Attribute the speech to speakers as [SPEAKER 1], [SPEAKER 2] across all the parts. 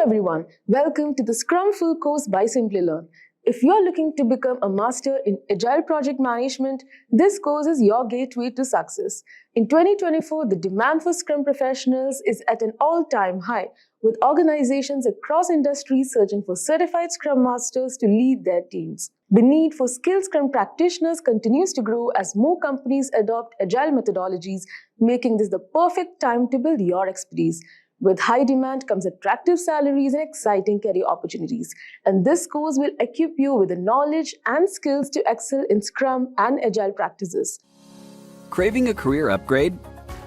[SPEAKER 1] everyone, welcome to the Scrum Full Course by Simplilearn. If you're looking to become a master in Agile project management, this course is your gateway to success. In 2024, the demand for Scrum professionals is at an all-time high, with organizations across industries searching for certified Scrum Masters to lead their teams. The need for skilled Scrum practitioners continues to grow as more companies adopt Agile methodologies, making this the perfect time to build your expertise. With high demand comes attractive salaries and exciting career opportunities. And this course will equip you with the knowledge and skills to excel in Scrum and Agile practices.
[SPEAKER 2] Craving a career upgrade?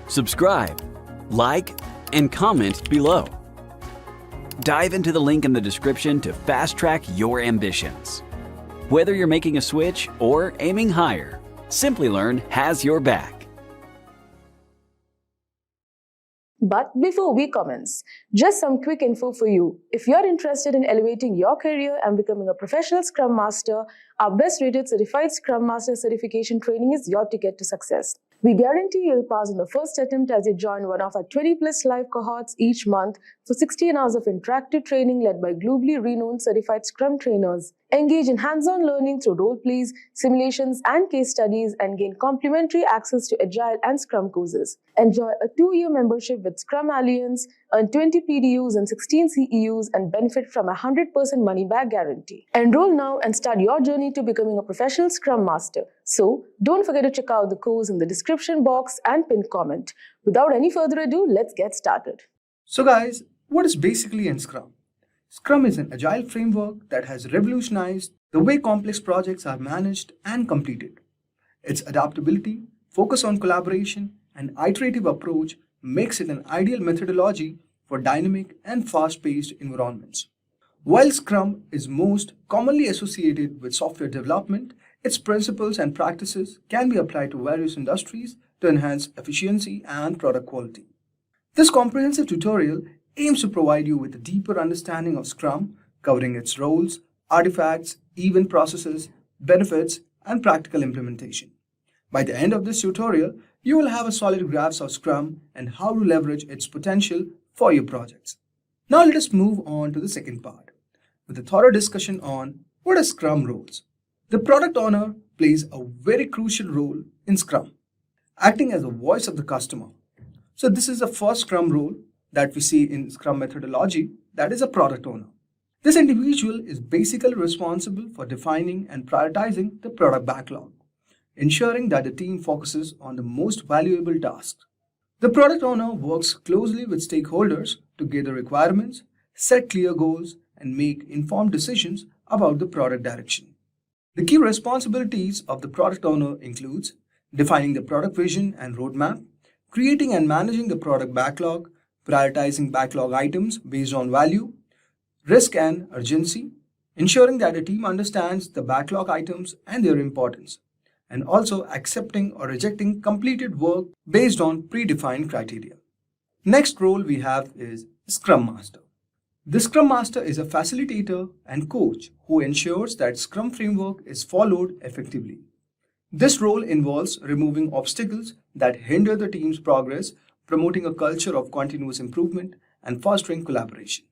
[SPEAKER 2] Subscribe, like, and comment below. Dive into the link in the description to fast-track your ambitions. Whether you're making a switch or aiming higher, Simplilearn has your back.
[SPEAKER 1] But before we commence, just some quick info for you. If you're interested in elevating your career and becoming a professional Scrum Master, our best rated Certified Scrum Master certification training is your ticket to success. We guarantee you'll pass on the first attempt as you join one of our 20+ live cohorts each month for 16 hours of interactive training led by globally renowned certified Scrum trainers. Engage in hands-on learning through role plays, simulations, and case studies, and gain complimentary access to Agile and Scrum courses. Enjoy a 2-year membership with Scrum Alliance, earn 20 PDUs and 16 CEUs, and benefit from a 100% money-back guarantee. Enroll now and start your journey to becoming a professional Scrum Master. So, don't forget to check out the course in the description box and pinned comment. Without any further ado, let's get started.
[SPEAKER 3] So guys, what is basically in Scrum? Scrum is an agile framework that has revolutionized the way complex projects are managed and completed. Its adaptability, focus on collaboration, and iterative approach makes it an ideal methodology for dynamic and fast-paced environments. While Scrum is most commonly associated with software development, its principles and practices can be applied to various industries to enhance efficiency and product quality. This comprehensive tutorial aims to provide you with a deeper understanding of Scrum, covering its roles, artifacts, event processes, benefits, and practical implementation. By the end of this tutorial, you will have a solid grasp of Scrum and how to leverage its potential for your projects. Now let us move on to the second part, with a thorough discussion on what are Scrum roles. The product owner plays a very crucial role in Scrum, acting as the voice of the customer. So this is the first Scrum role that we see in Scrum methodology, that is a product owner. This individual is basically responsible for defining and prioritizing the product backlog, ensuring that the team focuses on the most valuable tasks. The product owner works closely with stakeholders to gather requirements, set clear goals, and make informed decisions about the product direction. The key responsibilities of the product owner includes defining the product vision and roadmap, creating and managing the product backlog, prioritizing backlog items based on value, risk and urgency, ensuring that the team understands the backlog items and their importance, and also accepting or rejecting completed work based on predefined criteria. Next role we have is Scrum Master. The Scrum Master is a facilitator and coach who ensures that Scrum framework is followed effectively. This role involves removing obstacles that hinder the team's progress, promoting a culture of continuous improvement, and fostering collaboration.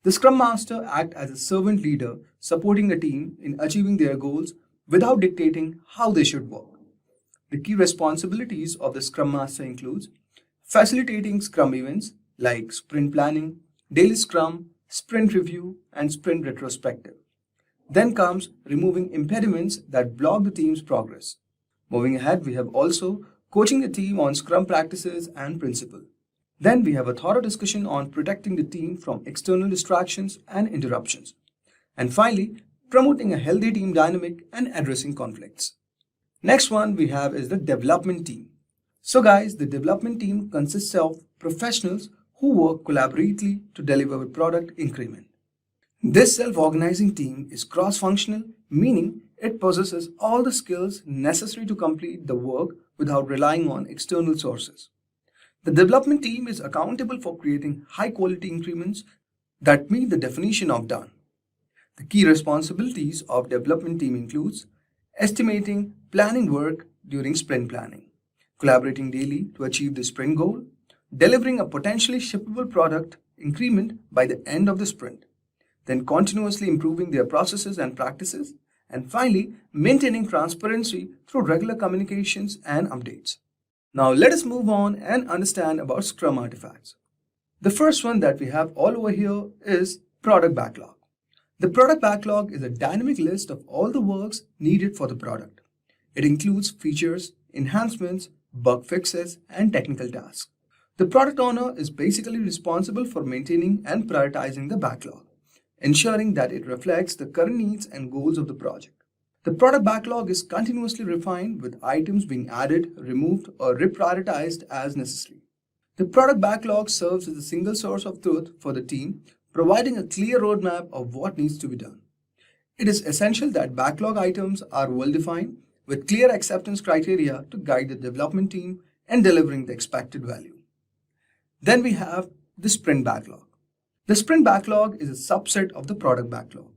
[SPEAKER 3] The Scrum Master acts as a servant leader, supporting the team in achieving their goals without dictating how they should work. The key responsibilities of the Scrum Master includes facilitating Scrum events like sprint planning, daily Scrum, sprint review, and sprint retrospective. Then comes removing impediments that block the team's progress. Moving ahead, we have also coaching the team on Scrum practices and principles. Then we have a thorough discussion on protecting the team from external distractions and interruptions. And finally, promoting a healthy team dynamic and addressing conflicts. Next one we have is the development team. So guys, the development team consists of professionals who work collaboratively to deliver a product increment. This self-organizing team is cross-functional, meaning it possesses all the skills necessary to complete the work without relying on external sources. The development team is accountable for creating high-quality increments that meet the definition of done. The key responsibilities of development team includes estimating planning work during sprint planning, collaborating daily to achieve the sprint goal, delivering a potentially shippable product increment by the end of the sprint, then continuously improving their processes and practices, and finally, maintaining transparency through regular communications and updates. Now let us move on and understand about Scrum artifacts. The first one that we have all over here is product backlog. The product backlog is a dynamic list of all the works needed for the product. It includes features, enhancements, bug fixes, and technical tasks. The product owner is basically responsible for maintaining and prioritizing the backlog, ensuring that it reflects the current needs and goals of the project. The product backlog is continuously refined with items being added, removed, or reprioritized as necessary. The product backlog serves as a single source of truth for the team, providing a clear roadmap of what needs to be done. It is essential that backlog items are well defined with clear acceptance criteria to guide the development team in delivering the expected value. Then we have the sprint backlog. The sprint backlog is a subset of the product backlog,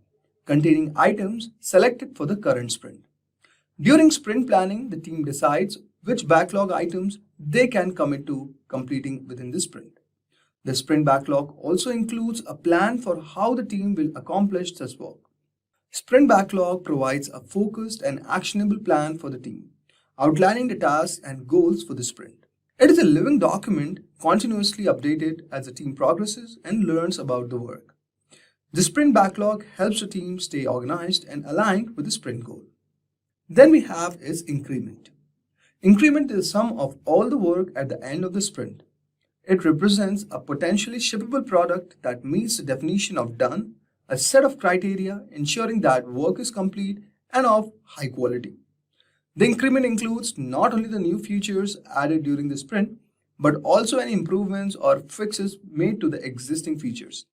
[SPEAKER 3] containing items selected for the current sprint. During sprint planning, the team decides which backlog items they can commit to completing within the sprint. The sprint backlog also includes a plan for how the team will accomplish this work. Sprint backlog provides a focused and actionable plan for the team, outlining the tasks and goals for the sprint. It is a living document continuously updated as the team progresses and learns about the work. The sprint backlog helps the team stay organized and aligned with the sprint goal. Then we have is increment. Increment is the sum of all the work at the end of the sprint. It represents a potentially shippable product that meets the definition of done, a set of criteria ensuring that work is complete and of high quality. The increment includes not only the new features added during the sprint, but also any improvements or fixes made to the existing features.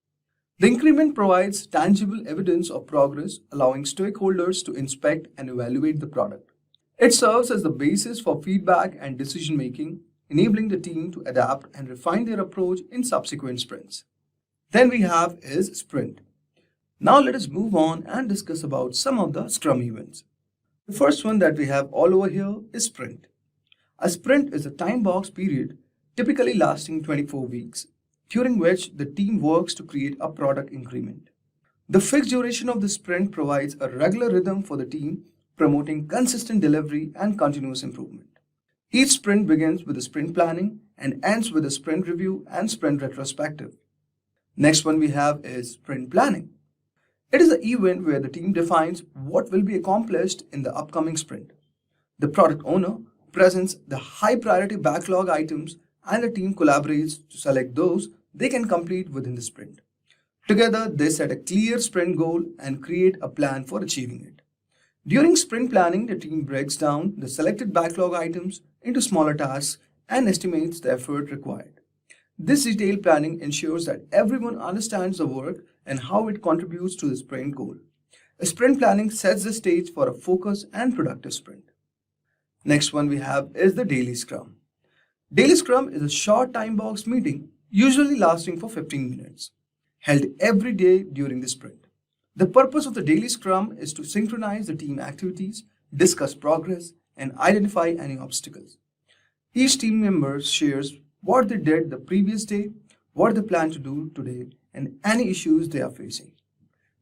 [SPEAKER 3] The increment provides tangible evidence of progress, allowing stakeholders to inspect and evaluate the product. It serves as the basis for feedback and decision making, enabling the team to adapt and refine their approach in subsequent sprints. Then we have is sprint. Now let us move on and discuss about some of the Scrum events. The first one that we have all over here is sprint. A sprint is a time box period typically lasting 24 weeks, during which the team works to create a product increment. The fixed duration of the sprint provides a regular rhythm for the team, promoting consistent delivery and continuous improvement. Each sprint begins with a sprint planning and ends with a sprint review and sprint retrospective. Next one we have is sprint planning. It is an event where the team defines what will be accomplished in the upcoming sprint. The product owner presents the high priority backlog items and the team collaborates to select those they can complete within the sprint. Together, they set a clear sprint goal and create a plan for achieving it. During sprint planning, the team breaks down the selected backlog items into smaller tasks and estimates the effort required. This detailed planning ensures that everyone understands the work and how it contributes to the sprint goal. A sprint planning sets the stage for a focused and productive sprint. Next one we have is the daily scrum. Daily scrum is a short time-boxed meeting, usually lasting for 15 minutes, held every day during the sprint. The purpose of the daily scrum is to synchronize the team activities, discuss progress, and identify any obstacles. Each team member shares what they did the previous day, what they plan to do today, and any issues they are facing.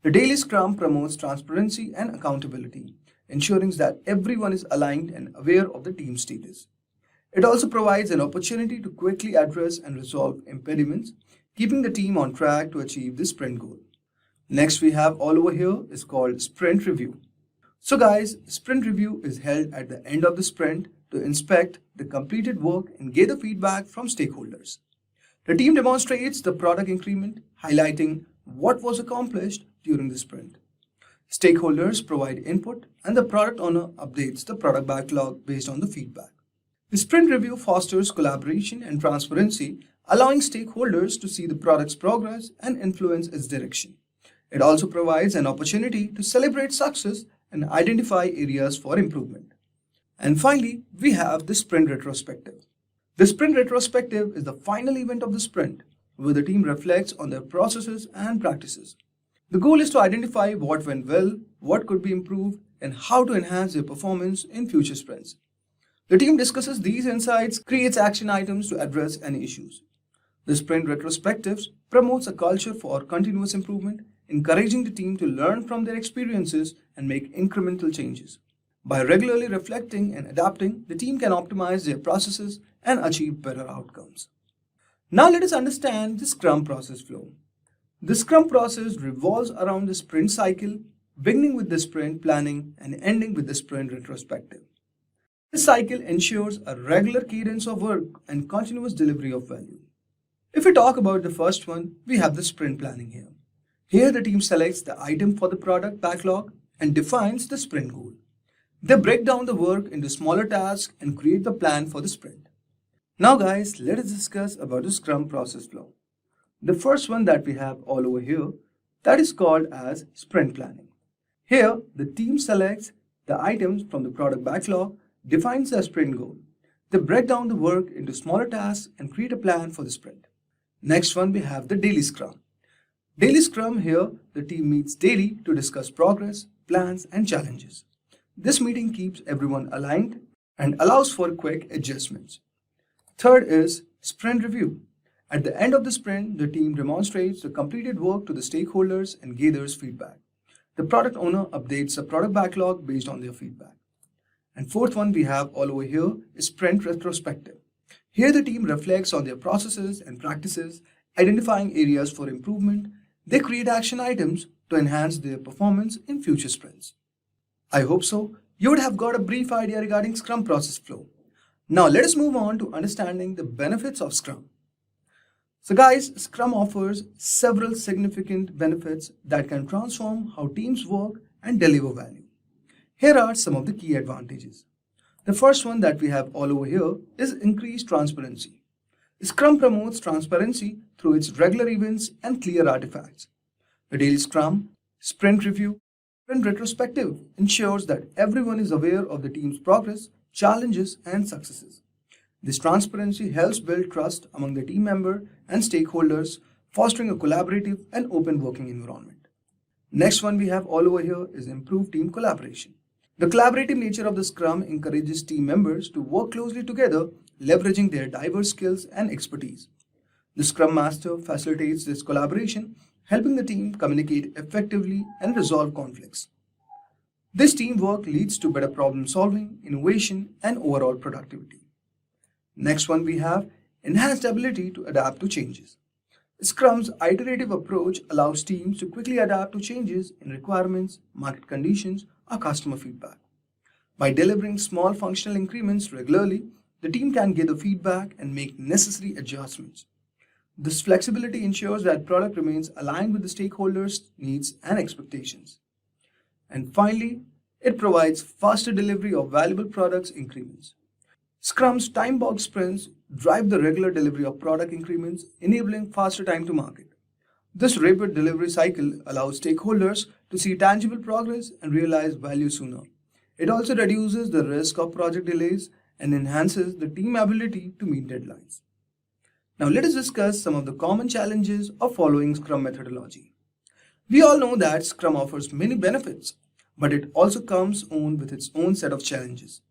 [SPEAKER 3] The daily scrum promotes transparency and accountability, ensuring that everyone is aligned and aware of the team status. It also provides an opportunity to quickly address and resolve impediments, keeping the team on track to achieve the sprint goal. Next we have all over here is called sprint review. So guys, sprint review is held at the end of the sprint to inspect the completed work and gather feedback from stakeholders. The team demonstrates the product increment, highlighting what was accomplished during the sprint. Stakeholders provide input and the product owner updates the product backlog based on the feedback. The sprint review fosters collaboration and transparency, allowing stakeholders to see the product's progress and influence its direction. It also provides an opportunity to celebrate success and identify areas for improvement. And finally, we have the sprint retrospective. The sprint retrospective is the final event of the sprint, where the team reflects on their processes and practices. The goal is to identify what went well, what could be improved, and how to enhance their performance in future sprints. The team discusses these insights, creates action items to address any issues. The sprint retrospectives promotes a culture for continuous improvement, encouraging the team to learn from their experiences and make incremental changes. By regularly reflecting and adapting, the team can optimize their processes and achieve better outcomes. Now let us understand the Scrum process flow. The Scrum process revolves around the sprint cycle, beginning with the sprint planning and ending with the sprint retrospective. This cycle ensures a regular cadence of work and continuous delivery of value. If we talk about the first one, we have the sprint planning here. Here the team selects the item for the product backlog and defines the sprint goal. They break down the work into smaller tasks and create the plan for the sprint. Now guys, let us discuss about the Scrum process flow. The first one that we have all over here, that is called as sprint planning. Here, the team selects the items from the product backlog, defines the sprint goal. They break down the work into smaller tasks and create a plan for the sprint. Next one, we have the daily Scrum. Daily Scrum here, the team meets daily to discuss progress, plans, and challenges. This meeting keeps everyone aligned and allows for quick adjustments. Third is sprint review. At the end of the sprint, the team demonstrates the completed work to the stakeholders and gathers feedback. The product owner updates the product backlog based on their feedback. And fourth one we have all over here is sprint retrospective. Here the team reflects on their processes and practices, identifying areas for improvement. They create action items to enhance their performance in future sprints. I hope so. You would have got a brief idea regarding Scrum process flow. Now let us move on to understanding the benefits of Scrum. So guys, Scrum offers several significant benefits that can transform how teams work and deliver value. Here are some of the key advantages. The first one that we have all over here is increased transparency. Scrum promotes transparency through its regular events and clear artifacts. The daily Scrum, sprint review, sprint retrospective ensures that everyone is aware of the team's progress, challenges, and successes. This transparency helps build trust among the team member and stakeholders, fostering a collaborative and open working environment. Next one we have all over here is improved team collaboration. The collaborative nature of the Scrum encourages team members to work closely together, leveraging their diverse skills and expertise. The Scrum Master facilitates this collaboration, helping the team communicate effectively and resolve conflicts. This teamwork leads to better problem solving, innovation, and overall productivity. Next one we have enhanced ability to adapt to changes. Scrum's iterative approach allows teams to quickly adapt to changes in requirements, market conditions, or customer feedback. By delivering small functional increments regularly, the team can gather feedback and make necessary adjustments. This flexibility ensures that product remains aligned with the stakeholders' needs and expectations. And finally, it provides faster delivery of valuable products increments. Scrum's time-boxed sprints drive the regular delivery of product increments, enabling faster time to market. This rapid delivery cycle allows stakeholders to see tangible progress and realize value sooner. It also reduces the risk of project delays and enhances the team ability to meet deadlines. Now let us discuss some of the common challenges of following Scrum methodology. We all know that Scrum offers many benefits, but it also comes with its own set of challenges.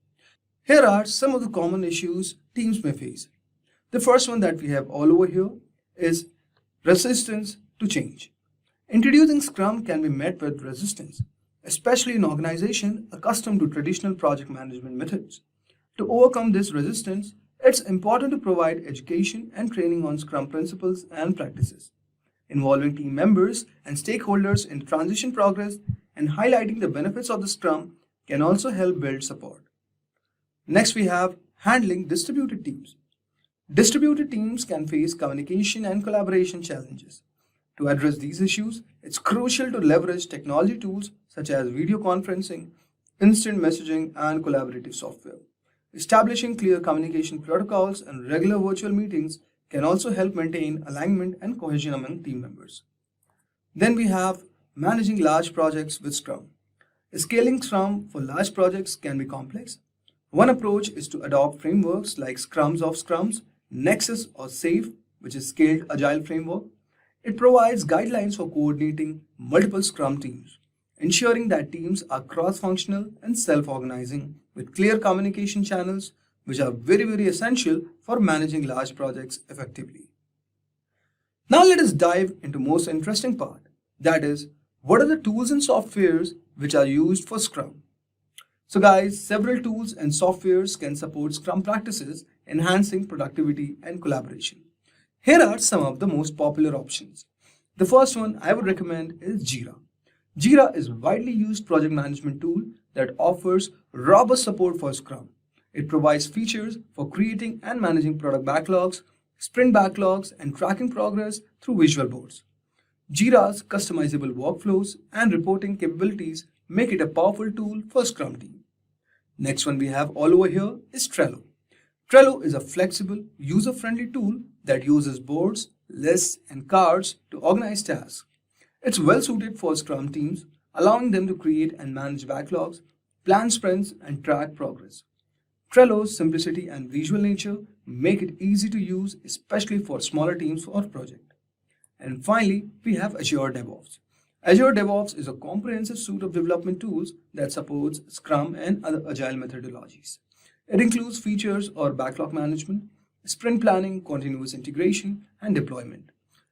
[SPEAKER 3] Here are some of the common issues teams may face. The first one that we have all over here is resistance to change. Introducing Scrum can be met with resistance, especially in organizations accustomed to traditional project management methods. To overcome this resistance, it's important to provide education and training on Scrum principles and practices. Involving team members and stakeholders in transition progress and highlighting the benefits of the Scrum can also help build support. Next, we have handling distributed teams. Distributed teams can face communication and collaboration challenges. To address these issues, it's crucial to leverage technology tools such as video conferencing, instant messaging, and collaborative software. Establishing clear communication protocols and regular virtual meetings can also help maintain alignment and cohesion among team members. Then we have managing large projects with Scrum. Scaling Scrum for large projects can be complex. One approach is to adopt frameworks like Scrums of Scrums, Nexus or SAFe, which is Scaled Agile Framework. It provides guidelines for coordinating multiple Scrum teams, ensuring that teams are cross-functional and self-organizing with clear communication channels, which are very essential for managing large projects effectively. Now let us dive into most interesting part. That is, what are the tools and softwares which are used for Scrum? So guys, several tools and softwares can support Scrum practices, enhancing productivity and collaboration. Here are some of the most popular options. The first one I would recommend is Jira. Jira is a widely used project management tool that offers robust support for Scrum. It provides features for creating and managing product backlogs, sprint backlogs, and tracking progress through visual boards. Jira's customizable workflows and reporting capabilities make it a powerful tool for Scrum team. Next one we have all over here is Trello. Trello is a flexible, user-friendly tool that uses boards, lists, and cards to organize tasks. It's well suited for Scrum teams, allowing them to create and manage backlogs, plan sprints, and track progress. Trello's simplicity and visual nature make it easy to use, especially for smaller teams or projects. And finally, we have Azure DevOps. Azure DevOps is a comprehensive suite of development tools that supports Scrum and other Agile methodologies. It includes features or backlog management, sprint planning, continuous integration, and deployment.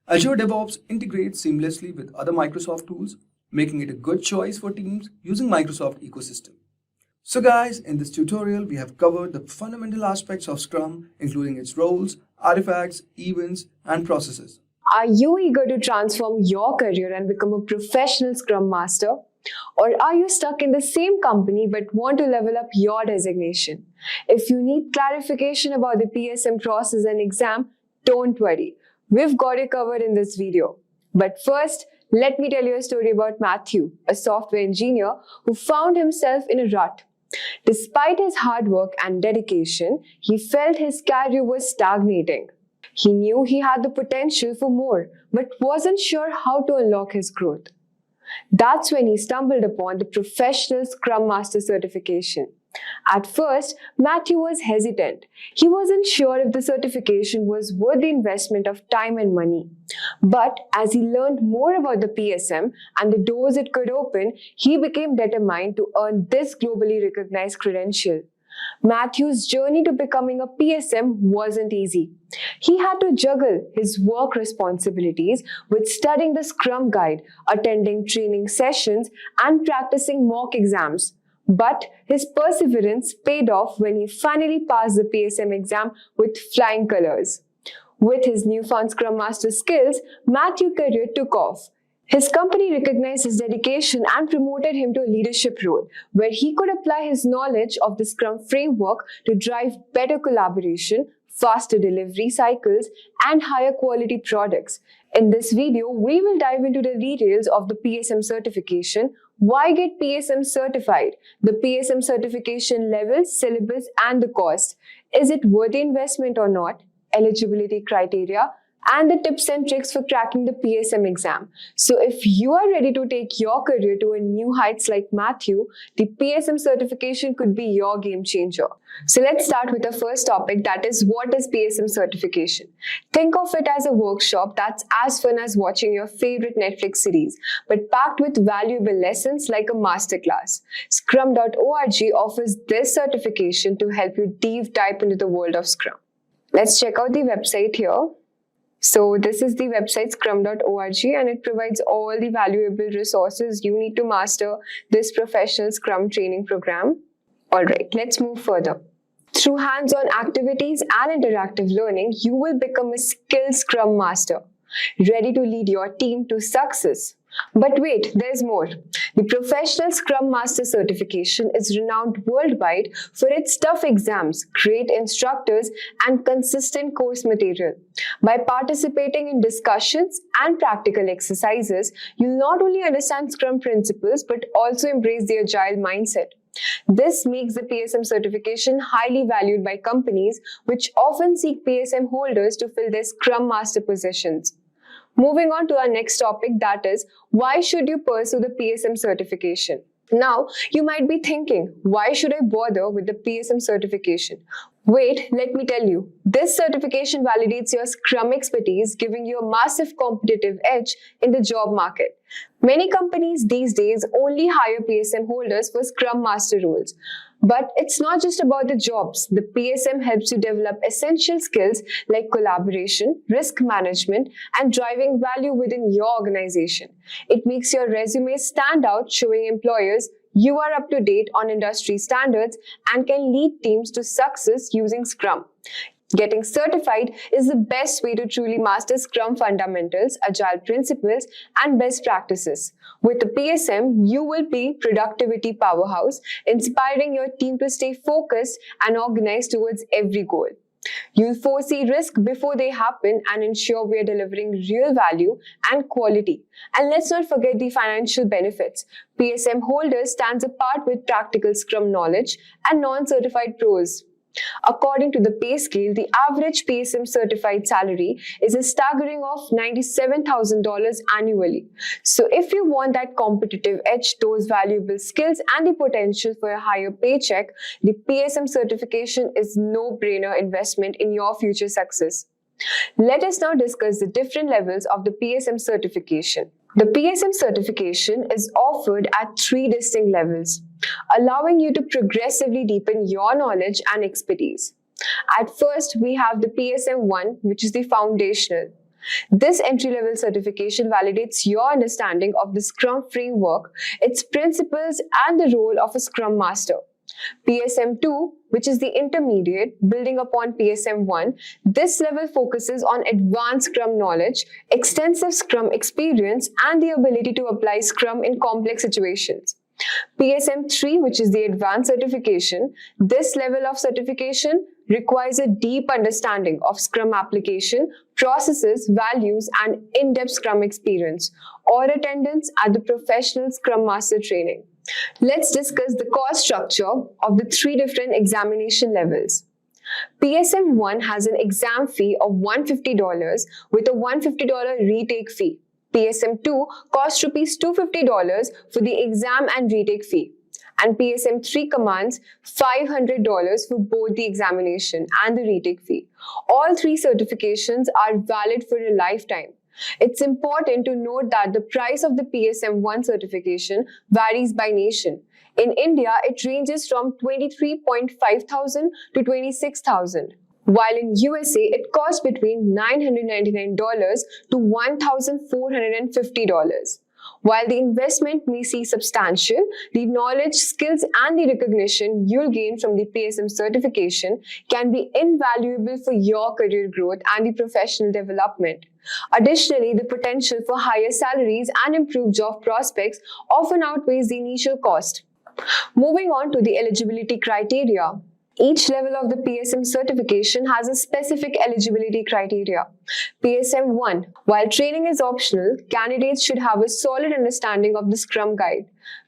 [SPEAKER 3] Azure DevOps integrates seamlessly with other Microsoft tools, making it a good choice for teams using Microsoft ecosystem. So guys, in this tutorial, we have covered the fundamental aspects of Scrum, including its roles, artifacts, events, and processes.
[SPEAKER 4] Are you eager to transform your career and become a professional Scrum Master? Or are you stuck in the same company but want to level up your designation? If you need clarification about the PSM process and exam, don't worry. We've got it covered in this video. But first, let me tell you a story about Matthew, a software engineer who found himself in a rut. Despite his hard work and dedication, he felt his career was stagnating. He knew he had the potential for more, but wasn't sure how to unlock his growth. That's when he stumbled upon the Professional Scrum Master certification. At first, Matthew was hesitant. He wasn't sure if the certification was worth the investment of time and money. But as he learned more about the PSM and the doors it could open, he became determined to earn this globally recognized credential. Matthew's journey to becoming a PSM wasn't easy. He had to juggle his work responsibilities with studying the Scrum Guide, attending training sessions, and practicing mock exams. But his perseverance paid off when he finally passed the PSM exam with flying colors. With his newfound Scrum Master skills, Matthew's career took off. His company recognized his dedication and promoted him to a leadership role, where he could apply his knowledge of the Scrum framework to drive better collaboration, faster delivery cycles, and higher quality products. In this video, we will dive into the details of the PSM certification, why get PSM certified, the PSM certification levels, syllabus, and the cost. Is it worth the investment or not? Eligibility criteria, and the tips and tricks for cracking the PSM exam. So if you are ready to take your career to a new heights like Matthew, the PSM certification could be your game changer. So let's start with the first topic, that is, what is PSM certification? Think of it as a workshop that's as fun as watching your favorite Netflix series, but packed with valuable lessons like a masterclass. Scrum.org offers this certification to help you deep dive into the world of Scrum. Let's check out the website here. So this is the website scrum.org, and it provides all the valuable resources you need to master this professional Scrum training program. Alright, let's move further. Through hands-on activities and interactive learning, you will become a skilled Scrum Master, ready to lead your team to success. But wait, there's more. The Professional Scrum Master certification is renowned worldwide for its tough exams, great instructors, and consistent course material. By participating in discussions and practical exercises, you'll not only understand Scrum principles but also embrace the Agile mindset. This makes the PSM certification highly valued by companies, which often seek PSM holders to fill their Scrum Master positions. Moving on to our next topic, that is, why should you pursue the PSM certification? Now, you might be thinking, why should I bother with the PSM certification? Wait, let me tell you. This certification validates your Scrum expertise, giving you a massive competitive edge in the job market. Many companies these days only hire PSM holders for Scrum Master roles. But it's not just about the jobs. The PSM helps you develop essential skills like collaboration, risk management, and driving value within your organization. It makes your resume stand out, showing employers you are up to date on industry standards and can lead teams to success using Scrum. Getting certified is the best way to truly master Scrum fundamentals, Agile principles, and best practices. With the PSM, you will be productivity powerhouse, inspiring your team to stay focused and organized towards every goal. You'll foresee risk before they happen and ensure we are delivering real value and quality. And let's not forget the financial benefits. PSM holders stands apart with practical Scrum knowledge and non-certified pros. According to the pay scale, the average PSM certified salary is a staggering of $97,000 annually. So if you want that competitive edge, those valuable skills, and the potential for a higher paycheck, the PSM certification is no-brainer investment in your future success. Let us now discuss the different levels of the PSM certification. The PSM certification is offered at 3 distinct levels, allowing you to progressively deepen your knowledge and expertise. At first, we have the PSM-1, which is the foundational. This entry-level certification validates your understanding of the Scrum framework, its principles, and the role of a Scrum Master. PSM-2, which is the intermediate, building upon PSM-1, this level focuses on advanced Scrum knowledge, extensive Scrum experience, and the ability to apply Scrum in complex situations. PSM-3, which is the advanced certification, this level of certification requires a deep understanding of Scrum application, processes, values, and in-depth Scrum experience, or attendance at the professional Scrum Master training. Let's discuss the cost structure of the 3 different examination levels. PSM-1 has an exam fee of $150 with a $150 retake fee. PSM-2 costs Rs $250 for the exam and retake fee. And PSM-3 commands $500 for both the examination and the retake fee. All 3 certifications are valid for a lifetime. It's important to note that the price of the PSM-1 certification varies by nation. In India, it ranges from $23,500 to $26,000, while in USA, it costs between $999 to $1,450. While the investment may seem substantial, the knowledge, skills, and the recognition you'll gain from the PSM certification can be invaluable for your career growth and the professional development. Additionally, the potential for higher salaries and improved job prospects often outweighs the initial cost. Moving on to the eligibility criteria. Each level of the PSM certification has a specific eligibility criteria. PSM-1. While training is optional, candidates should have a solid understanding of the Scrum Guide.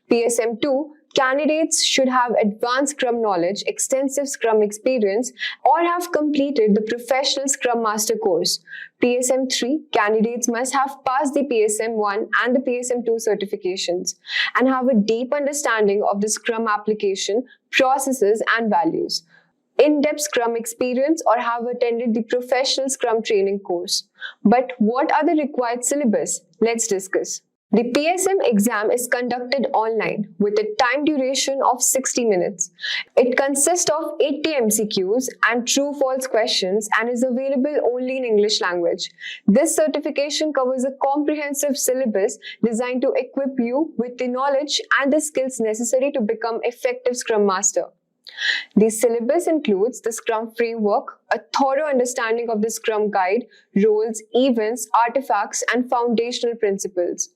[SPEAKER 4] PSM-2. Candidates should have advanced Scrum knowledge, extensive Scrum experience, or have completed the professional Scrum Master course. PSM-3. Candidates must have passed the PSM-1 and the PSM-2 certifications and have a deep understanding of the Scrum application, processes, and values. In-depth Scrum experience or have attended the professional Scrum training course. But what are the required syllabus? Let's discuss. The PSM exam is conducted online with a time duration of 60 minutes. It consists of 80 MCQs and true-false questions and is available only in English language. This certification covers a comprehensive syllabus designed to equip you with the knowledge and the skills necessary to become effective Scrum Master. The syllabus includes the Scrum framework, a thorough understanding of the Scrum Guide, roles, events, artifacts, and foundational principles.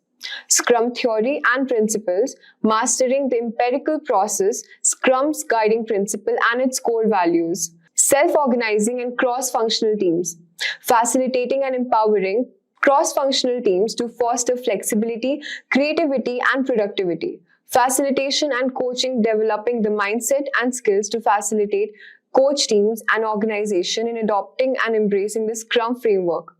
[SPEAKER 4] Scrum theory and principles, mastering the empirical process, Scrum's guiding principle and its core values, self-organizing and cross-functional teams, facilitating and empowering cross-functional teams to foster flexibility, creativity, and productivity, facilitation and coaching, developing the mindset and skills to facilitate coach teams and organization in adopting and embracing the Scrum framework.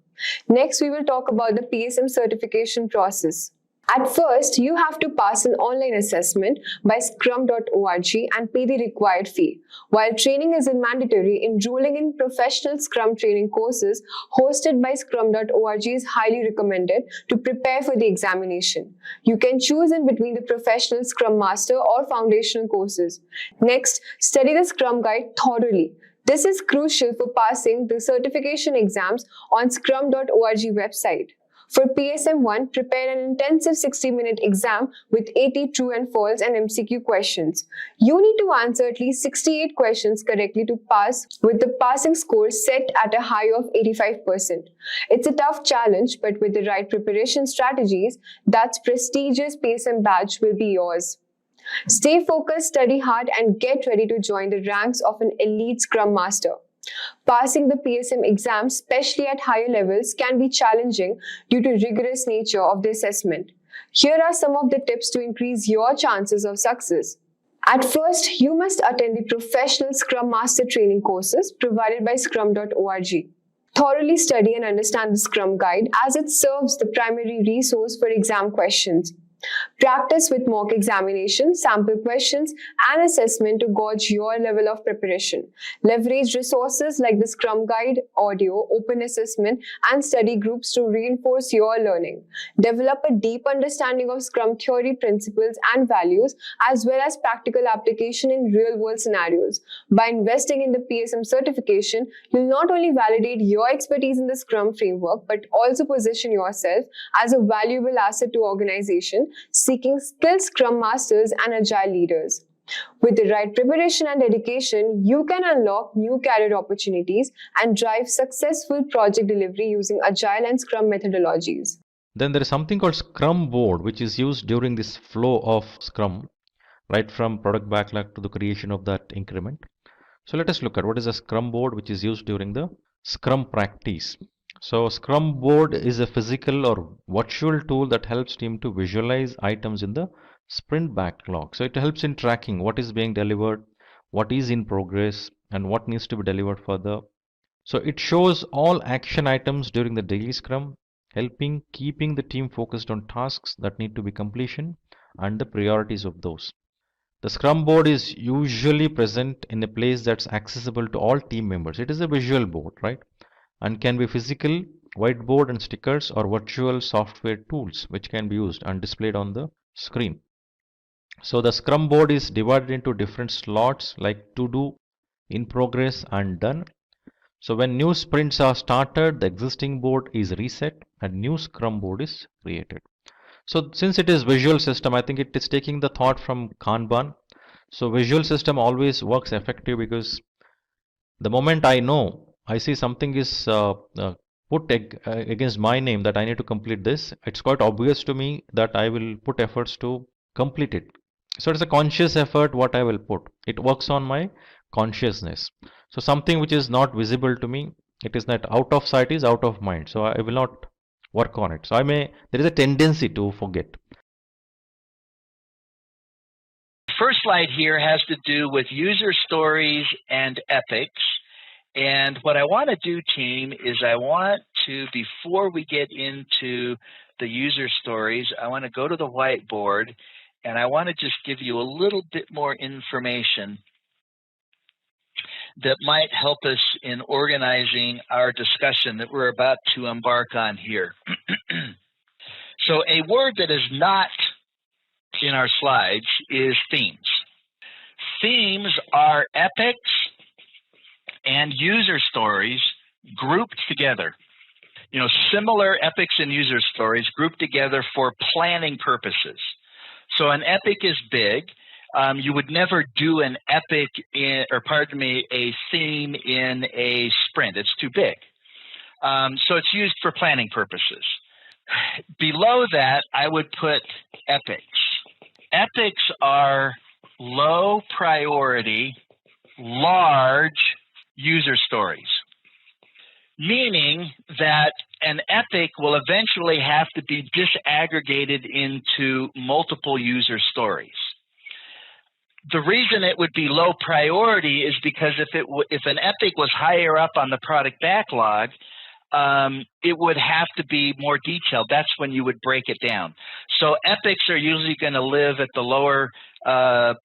[SPEAKER 4] Next, we will talk about the PSM certification process. At first, you have to pass an online assessment by scrum.org and pay the required fee. While training isn't mandatory, enrolling in professional Scrum training courses hosted by scrum.org is highly recommended to prepare for the examination. You can choose in between the professional Scrum Master or foundational courses. Next, study the Scrum Guide thoroughly. This is crucial for passing the certification exams on scrum.org website. For PSM1, prepare an intensive 60-minute exam with 80 true and false and MCQ questions. You need to answer at least 68 questions correctly to pass, with the passing score set at a high of 85%. It's a tough challenge, but with the right preparation strategies, that prestigious PSM badge will be yours. Stay focused, study hard, and get ready to join the ranks of an elite Scrum Master. Passing the PSM exam, especially at higher levels, can be challenging due to rigorous nature of the assessment. Here are some of the tips to increase your chances of success. At first, you must attend the professional Scrum Master training courses provided by scrum.org. Thoroughly study and understand the Scrum Guide as it serves the primary resource for exam questions. Practice with mock examination, sample questions, and assessment to gauge your level of preparation. Leverage resources like the Scrum Guide, audio, open assessment, and study groups to reinforce your learning. Develop a deep understanding of Scrum theory, principles, and values, as well as practical application in real-world scenarios. By investing in the PSM certification, you'll not only validate your expertise in the Scrum framework, but also position yourself as a valuable asset to organization seeking skilled Scrum Masters and Agile leaders. With the right preparation and dedication, you can unlock new career opportunities and drive successful project delivery using Agile and Scrum methodologies.
[SPEAKER 5] Then there is something called Scrum Board, which is used during this flow of Scrum, right from product backlog to the creation of that increment. So let us look at what is a Scrum Board, which is used during the Scrum practice. So Scrum Board is a physical or virtual tool that helps team to visualize items in the sprint backlog. So it helps in tracking what is being delivered, what is in progress, and what needs to be delivered further. So it shows all action items during the daily Scrum, helping keeping the team focused on tasks that need to be completion and the priorities of those. The Scrum Board is usually present in a place that's accessible to all team members. It is a visual board, right? And can be physical, whiteboard and stickers, or virtual software tools which can be used and displayed on the screen. So the Scrum Board is divided into different slots like to do, in progress, and done. So when new sprints are started, the existing board is reset and new Scrum Board is created. So since it is visual system, I think it is taking the thought from kanban. So visual system always works effective because the moment I see something is put against my name that I need to complete this, it's quite obvious to me that I will put efforts to complete it. So it's a conscious effort what I will put. It works on my consciousness. So something which is not visible to me, it is not out of sight is out of mind. So I will not work on it. So there is a tendency to forget.
[SPEAKER 6] First slide here has to do with user stories and epics. And what I want to do, team, is I want to, before we get into the user stories, I want to go to the whiteboard and I want to just give you a little bit more information that might help us in organizing our discussion that we're about to embark on here. So a word that is not in our slides is themes. Themes are epics and user stories grouped together. Similar epics and user stories grouped together for planning purposes. So an epic is big. You would never do an epic a theme in a sprint. It's too big. So it's used for planning purposes. Below that, I would put epics. Epics are low priority, large user stories, meaning that an epic will eventually have to be disaggregated into multiple user stories. The reason it would be low priority is because if an epic was higher up on the product backlog, it would have to be more detailed. That's when you would break it down. So epics are usually going to live at the lower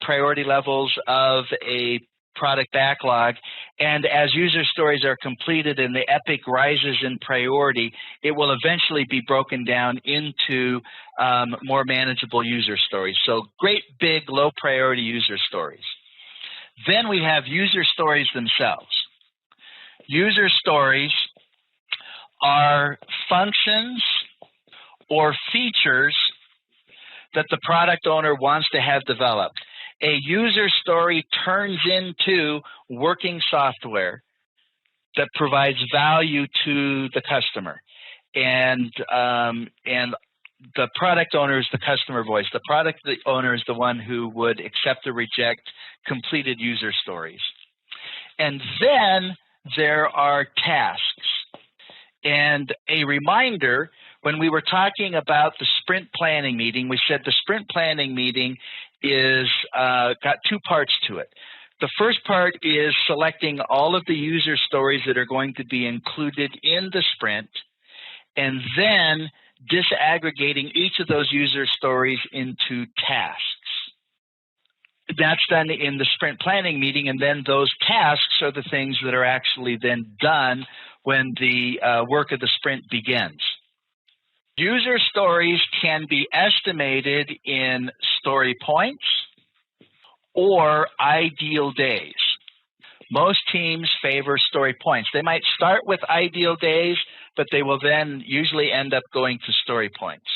[SPEAKER 6] priority levels of a product backlog, and as user stories are completed and the epic rises in priority, it will eventually be broken down into more manageable user stories. So great big low priority user stories. Then we have user stories themselves. User stories are functions or features that the product owner wants to have developed. A user story turns into working software that provides value to the customer, and the product owner is the customer voice. The product owner is the one who would accept or reject completed user stories. And then there are tasks. And a reminder, when we were talking about the sprint planning meeting, we said the sprint planning meeting is got two parts to it. The first part is selecting all of the user stories that are going to be included in the sprint, and then disaggregating each of those user stories into tasks. That's done in the sprint planning meeting, and then those tasks are the things that are actually then done when the work of the sprint begins. User stories can be estimated in story points or ideal days. Most teams favor story points. They might start with ideal days, but they will then usually end up going to story points.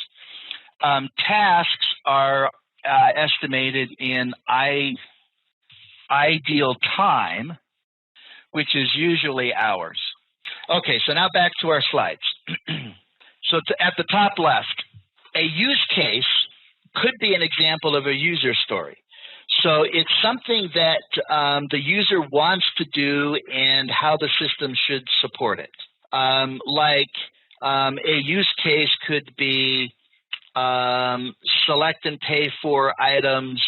[SPEAKER 6] Tasks are estimated in ideal time, which is usually hours. Okay, so now back to our slides. So at the top left, a use case could be an example of a user story. So it's something that the user wants to do and how the system should support it. A use case could be select and pay for items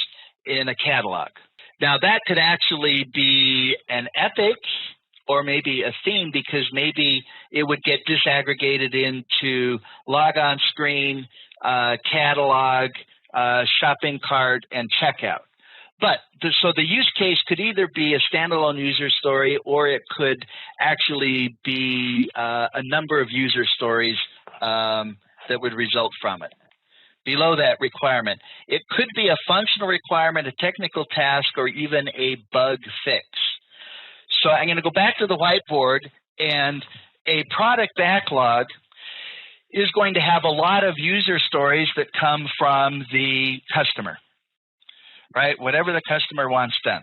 [SPEAKER 6] in a catalog. Now that could actually be an epic or maybe a theme, because maybe it would get disaggregated into log on screen, catalog, shopping cart, and checkout. But so the use case could either be a standalone user story, or it could actually be a number of user stories that would result from it. Below that requirement, it could be a functional requirement, a technical task, or even a bug fix. So I'm going to go back to the whiteboard, and a product backlog is going to have a lot of user stories that come from the customer, right? Whatever the customer wants done.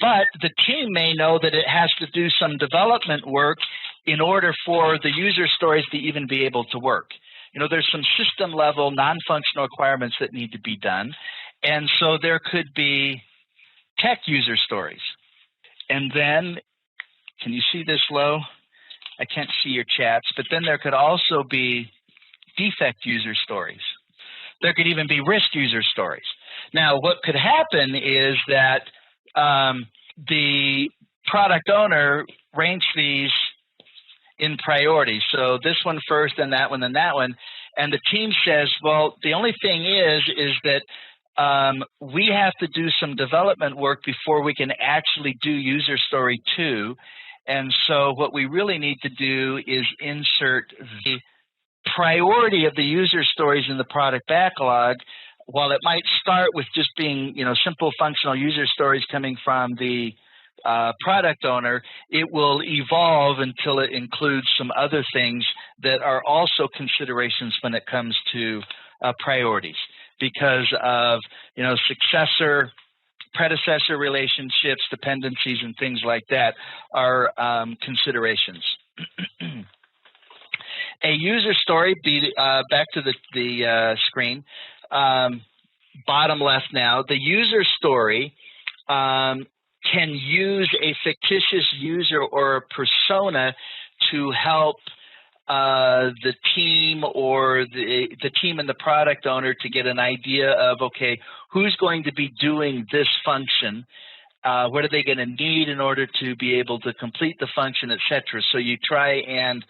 [SPEAKER 6] But the team may know that it has to do some development work in order for the user stories to even be able to work. You know, there's some system level non-functional requirements that need to be done. And so there could be tech user stories. And then, can you see this low? I can't see your chats, but then there could also be defect user stories. There could even be risk user stories. Now, what could happen is that the product owner ranks these in priority. So this one first, then that one, then that one. And the team says, well, the only thing is that we have to do some development work before we can actually do user story 2. And so what we really need to do is insert the priority of the user stories in the product backlog. While it might start with just being, you know, simple functional user stories coming from the product owner, it will evolve until it includes some other things that are also considerations when it comes to priorities, because of, you know, successor, predecessor relationships, dependencies, and things like that are considerations. A user story, back to the screen, bottom left now, the user story can use a fictitious user or a persona to help the team or the team and the product owner to get an idea of, okay, who's going to be doing this function, What are they going to need in order to be able to complete the function, etc. So you try and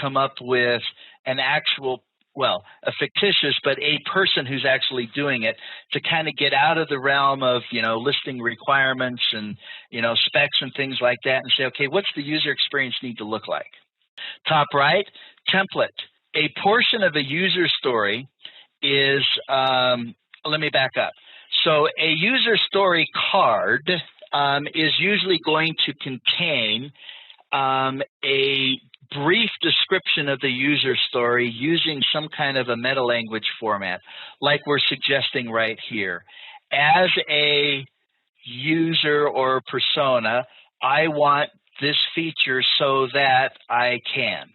[SPEAKER 6] come up with an actual, well, a fictitious, but a person who's actually doing it, to kind of get out of the realm of, listing requirements and, specs and things like that, and say, okay, what's the user experience need to look like? Top right, template. A portion of a user story is, let me back up. So a user story card is usually going to contain a brief description of the user story using some kind of a meta-language format, like we're suggesting right here. As a user or persona, I want this feature so that I can.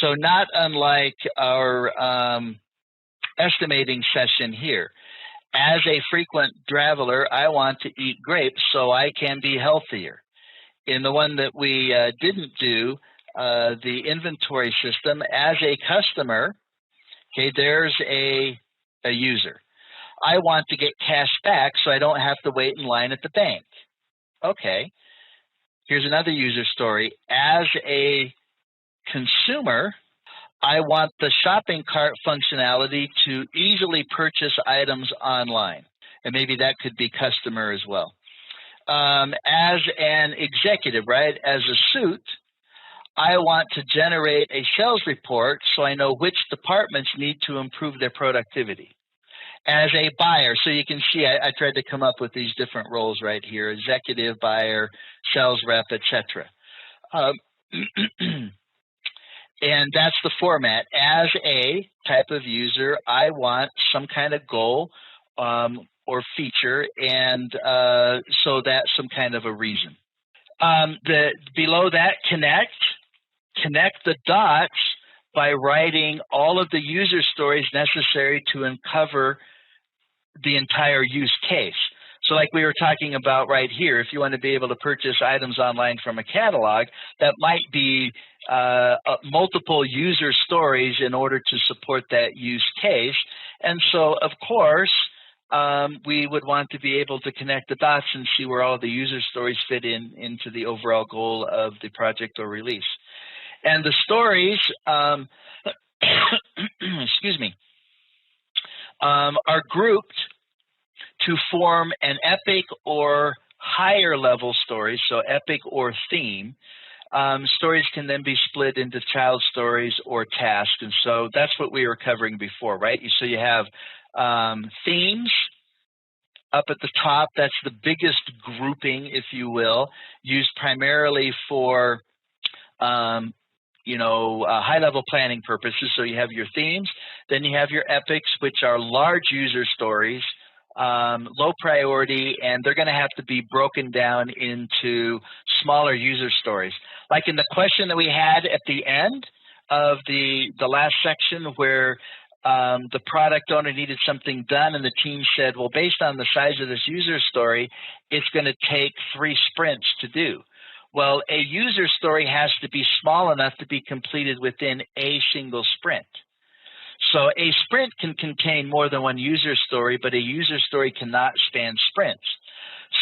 [SPEAKER 6] So not unlike our estimating session here. As a frequent traveler, I want to eat grapes so I can be healthier. In the one that we didn't do, the inventory system, as a customer, okay, there's a user. I want to get cash back so I don't have to wait in line at the bank. Okay, here's another user story. As a consumer, I want the shopping cart functionality to easily purchase items online. And maybe that could be customer as well. As an executive, right, as a suit, I want to generate a sales report so I know which departments need to improve their productivity. As a buyer, so you can see I tried to come up with these different roles right here: executive, buyer, sales rep, etc. And that's the format. As a type of user, I want some kind of goal or feature, and so that's some kind of a reason. Below that, connect the dots by writing all of the user stories necessary to uncover the entire use case. So like we were talking about right here, if you want to be able to purchase items online from a catalog, that might be multiple user stories in order to support that use case. And so, of course, we would want to be able to connect the dots and see where all the user stories fit into the overall goal of the project or release. And the stories, excuse me, are grouped to form an epic or higher level stories, so epic or theme. Stories can then be split into child stories or tasks, and so that's what we were covering before, right? So you have themes up at the top. That's the biggest grouping, if you will, used primarily for high-level planning purposes. So you have your themes, then you have your epics, which are large user stories, low priority, and they're going to have to be broken down into smaller user stories. Like in the question that we had at the end of the last section, where the product owner needed something done and the team said, well, based on the size of this user story, it's going to take 3 sprints to do. Well, a user story has to be small enough to be completed within a single sprint. So a sprint can contain more than one user story, but a user story cannot span sprints.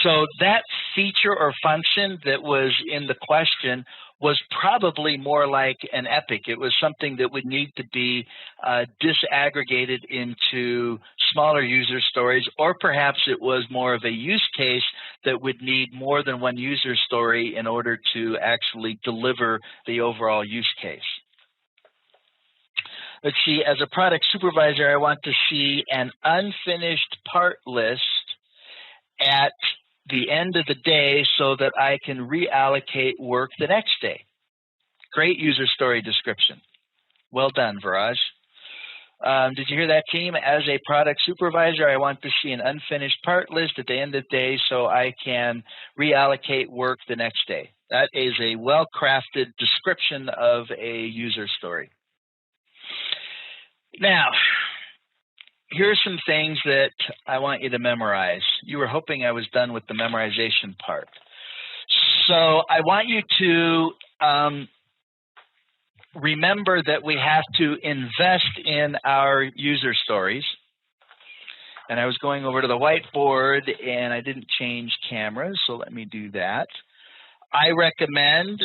[SPEAKER 6] So that feature or function that was in the question was probably more like an epic. It was something that would need to be disaggregated into smaller user stories, or perhaps it was more of a use case that would need more than one user story in order to actually deliver the overall use case. Let's see, as a product supervisor, I want to see an unfinished part list at the end of the day so that I can reallocate work the next day. Great user story description. Well done, Viraj. Did you hear that, team? As a product supervisor, I want to see an unfinished part list at the end of the day so I can reallocate work the next day. That is a well-crafted description of a user story. Now, here are some things that I want you to memorize. You were hoping I was done with the memorization part. So I want you to remember that we have to invest in our user stories. And I was going over to the whiteboard, and I didn't change cameras, so let me do that. I recommend,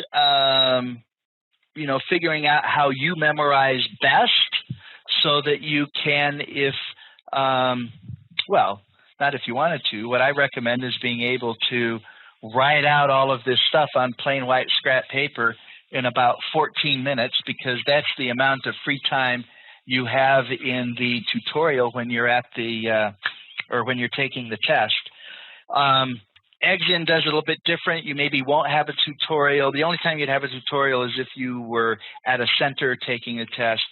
[SPEAKER 6] figuring out how you memorize best so that you can, not if you wanted to. What I recommend is being able to write out all of this stuff on plain white scrap paper in about 14 minutes, because that's the amount of free time you have in the tutorial when you're at when you're taking the test. Exin does it a little bit different. You maybe won't have a tutorial. The only time you'd have a tutorial is if you were at a center taking a test.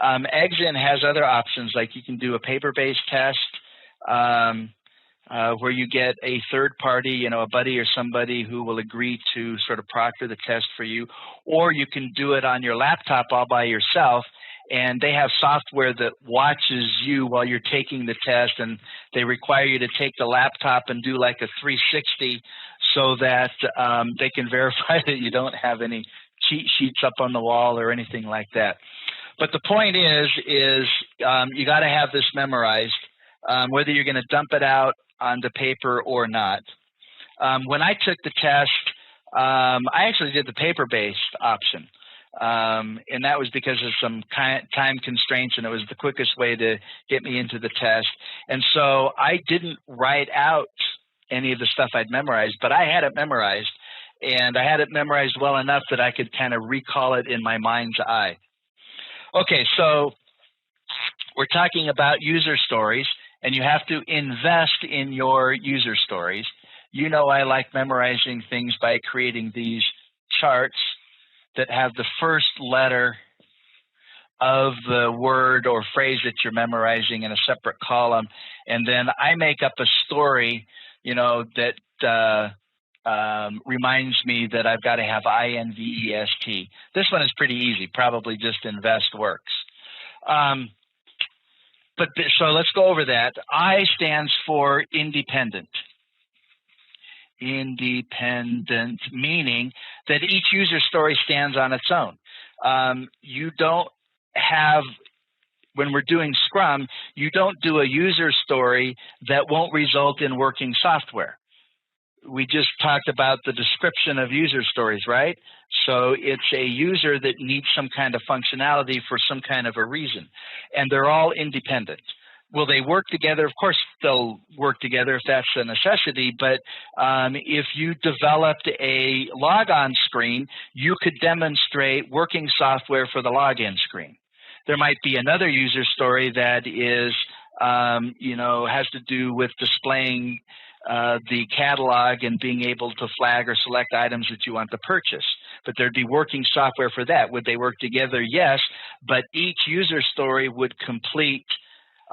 [SPEAKER 6] Exin has other options, like you can do a paper-based test where you get a third party, a buddy or somebody who will agree to sort of proctor the test for you, or you can do it on your laptop all by yourself. And they have software that watches you while you're taking the test, and they require you to take the laptop and do like a 360 so that they can verify that you don't have any cheat sheets up on the wall or anything like that. But the point is you got to have this memorized, whether you're going to dump it out onto paper or not. When I took the test, I actually did the paper-based option. And that was because of some time constraints, and it was the quickest way to get me into the test. And so I didn't write out any of the stuff I'd memorized, but I had it memorized, and I had it memorized well enough that I could kind of recall it in my mind's eye. Okay, so we're talking about user stories, and you have to invest in your user stories. I like memorizing things by creating these charts that have the first letter of the word or phrase that you're memorizing in a separate column. And then I make up a story, that reminds me that I've got to have INVEST. This one is pretty easy. Probably just invest works. So let's go over that. I stands for independent. Independent, meaning that each user story stands on its own. You don't have, when we're doing Scrum, you don't do a user story that won't result in working software. We just talked about the description of user stories, right? So it's a user that needs some kind of functionality for some kind of a reason, and they're all independent. Will they work together? Of course they'll work together if that's a necessity, but if you developed a logon screen, you could demonstrate working software for the login screen. There might be another user story that is, has to do with displaying the catalog and being able to flag or select items that you want to purchase. But there'd be working software for that. Would they work together? Yes, but each user story would complete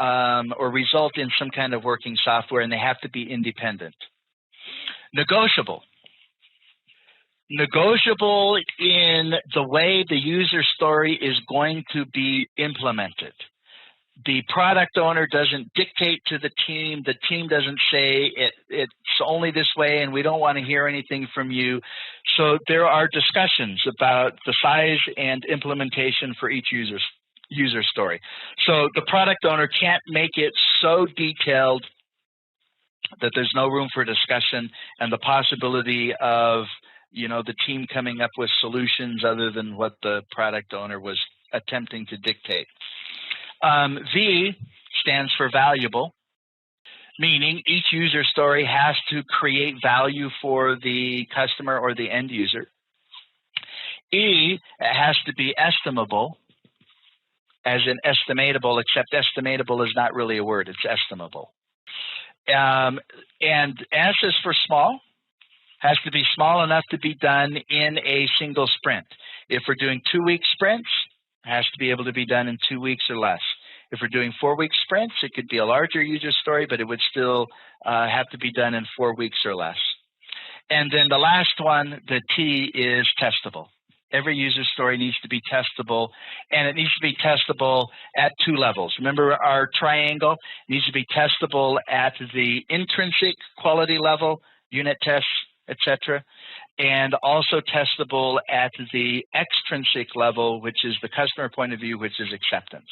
[SPEAKER 6] or result in some kind of working software, and they have to be independent. Negotiable. Negotiable in the way the user story is going to be implemented. The product owner doesn't dictate to the team. The team doesn't say it's only this way and we don't want to hear anything from you. So there are discussions about the size and implementation for each user story. So the product owner can't make it so detailed that there's no room for discussion and the possibility of the team coming up with solutions other than what the product owner was attempting to dictate. V stands for valuable, meaning each user story has to create value for the customer or the end user. E has to be estimable, as in estimatable, except estimatable is not really a word, it's estimable. And S is for small, has to be small enough to be done in a single sprint. If we're doing 2-week sprints, it has to be able to be done in 2 weeks or less. If we're doing 4-week sprints, it could be a larger user story, but it would still have to be done in 4 weeks or less. And then the last one, the T, is testable. Every user story needs to be testable, and it needs to be testable at 2 levels. Remember our triangle? It needs to be testable at the intrinsic quality level, unit tests, etc., and also testable at the extrinsic level, which is the customer point of view, which is acceptance.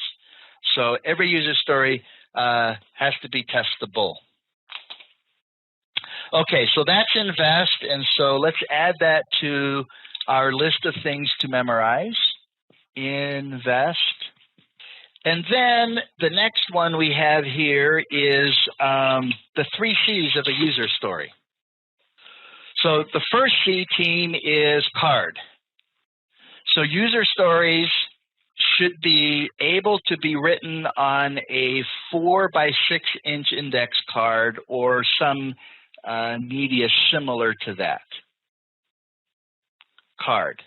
[SPEAKER 6] So every user story has to be testable. Okay, so that's invest, and so let's add that to our list of things to memorize. Invest. And then the next one we have here is the 3 C's of a user story. So the first C, team, is card. So user stories should be able to be written on a 4 by 6 inch index card or some media similar to that. Card.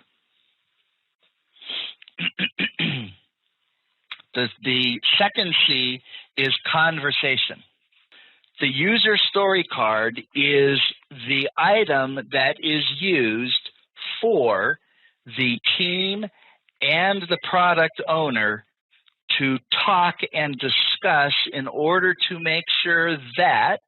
[SPEAKER 6] The second C is conversation. The user story card is the item that is used for the team and the product owner to talk and discuss in order to make sure that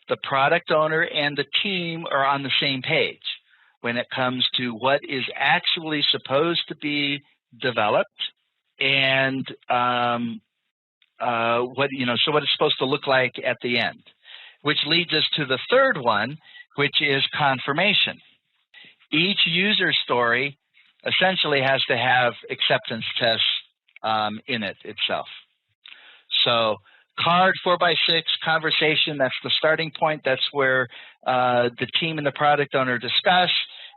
[SPEAKER 6] the product owner and the team are on the same page when it comes to what is actually supposed to be developed and what it's supposed to look like at the end, which leads us to the third one, which is confirmation. Each user story essentially has to have acceptance tests in it itself. So card 4 by 6, conversation, that's the starting point. That's where the team and the product owner discuss.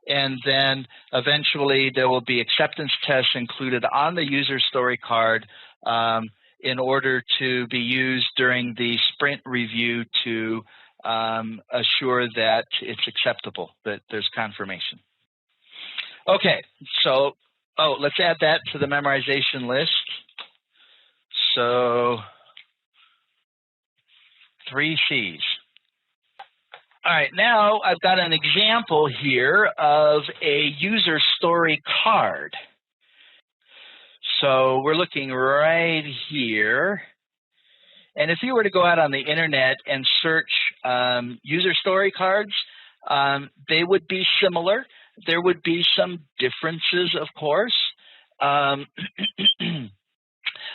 [SPEAKER 6] And then eventually there will be acceptance tests included on the user story card in order to be used during the sprint review to assure that it's acceptable, that there's confirmation. Okay, so, let's add that to the memorization list. So, 3 C's. All right, now I've got an example here of a user story card. So we're looking right here. And if you were to go out on the internet and search user story cards, they would be similar. There would be some differences, of course.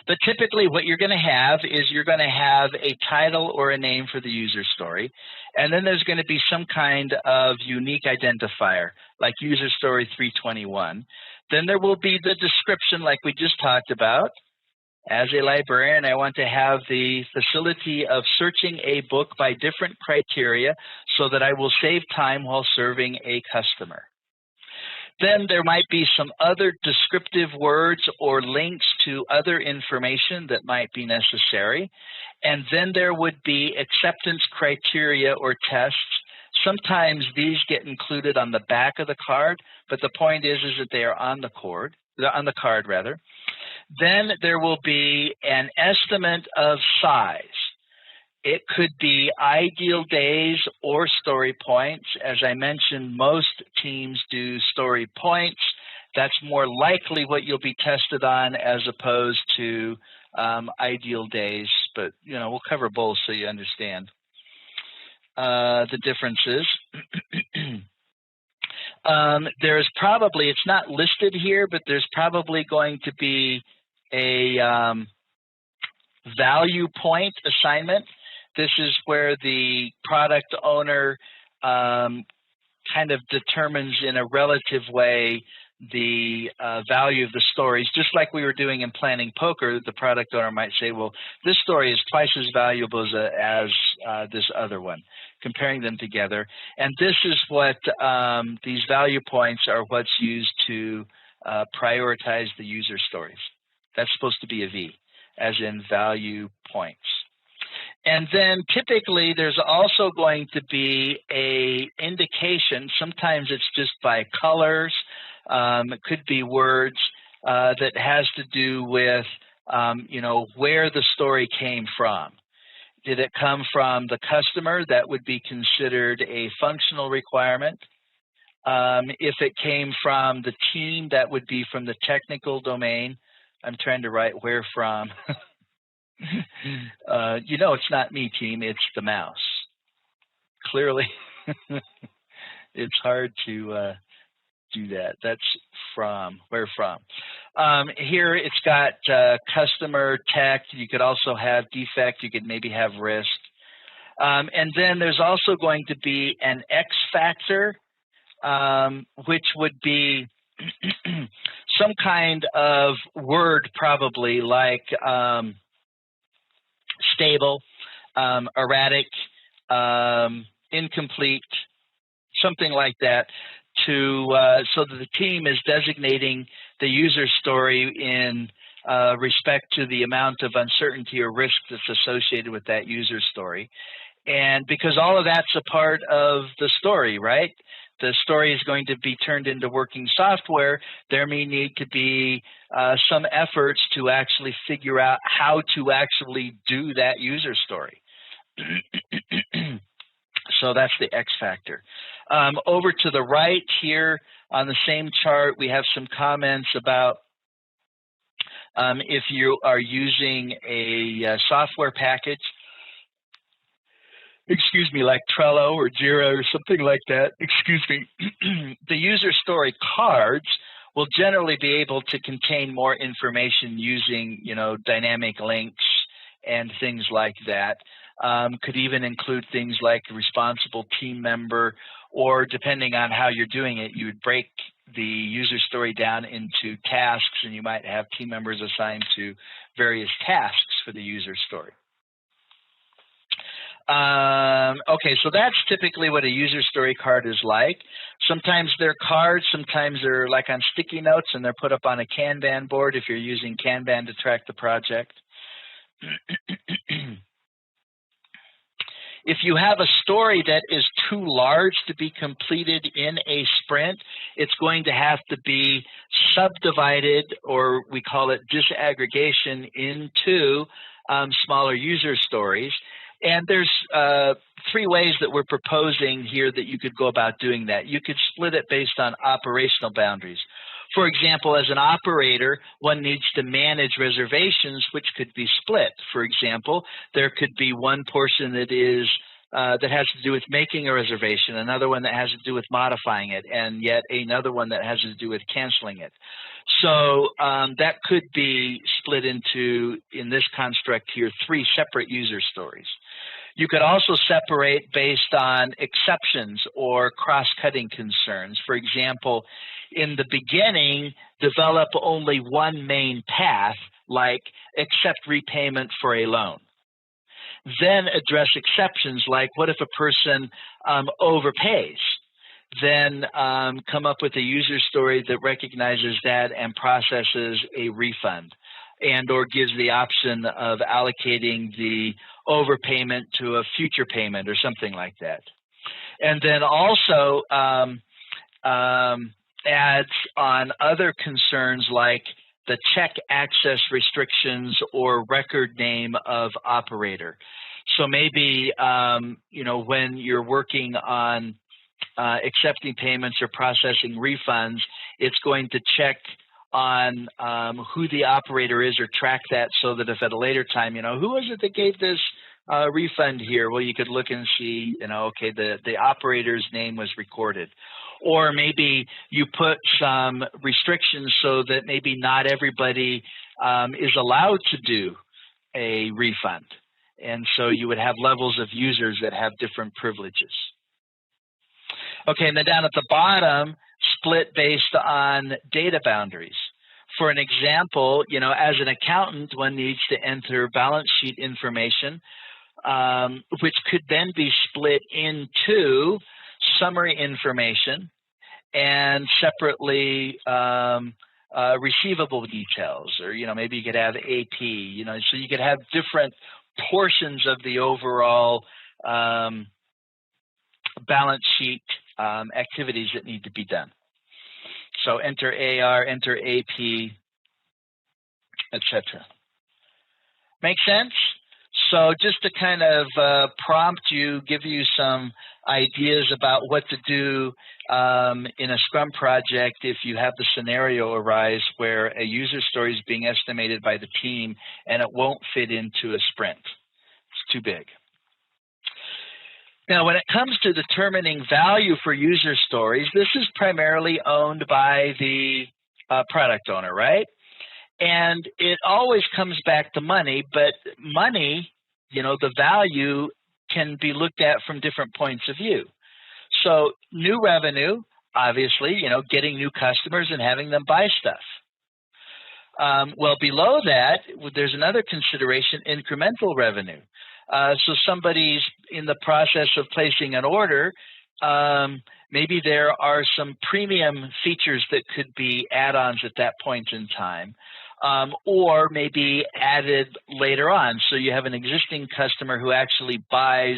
[SPEAKER 6] But typically what you're going to have is you're going to have a title or a name for the user story. And then there's going to be some kind of unique identifier, like user story 321. Then there will be the description like we just talked about. As a librarian, I want to have the facility of searching a book by different criteria so that I will save time while serving a customer. Then there might be some other descriptive words or links to other information that might be necessary. And then there would be acceptance criteria or tests. Sometimes these get included on the back of the card, but the point is that they are on the card rather. Then there will be an estimate of size. It could be ideal days or story points. As I mentioned, most teams do story points. That's more likely what you'll be tested on as opposed to ideal days. But, we'll cover both so you understand the differences. There's probably, it's not listed here, but there's probably going to be a value point assignment. This is where the product owner kind of determines in a relative way the value of the stories. Just like we were doing in planning poker, the product owner might say, well, this story is twice as valuable as this other one, comparing them together. And this is what these value points are what's used to prioritize the user stories. That's supposed to be a V, as in value points. And then typically there's also going to be a indication. Sometimes it's just by colors. It could be words that has to do with, where the story came from. Did it come from the customer? That would be considered a functional requirement. If it came from the team, that would be from the technical domain. I'm trying to write where from. It's not me, team, it's the mouse. Clearly, it's hard to do that. That's from, where from? Here it's got customer, tech. You could also have defect. You could maybe have risk. And then there's also going to be an X factor, which would be some kind of word, probably like stable, erratic, incomplete, something like that, to so that the team is designating the user story in respect to the amount of uncertainty or risk that's associated with that user story. And because all of that's a part of the story, right? The story is going to be turned into working software. There may need to be some efforts to actually figure out how to actually do that user story. So that's the X factor. Over to the right here on the same chart, we have some comments about if you are using a software package, excuse me, like Trello or Jira or something like that, excuse me, the user story cards will generally be able to contain more information using, you know, dynamic links and things like that. Could even include things like a responsible team member, or depending on how you're doing it, you would break the user story down into tasks, and you might have team members assigned to various tasks for the user story. Okay, so that's typically what a user story card is like. Sometimes they're cards, sometimes they're like on sticky notes, and they're put up on a Kanban board if you're using Kanban to track the project. If you have a story that is too large to be completed in a sprint, it's going to have to be subdivided, or we call it disaggregation, into smaller user stories. And there's 3 ways that we're proposing here that you could go about doing that. You could split it based on operational boundaries. For example, as an operator, one needs to manage reservations, which could be split. For example, there could be one portion that is that has to do with making a reservation, another one that has to do with modifying it, and yet another one that has to do with canceling it. So that could be split into, in this construct here, 3 separate user stories. You could also separate based on exceptions or cross-cutting concerns. For example, in the beginning, develop only one main path, like accept repayment for a loan. Then address exceptions, like what if a person overpays? Then come up with a user story that recognizes that and processes a refund, and or gives the option of allocating the overpayment to a future payment or something like that. And then also adds on other concerns like the check access restrictions or record name of operator. So maybe, you know, when you're working on accepting payments or processing refunds, it's going to check on who the operator is, or track that, so that if at a later time, you know, who was it that gave this refund here? Well, you could look and see, you know, okay, the operator's name was recorded. Or maybe you put some restrictions so that maybe not everybody is allowed to do a refund. And so you would have levels of users that have different privileges. Okay, and then down at the bottom, split based on data boundaries. For an example, you know, as an accountant, one needs to enter balance sheet information, which could then be split into summary information and separately receivable details, or, you know, maybe you could have AP, you know, so you could have different portions of the overall balance sheet activities that need to be done. So enter AR, enter AP, etc. Make sense? So just to kind of prompt you, give you some ideas about what to do in a Scrum project if you have the scenario arise where a user story is being estimated by the team and it won't fit into a sprint. It's too big. Now, when it comes to determining value for user stories, this is primarily owned by the product owner, right? And it always comes back to money, but money, the value can be looked at from different points of view. So new revenue, obviously, getting new customers and having them buy stuff. Well, below that, there's another consideration, incremental revenue. So somebody's in the process of placing an order. Maybe there are some premium features that could be add-ons at that point in time, or maybe added later on. So you have an existing customer who actually buys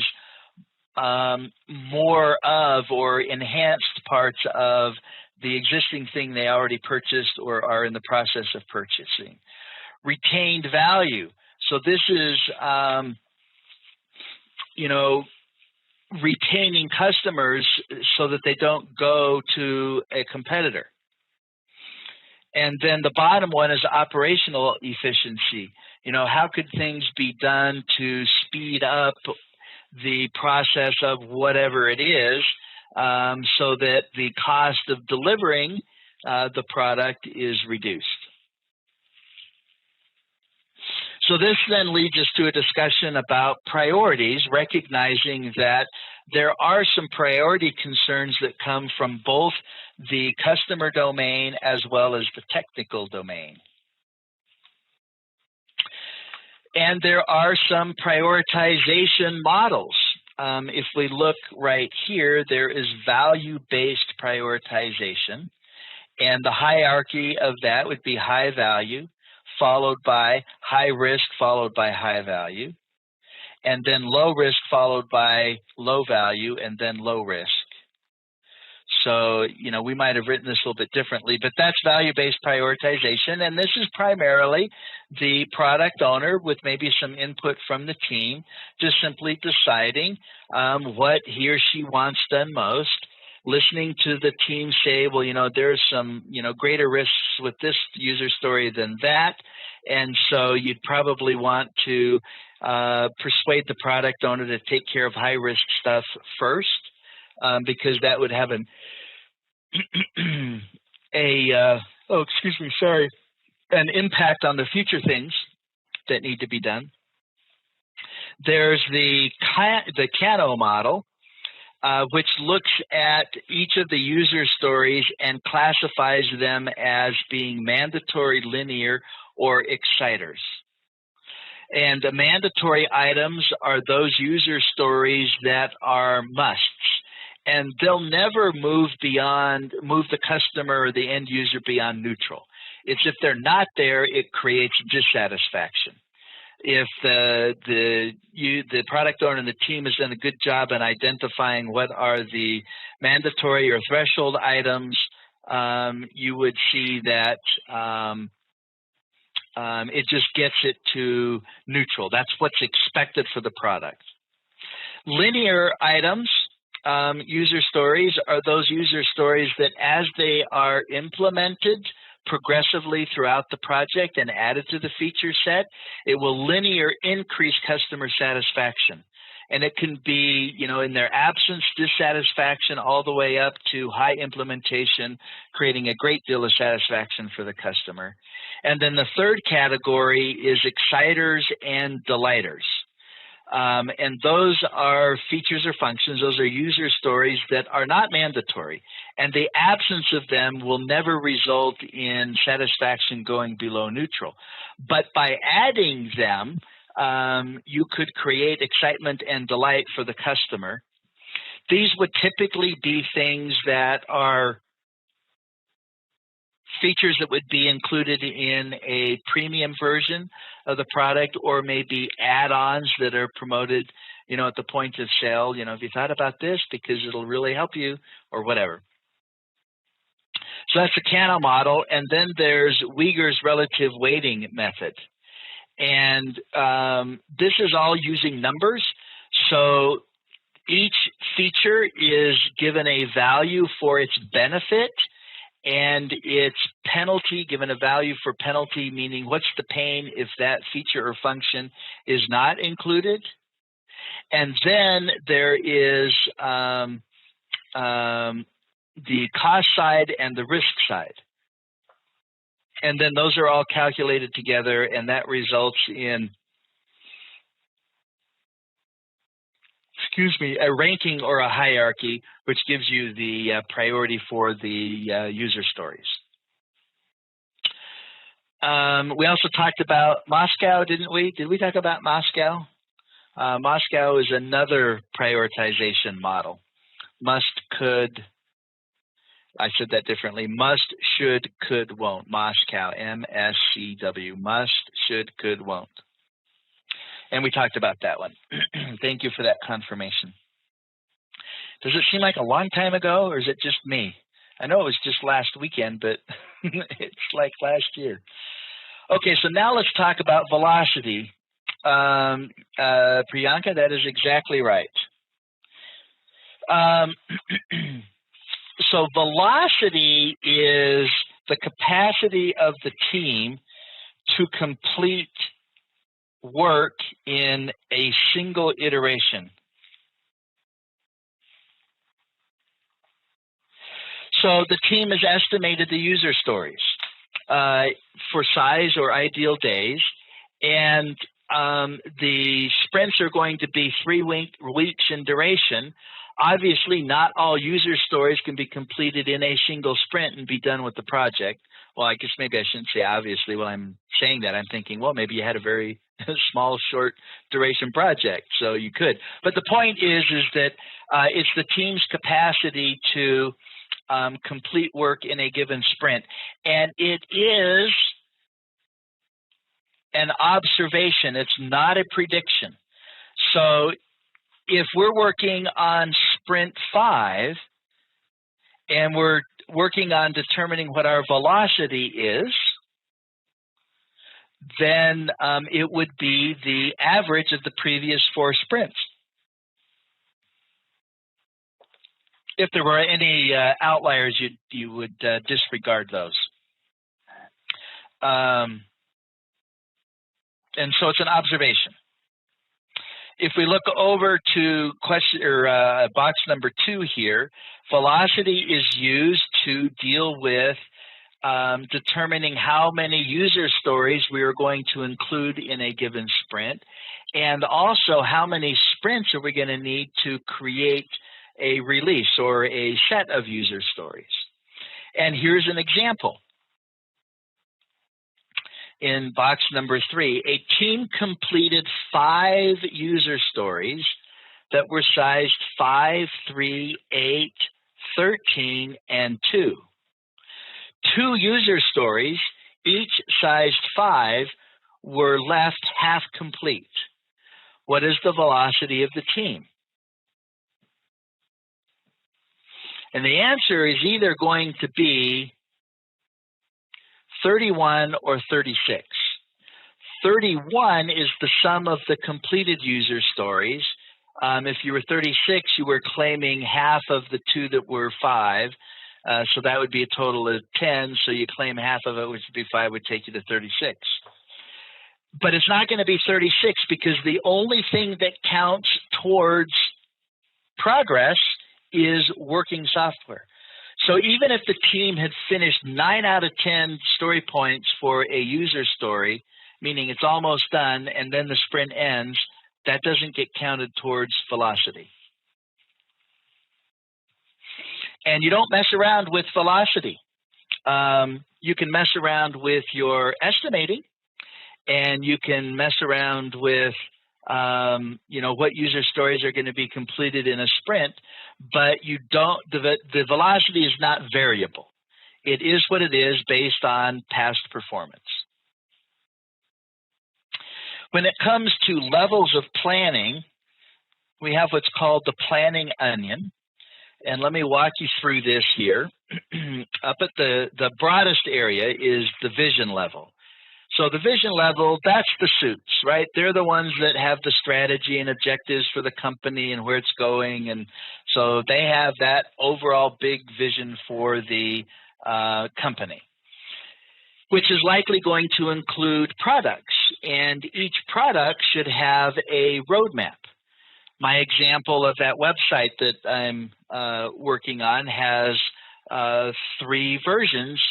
[SPEAKER 6] more of or enhanced parts of the existing thing they already purchased or are in the process of purchasing. Retained value. So this is, retaining customers so that they don't go to a competitor. And then the bottom one is operational efficiency. How could things be done to speed up the process of whatever it is, so that the cost of delivering the product is reduced. So this then leads us to a discussion about priorities, recognizing that there are some priority concerns that come from both the customer domain as well as the technical domain. And there are some prioritization models. If we look right here, there is value-based prioritization. And the hierarchy of that would be high value, followed by high risk, followed by high value. And then low risk, followed by low value, and then low risk. So, we might have written this a little bit differently, but that's value-based prioritization. And this is primarily the product owner with maybe some input from the team, just simply deciding what he or she wants done most, listening to the team say, well, there's some, greater risks with this user story than that. And so you'd probably want to persuade the product owner to take care of high-risk stuff first. Because that would have an impact on the future things that need to be done. There's the Kano model, which looks at each of the user stories and classifies them as being mandatory, linear, or exciters. And the mandatory items are those user stories that are musts. And they'll never move the customer or the end user beyond neutral. It's if they're not there, it creates dissatisfaction. If the product owner and the team has done a good job in identifying what are the mandatory or threshold items, you would see that it just gets it to neutral. That's what's expected for the product. Linear items, user stories, are those user stories that as they are implemented progressively throughout the project and added to the feature set, it will linear increase customer satisfaction. And it can be, in their absence, dissatisfaction, all the way up to high implementation, creating a great deal of satisfaction for the customer. And then the third category is exciters and delighters. And those are features or functions, those are user stories that are not mandatory. And the absence of them will never result in satisfaction going below neutral. But by adding them, you could create excitement and delight for the customer. These would typically be things that are features that would be included in a premium version of the product, or maybe add-ons that are promoted, at the point of sale. Have you thought about this because it'll really help you, or whatever. So that's the Kano model. And then there's Uyghur's relative weighting method. And this is all using numbers. So each feature is given a value for its benefit, and its penalty, given a value for penalty, meaning what's the pain if that feature or function is not included. And then there is the cost side and the risk side. And then those are all calculated together, and that results in, a ranking or a hierarchy, which gives you the priority for the user stories. We also talked about Moscow, didn't we? Did we talk about Moscow? Moscow is another prioritization model. Must, could, I said that differently. Must, should, could, won't. Moscow, M-S-C-W. Must, should, could, won't. And we talked about that one. Thank you for that confirmation. Does it seem like a long time ago, or is it just me? I know it was just last weekend, but it's like last year. Okay, so now let's talk about velocity. Priyanka, that is exactly right. So velocity is the capacity of the team to complete work in a single iteration. So the team has estimated the user stories for size or ideal days, and the sprints are going to be 3 weeks in duration. Obviously, not all user stories can be completed in a single sprint and be done with the project. Well, I guess maybe I shouldn't say obviously. While I'm saying that, I'm thinking, well, maybe you had a very small, short duration project, so you could. But the point is that it's the team's capacity to complete work in a given sprint. And it is an observation. It's not a prediction. So if we're working on sprint 5 and we're working on determining what our velocity is, then it would be the average of the previous 4 sprints. If there were any outliers, you would disregard those. And so it's an observation. If we look over to question or box number 2 here, velocity is used to deal with determining how many user stories we are going to include in a given sprint, and also how many sprints are we going to need to create a release or a set of user stories. And here's an example. In box number 3, a team completed 5 user stories that were sized 5, 3, 8, 13, and 2. 2 user stories, each sized 5, were left half complete. What is the velocity of the team? And the answer is either going to be 31 or 36. 31 is the sum of the completed user stories. If you were 36, you were claiming half of the 2 that were 5. So that would be a total of 10. So you claim half of it, which would be 5, would take you to 36. But it's not going to be 36 because the only thing that counts towards progress is working software. So even if the team had finished 9 out of 10 story points for a user story, meaning it's almost done, and then the sprint ends, that doesn't get counted towards velocity. And you don't mess around with velocity. You can mess around with your estimating, and you can mess around with what user stories are going to be completed in a sprint, but you don't. The velocity is not variable. It is what it is based on past performance. When it comes to levels of planning, we have what's called the planning onion. And let me walk you through this here. Up at the broadest area is the vision level. So the vision level, that's the suits, right? They're the ones that have the strategy and objectives for the company and where it's going. And so they have that overall big vision for the company, which is likely going to include products. And each product should have a roadmap. My example of that website that I'm working on has 3 versions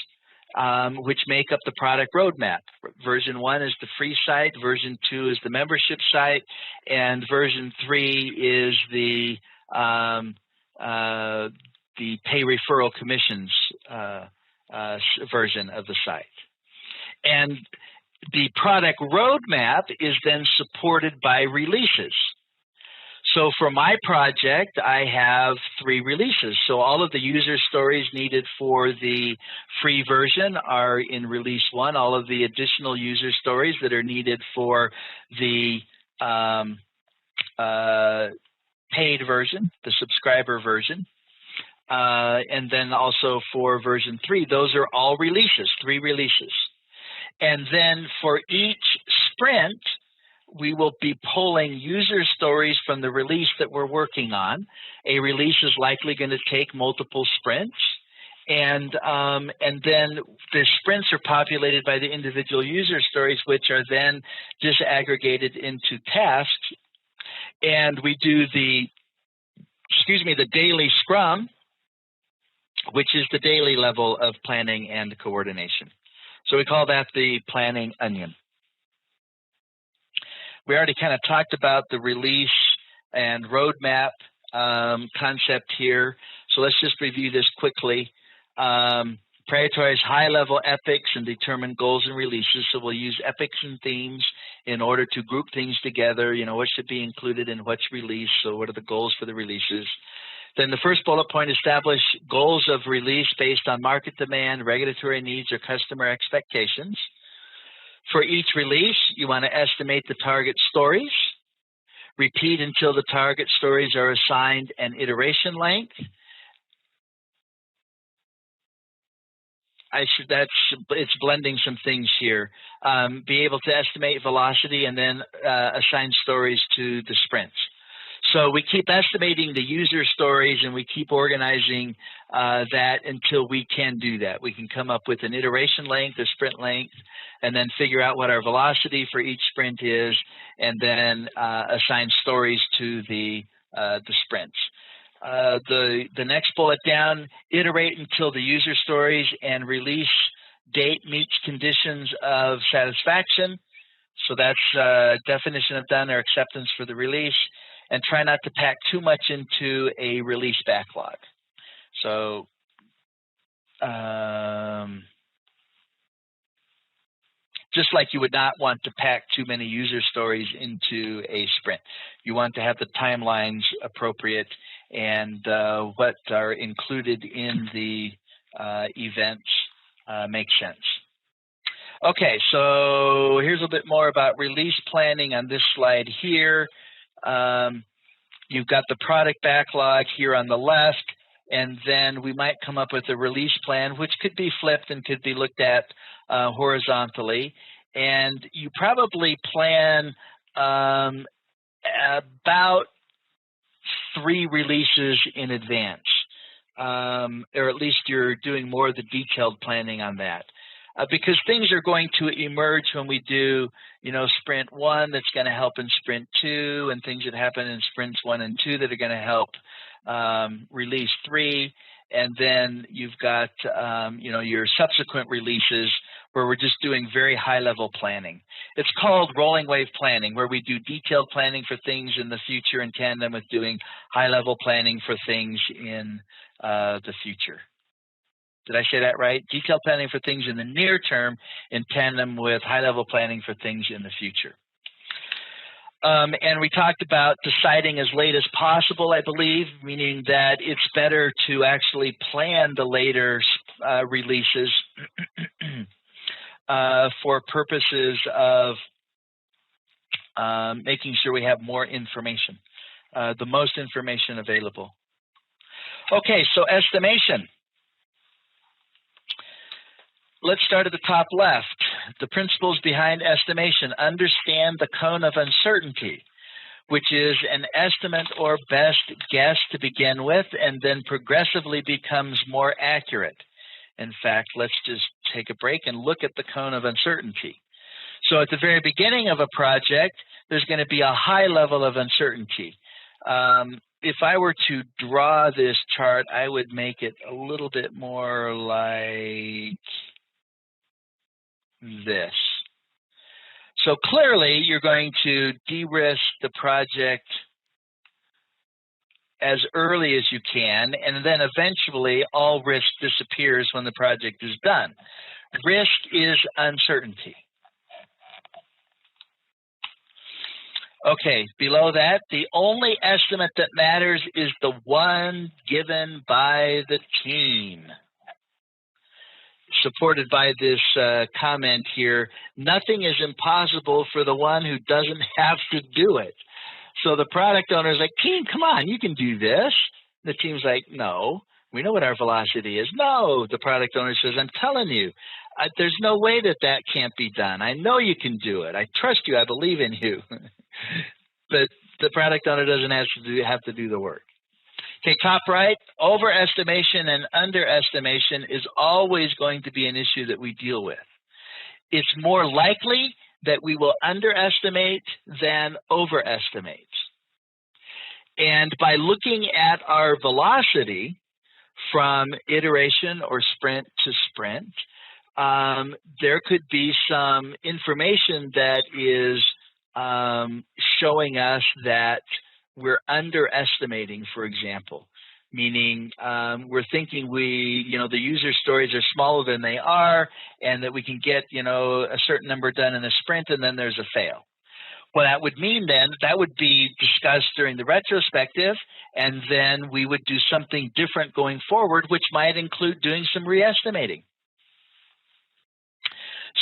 [SPEAKER 6] which make up the product roadmap. Version 1 is the free site, version 2 is the membership site, and version 3 is the pay referral commissions version of the site. And the product roadmap is then supported by releases. So for my project, I have 3 releases. So all of the user stories needed for the free version are in release 1. All of the additional user stories that are needed for the paid version, the subscriber version, and then also for version 3, those are all releases, 3 releases. And then for each sprint, we will be pulling user stories from the release that we're working on. A release is likely going to take multiple sprints. And then the sprints are populated by the individual user stories, which are then disaggregated into tasks. And we do the daily Scrum, which is the daily level of planning and coordination. So we call that the planning onion. We already kind of talked about the release and roadmap concept here. So let's just review this quickly. Prioritize high-level epics and determine goals and releases. So we'll use epics and themes in order to group things together. You know, what should be included in what's released. So what are the goals for the releases? Then the first bullet point, establish goals of release based on market demand, regulatory needs, or customer expectations. For each release, you want to estimate the target stories. Repeat until the target stories are assigned an iteration length. It's blending some things here. Be able to estimate velocity and then assign stories to the sprints. So we keep estimating the user stories and we keep organizing that until we can do that. We can come up with an iteration length, a sprint length, and then figure out what our velocity for each sprint is, and then assign stories to the sprints. The next bullet down, iterate until the user stories and release date meets conditions of satisfaction. So that's definition of done or acceptance for the release. And try not to pack too much into a release backlog. So just like you would not want to pack too many user stories into a sprint. You want to have the timelines appropriate and what are included in the events make sense. Okay, so here's a bit more about release planning on this slide here. You've got the product backlog here on the left, and then we might come up with a release plan, which could be flipped and could be looked at horizontally. And you probably plan about 3 releases in advance, or at least you're doing more of the detailed planning on that. Because things are going to emerge when we do, sprint 1 that's going to help in sprint 2, and things that happen in sprints 1 and 2 that are going to help release 3. And then you've got, your subsequent releases where we're just doing very high-level planning. It's called rolling wave planning, where we do detailed planning for things in the future in tandem with doing high-level planning for things in the future. Did I say that right? Detailed planning for things in the near term in tandem with high-level planning for things in the future. And we talked about deciding as late as possible, I believe, meaning that it's better to actually plan the later releases for purposes of making sure we have more information, the most information available. Okay, so estimation. Let's start at the top left. The principles behind estimation. Understand the cone of uncertainty, which is an estimate or best guess to begin with, and then progressively becomes more accurate. In fact, let's just take a break and look at the cone of uncertainty. So at the very beginning of a project, there's going to be a high level of uncertainty. If I were to draw this chart, I would make it a little bit more like this. So clearly, you're going to de-risk the project as early as you can, and then eventually all risk disappears when the project is done. Risk is uncertainty. Okay, below that, the only estimate that matters is the one given by the team. Supported by this comment here, nothing is impossible for the one who doesn't have to do it. So the product owner is like, team, come on, you can do this. The team's like, no, we know what our velocity is. No, the product owner says, I'm telling you, there's no way that that can't be done. I know you can do it. I trust you. I believe in you. But the product owner doesn't have to do the work. Okay, top right, overestimation and underestimation is always going to be an issue that we deal with. It's more likely that we will underestimate than overestimate. And by looking at our velocity from iteration or sprint to sprint, there could be some information that is showing us that we're underestimating, for example, meaning we're thinking the user stories are smaller than they are, and that we can get, a certain number done in a sprint, and then there's a fail. Well, that would mean then that would be discussed during the retrospective, and then we would do something different going forward, which might include doing some re-estimating.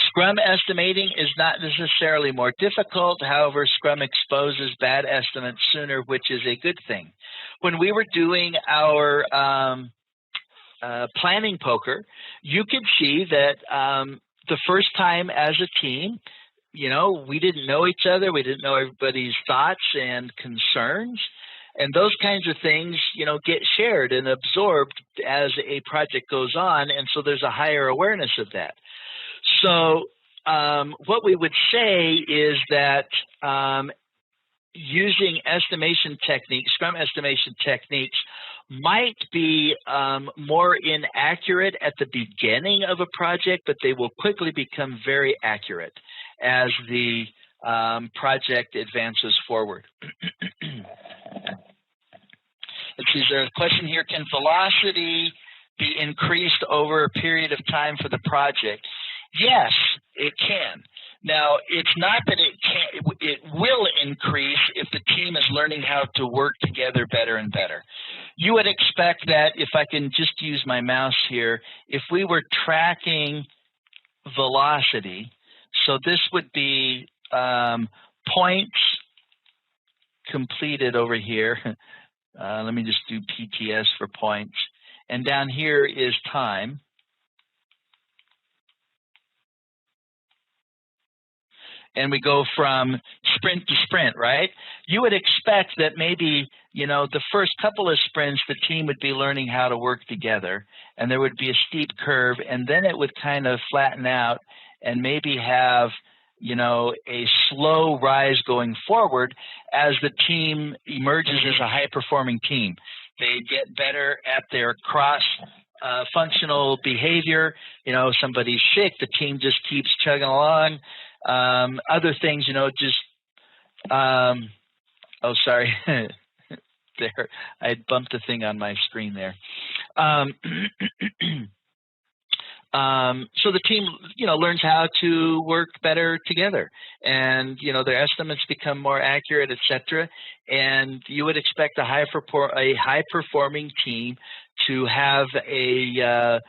[SPEAKER 6] Scrum estimating is not necessarily more difficult. However, Scrum exposes bad estimates sooner, which is a good thing. When we were doing our planning poker, you could see that the first time as a team, we didn't know each other. We didn't know everybody's thoughts and concerns. And those kinds of things, get shared and absorbed as a project goes on. And so there's a higher awareness of that. So what we would say is that using estimation techniques, Scrum estimation techniques, might be more inaccurate at the beginning of a project, but they will quickly become very accurate as the project advances forward. Let's see, there's a question here. Can velocity be increased over a period of time for the project? Yes, it can. Now, it's not that it will increase if the team is learning how to work together better and better. You would expect that, if I can just use my mouse here, if we were tracking velocity, so this would be points completed over here. Let me just do PTS for points. And down here is time. And we go from sprint to sprint, right? You would expect that maybe, the first couple of sprints, the team would be learning how to work together, and there would be a steep curve, and then it would kind of flatten out and maybe have, a slow rise going forward as the team emerges as a high-performing team. They get better at their cross-functional behavior. Somebody's sick, the team just keeps chugging along. Other things, oh, sorry, there, I had bumped a thing on my screen there. So the team, learns how to work better together, and, their estimates become more accurate, etc. And you would expect a high-performing team to have a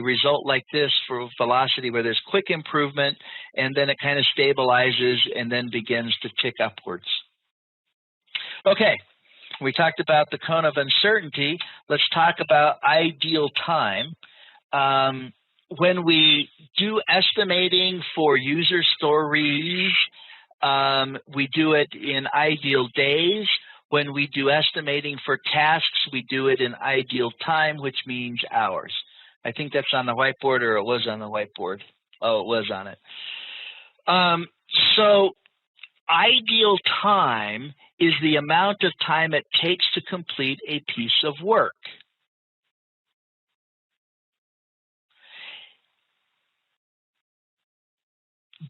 [SPEAKER 6] result like this for velocity, where there's quick improvement, and then it kind of stabilizes and then begins to tick upwards. Okay, we talked about the cone of uncertainty. Let's talk about ideal time. When we do estimating for user stories, we do it in ideal days. When we do estimating for tasks, we do it in ideal time, which means hours. I think that's on the whiteboard, or it was on the whiteboard. Oh, it was on it. So ideal time is the amount of time it takes to complete a piece of work.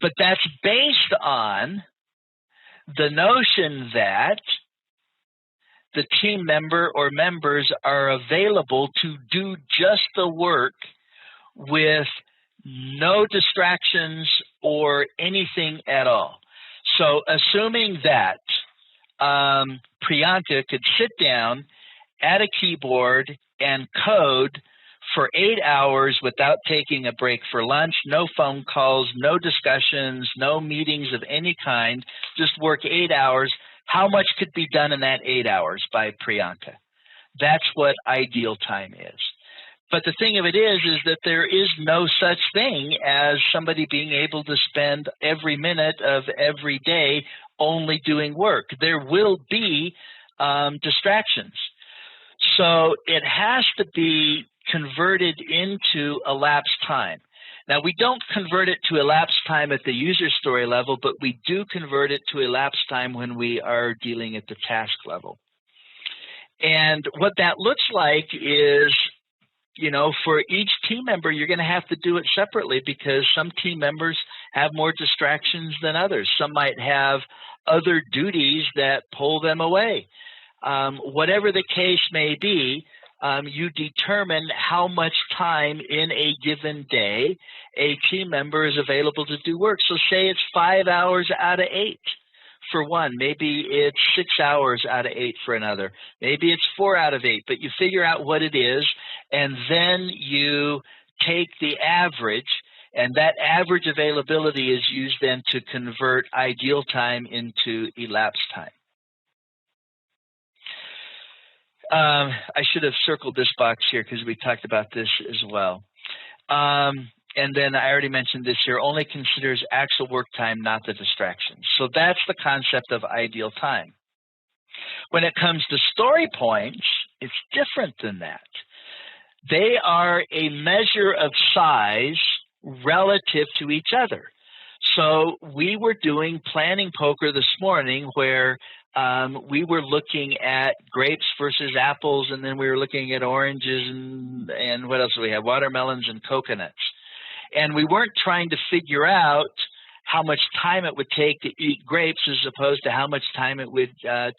[SPEAKER 6] But that's based on the notion that the team member or members are available to do just the work with no distractions or anything at all. So assuming that Priyanka could sit down at a keyboard and code for 8 hours without taking a break for lunch, no phone calls, no discussions, no meetings of any kind, just work 8 hours, how much could be done in that 8 hours by Priyanka? That's what ideal time is. But the thing of it is that there is no such thing as somebody being able to spend every minute of every day only doing work. There will be distractions. So it has to be converted into elapsed time. Now, we don't convert it to elapsed time at the user story level, but we do convert it to elapsed time when we are dealing at the task level. And what that looks like is, you know, for each team member, you're going to have to do it separately because some team members have more distractions than others. Some might have other duties that pull them away. Whatever the case may be, you determine how much time in a given day a team member is available to do work. So say it's 5 hours out of 8 for one. Maybe it's 6 hours out of 8 for another. Maybe it's 4 out of 8, but you figure out what it is, and then you take the average, and that average availability is used then to convert ideal time into elapsed time. I should have circled this box here because we talked about this as well. And then I already mentioned this here, only considers actual work time, not the distractions. So that's the concept of ideal time. When it comes to story points, it's different than that. They are a measure of size relative to each other. So we were doing planning poker this morning where we were looking at grapes versus apples, and then we were looking at oranges and what else do we have? Watermelons and coconuts. And we weren't trying to figure out how much time it would take to eat grapes as opposed to how much time it would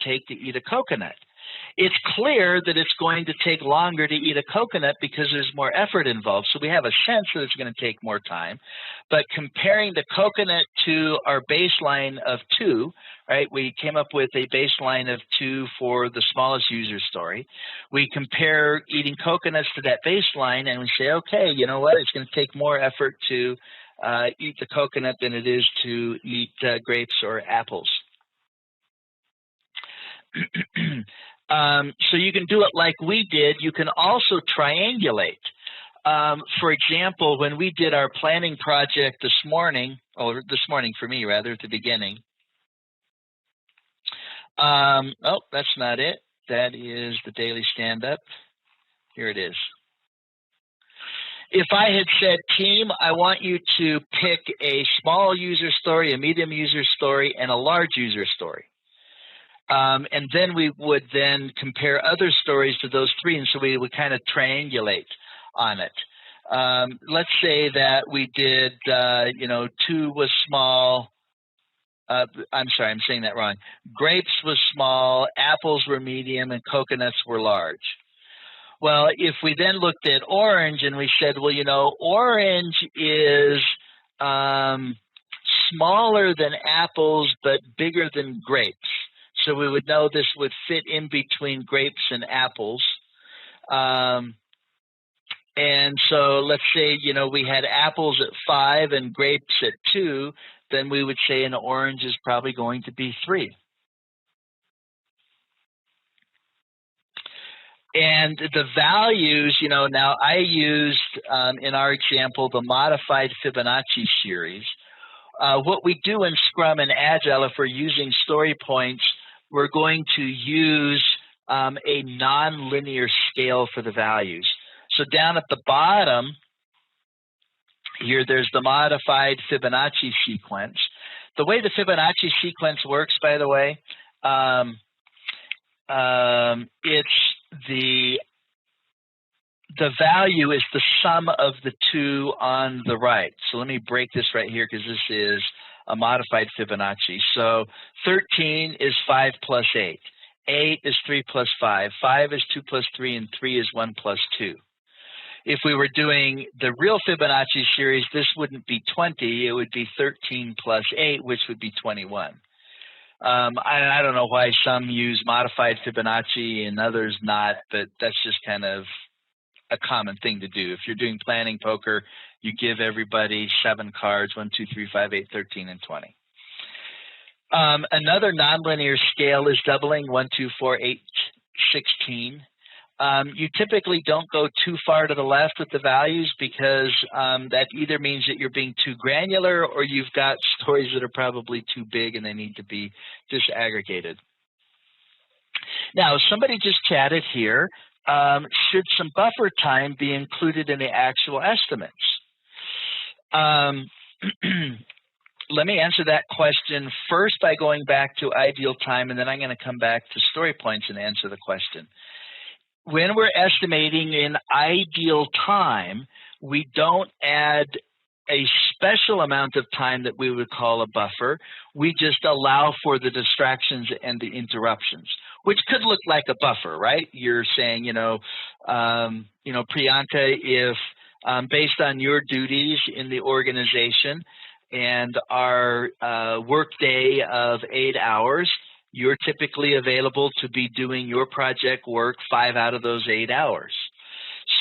[SPEAKER 6] take to eat a coconut. It's clear that it's going to take longer to eat a coconut because there's more effort involved. So we have a sense that it's going to take more time. But comparing the coconut to our baseline of 2, right, we came up with a baseline of 2 for the smallest user story. We compare eating coconuts to that baseline and we say, okay, you know what, it's going to take more effort to eat the coconut than it is to eat grapes or apples. So you can do it like we did. You can also triangulate. For example, when we did our planning project this morning, or this morning for me rather, at the beginning. Oh, that's not it. That is the daily stand-up. Here it is. If I had said, team, I want you to pick a small user story, a medium user story, and a large user story. And then we would then compare other stories to those 3, and so we would kind of triangulate on it. Let's say that we did, 2 was small. I'm sorry, I'm saying that wrong. Grapes was small, apples were medium, and coconuts were large. Well, if we then looked at orange and we said, well, you know, orange is smaller than apples but bigger than grapes. So we would know this would fit in between grapes and apples. And so let's say, you know, we had apples at 5 and grapes at 2, then we would say an orange is probably going to be 3. And the values, you know, now I used, in our example, the modified Fibonacci series. What we do in Scrum and Agile, if we're using story points, we're going to use a nonlinear scale for the values. So down at the bottom here, there's the modified Fibonacci sequence. The way the Fibonacci sequence works, by the way, it's the value is the sum of the two on the right. So let me break this right here because this is a modified Fibonacci. So 13 is 5 plus 8. 8 is 3 plus 5. 5 is 2 plus 3, and 3 is 1 plus 2. If we were doing the real Fibonacci series, this wouldn't be 20. It would be 13 plus 8, which would be 21. I don't know why some use modified Fibonacci and others not, but that's just kind of a common thing to do. If you're doing planning poker, you give everybody 7 cards, 1, 2, 3, 5, 8, 13, and 20. Another nonlinear scale is doubling, 1, 2, 4, 8, 16. You typically don't go too far to the left with the values because that either means that you're being too granular or you've got stories that are probably too big and they need to be disaggregated. Now, somebody just chatted here, should some buffer time be included in the actual estimates? Let me answer that question first by going back to ideal time, and then I'm going to come back to story points and answer the question. When we're estimating in ideal time, we don't add a special amount of time that we would call a buffer. We just allow for the distractions and the interruptions, which could look like a buffer, right? You're saying, Priyanka, if based on your duties in the organization and our workday of 8 hours, you're typically available to be doing your project work 5 out of those 8 hours.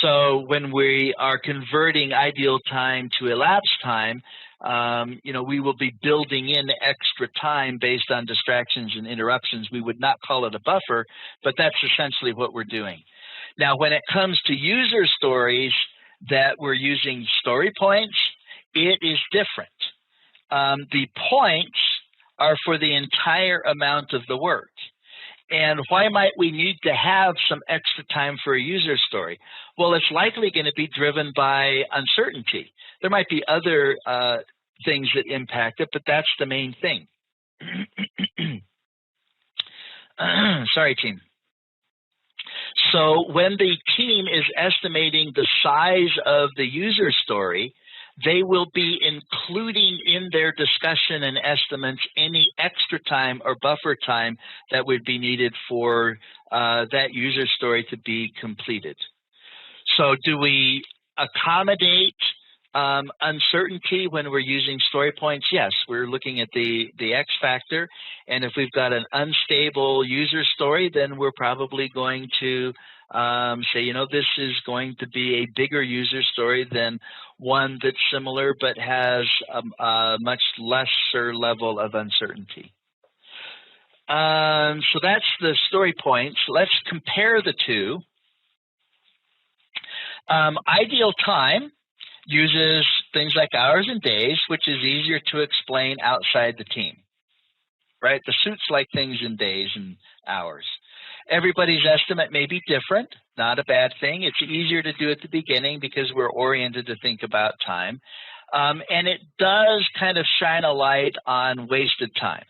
[SPEAKER 6] So when we are converting ideal time to elapsed time, we will be building in extra time based on distractions and interruptions. We would not call it a buffer, but that's essentially what we're doing. Now, when it comes to user stories that we're using story points, it is different. The points are for the entire amount of the work. And why might we need to have some extra time for a user story? Well, it's likely going to be driven by uncertainty. There might be other things that impact it, but that's the main thing. Sorry, team. So when the team is estimating the size of the user story, they will be including in their discussion and estimates any extra time or buffer time that would be needed for that user story to be completed. So do we accommodate uncertainty when we're using story points? Yes, we're looking at the X factor, and if we've got an unstable user story, then we're probably going to say, this is going to be a bigger user story than one that's similar but has a much lesser level of uncertainty. So that's the story points. Let's compare the two. Ideal time uses things like hours and days, which is easier to explain outside the team, right? The suits like things in days and hours. Everybody's estimate may be different, not a bad thing. It's easier to do at the beginning because we're oriented to think about time. And it does kind of shine a light on wasted time.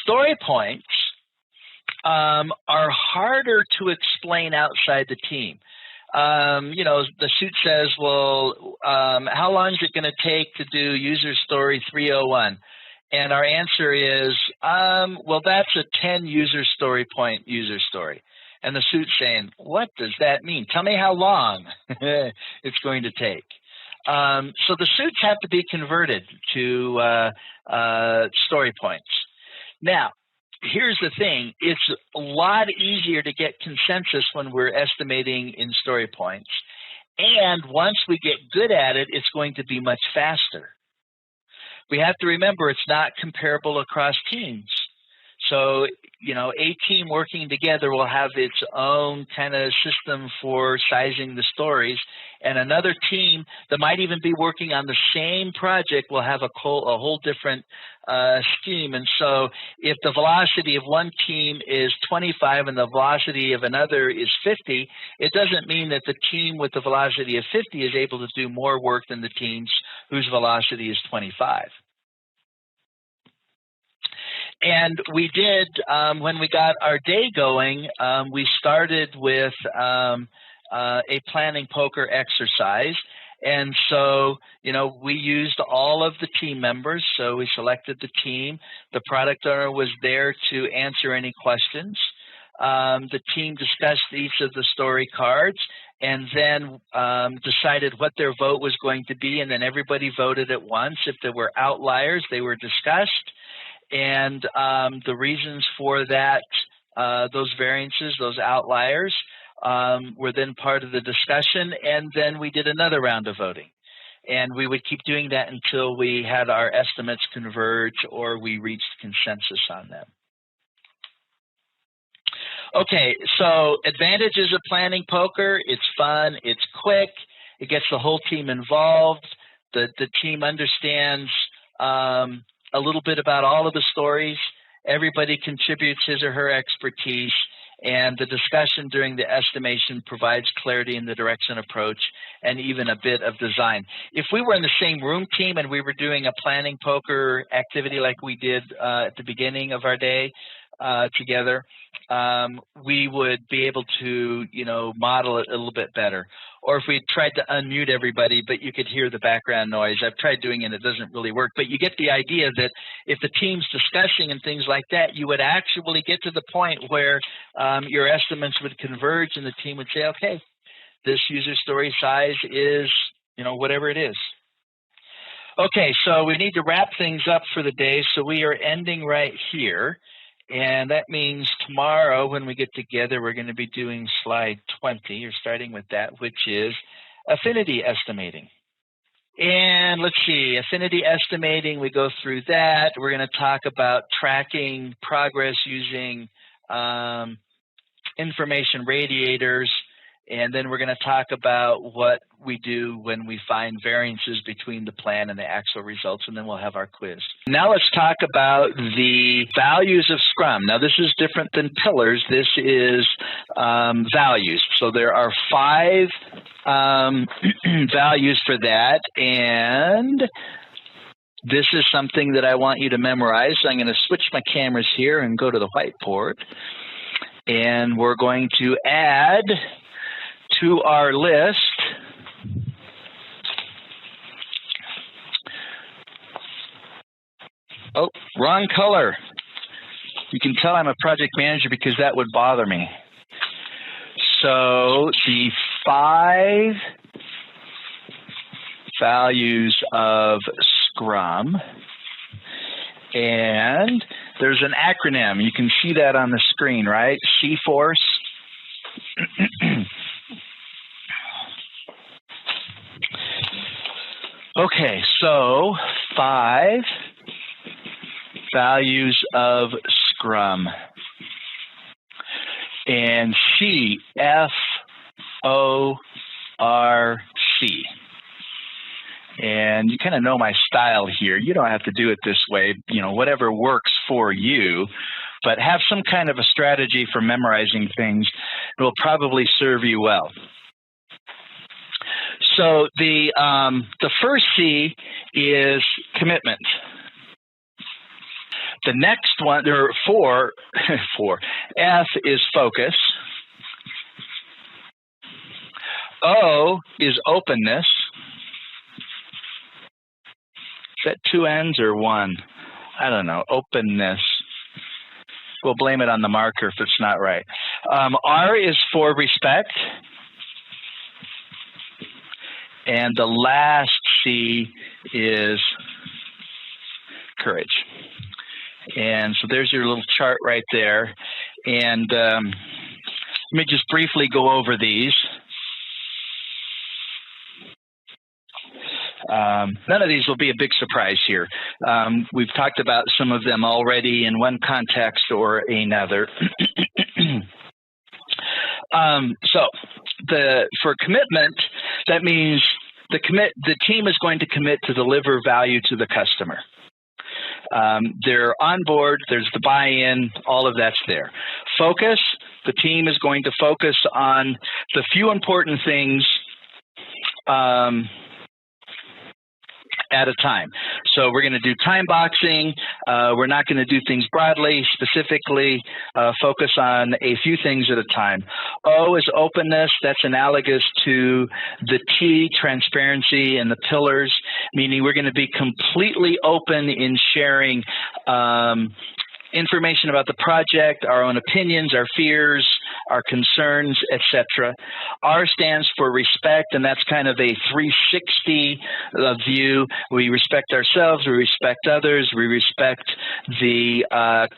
[SPEAKER 6] Story points are harder to explain outside the team. The suit says, well, how long is it going to take to do user story 301? And our answer is, well, that's a 10 user story point user story. And the suit's saying, what does that mean? Tell me how long it's going to take. So the suits have to be converted to story points. Now, here's the thing. It's a lot easier to get consensus when we're estimating in story points. And once we get good at it, it's going to be much faster. We have to remember it's not comparable across teams. So, a team working together will have its own kind of system for sizing the stories, and another team that might even be working on the same project will have a whole different scheme. And so if the velocity of one team is 25 and the velocity of another is 50, it doesn't mean that the team with the velocity of 50 is able to do more work than the teams whose velocity is 25. And we did, when we got our day going, we started with a planning poker exercise. And so, we used all of the team members. So we selected the team. The product owner was there to answer any questions. The team discussed each of the story cards and then decided what their vote was going to be. And then everybody voted at once. If there were outliers, they were discussed. And the reasons for that, those variances, those outliers, were then part of the discussion. And then we did another round of voting. And we would keep doing that until we had our estimates converge or we reached consensus on them. Okay, so advantages of planning poker: it's fun, it's quick, it gets the whole team involved, the team understands a little bit about all of the stories, everybody contributes his or her expertise, and the discussion during the estimation provides clarity in the direction approach and even a bit of design. If we were in the same room team and we were doing a planning poker activity like we did at the beginning of our day together, we would be able to, model it a little bit better. Or if we tried to unmute everybody, but you could hear the background noise. I've tried doing it, it doesn't really work. But you get the idea that if the team's discussing and things like that, you would actually get to the point where your estimates would converge and the team would say, okay, this user story size is, whatever it is. Okay, so we need to wrap things up for the day. So we are ending right here. And that means tomorrow when we get together, we're going to be doing slide 20, or starting with that, which is affinity estimating. And let's see, affinity estimating, we go through that. We're going to talk about tracking progress using information radiators. And then we're going to talk about what we do when we find variances between the plan and the actual results, and then we'll have our quiz. Now let's talk about the values of Scrum. Now this is different than pillars. This is values. So there are 5 values for that, and this is something that I want you to memorize. So I'm going to switch my cameras here and go to the whiteboard, and we're going to add to our list oh, wrong color. You can tell I'm a project manager because that would bother me. So the 5 values of Scrum, and there's an acronym. You can see that on the screen, right? C-Force. Okay, so 5 values of Scrum. And C, F-O-R-C. And you kind of know my style here. You don't have to do it this way, whatever works for you, but have some kind of a strategy for memorizing things. It will probably serve you well. So the first C is commitment. The next one, there are 4. F is focus. O is openness. Is that 2 N's or 1? I don't know. Openness. We'll blame it on the marker if it's not right. R is for respect. And the last C is courage. And so there's your little chart right there. And let me just briefly go over these. None of these will be a big surprise here. We've talked about some of them already in one context or another. For commitment, that means the team is going to commit to deliver value to the customer. They're on board, there's the buy-in, all of that's there. Focus, the team is going to focus on the few important things at a time. So we're going to do time boxing. We're not going to do things broadly, specifically focus on a few things at a time. O is openness. That's analogous to the T, transparency, and the pillars, meaning we're going to be completely open in sharing information about the project, our own opinions, our fears, our concerns, etc. R stands for respect, and that's kind of a 360 view. We respect ourselves, we respect others, we respect the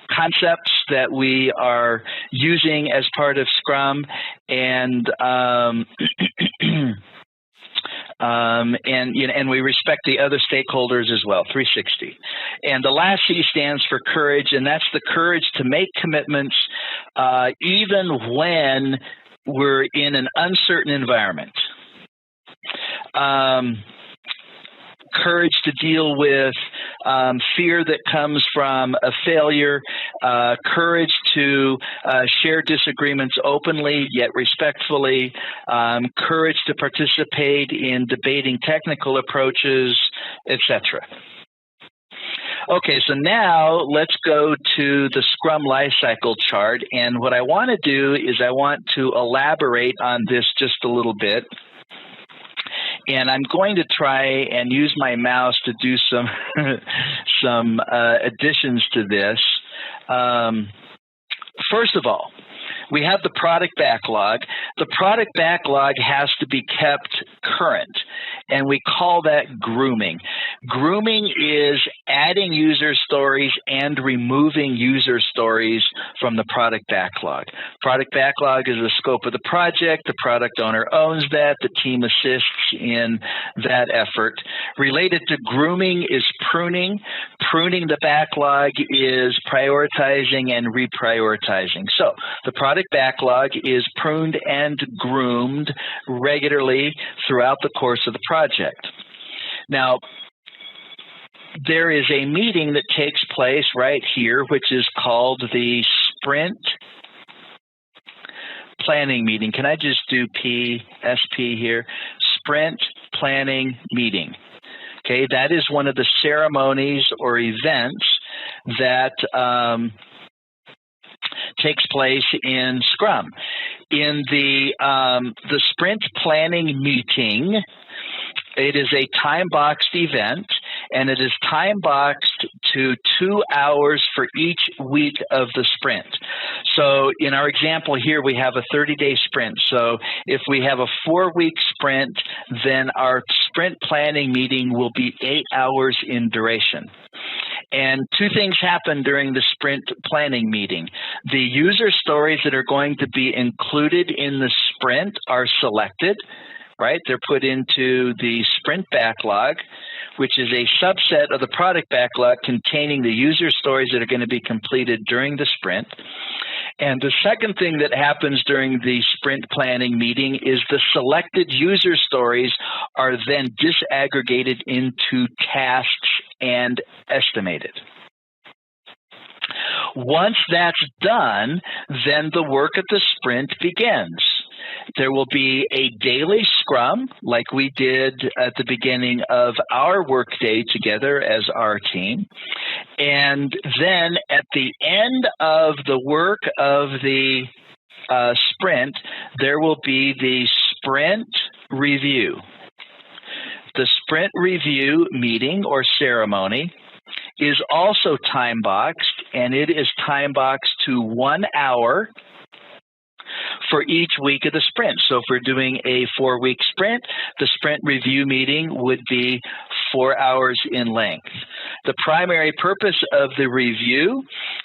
[SPEAKER 6] concepts that we are using as part of Scrum, and and we respect the other stakeholders as well, 360. And the last C stands for courage, and that's the courage to make commitments even when we're in an uncertain environment. Courage to deal with fear that comes from a failure, courage to share disagreements openly yet respectfully, courage to participate in debating technical approaches, etc. Okay, so now let's go to the Scrum Lifecycle chart, and what I want to do is I want to elaborate on this just a little bit. And I'm going to try and use my mouse to do some additions to this. First of all, we have the product backlog. The product backlog has to be kept current, and we call that grooming. Grooming is adding user stories and removing user stories from the product backlog. Product backlog is the scope of the project. The product owner owns that. The team assists in that effort. Related to grooming is pruning. Pruning the backlog is prioritizing and reprioritizing. So the product backlog is pruned and groomed regularly throughout the course of the project. Now, there is a meeting that takes place right here, which is called the Sprint Planning Meeting. Can I just do SP here? Sprint Planning Meeting. Okay, that is one of the ceremonies or events that takes place in Scrum. In the Sprint Planning Meeting, it is a time-boxed event, and it is time-boxed to 2 hours for each week of the sprint. So in our example here, we have a 30-day sprint. So if we have a 4-week sprint, then our sprint planning meeting will be 8 hours in duration. And two things happen during the sprint planning meeting. The user stories that are going to be included in the sprint are selected, right? They're put into the sprint backlog, which is a subset of the product backlog containing the user stories that are going to be completed during the sprint. And the second thing that happens during the sprint planning meeting is the selected user stories are then disaggregated into tasks and estimated. Once that's done, then the work of the sprint begins. There will be a daily scrum like we did at the beginning of our workday together as our team. And then at the end of the work of the sprint, there will be the sprint review. The sprint review meeting or ceremony is also time-boxed, and it is time-boxed to 1 hour for each week of the sprint. So if we're doing a 4-week sprint, the sprint review meeting would be 4 hours in length. The primary purpose of the review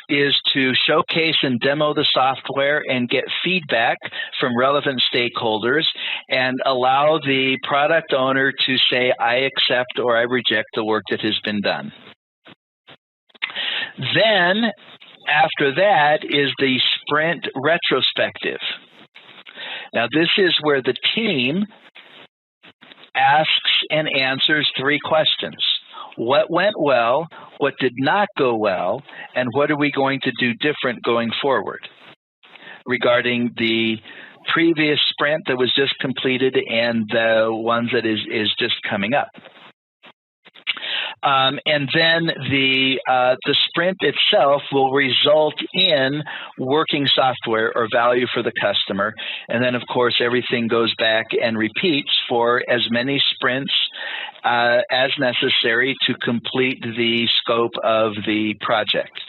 [SPEAKER 6] is to showcase and demo the software and get feedback from relevant stakeholders and allow the product owner to say, I accept or I reject the work that has been done. Then, after that, is the sprint retrospective. Now, this is where the team asks and answers 3 questions. What went well, what did not go well, and what are we going to do different going forward regarding the previous sprint that was just completed and the ones that is just coming up. And then the sprint itself will result in working software or value for the customer. And then, of course, everything goes back and repeats for as many sprints as necessary to complete the scope of the project.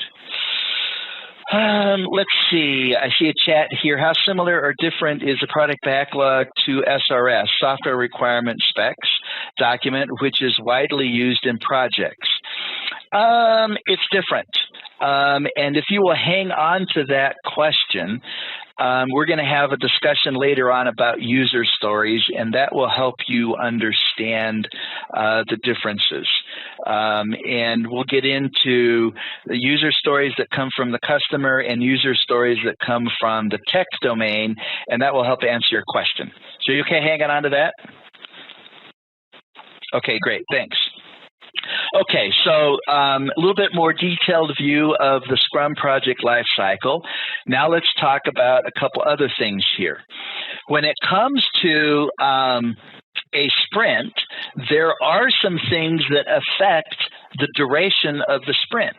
[SPEAKER 6] Let's see. I see a chat here. How similar or different is the product backlog to SRS, Software Requirement Specs document, which is widely used in projects? It's different. And if you will hang on to that question, we're going to have a discussion later on about user stories, and that will help you understand the differences. And we'll get into the user stories that come from the customer and user stories that come from the tech domain, and that will help answer your question. So you okay hanging on to that? Okay, great. Thanks. Okay, so a little bit more detailed view of the Scrum project lifecycle. Now let's talk about a couple other things here. When it comes to a sprint, there are some things that affect the duration of the sprint.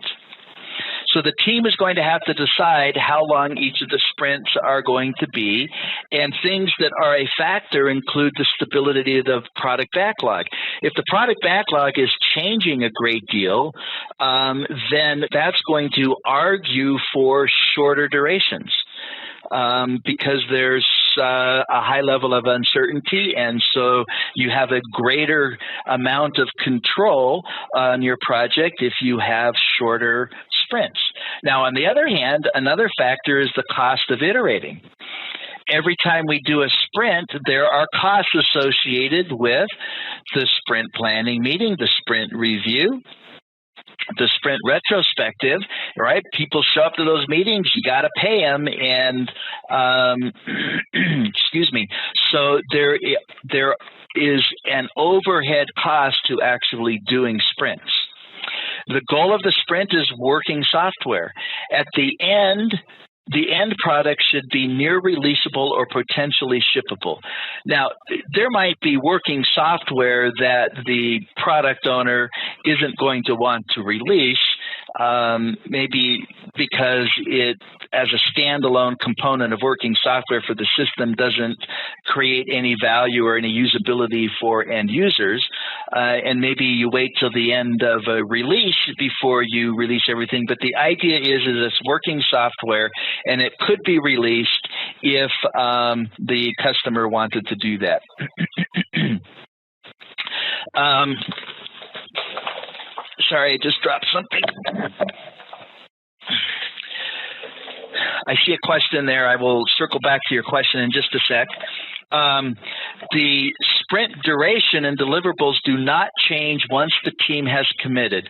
[SPEAKER 6] So the team is going to have to decide how long each of the sprints are going to be, and things that are a factor include the stability of the product backlog. If the product backlog is changing a great deal, then that's going to argue for shorter durations. Because there's a high level of uncertainty, and so you have a greater amount of control on your project if you have shorter sprints. Now, on the other hand, another factor is the cost of iterating. Every time we do a sprint, there are costs associated with the sprint planning meeting, the sprint review, the sprint retrospective, right? People show up to those meetings, you got to pay them, and excuse me. So there is an overhead cost to actually doing sprints. The goal of the sprint is working software. At the end product should be near releasable or potentially shippable. Now, there might be working software that the product owner isn't going to want to release, maybe because it, as a standalone component of working software for the system, doesn't create any value or any usability for end users, and maybe you wait till the end of a release before you release everything. But the idea is it's working software, and it could be released if the customer wanted to do that. Sorry, I just dropped something. I see a question there. I will circle back to your question in just a sec. The sprint duration and deliverables do not change once the team has committed.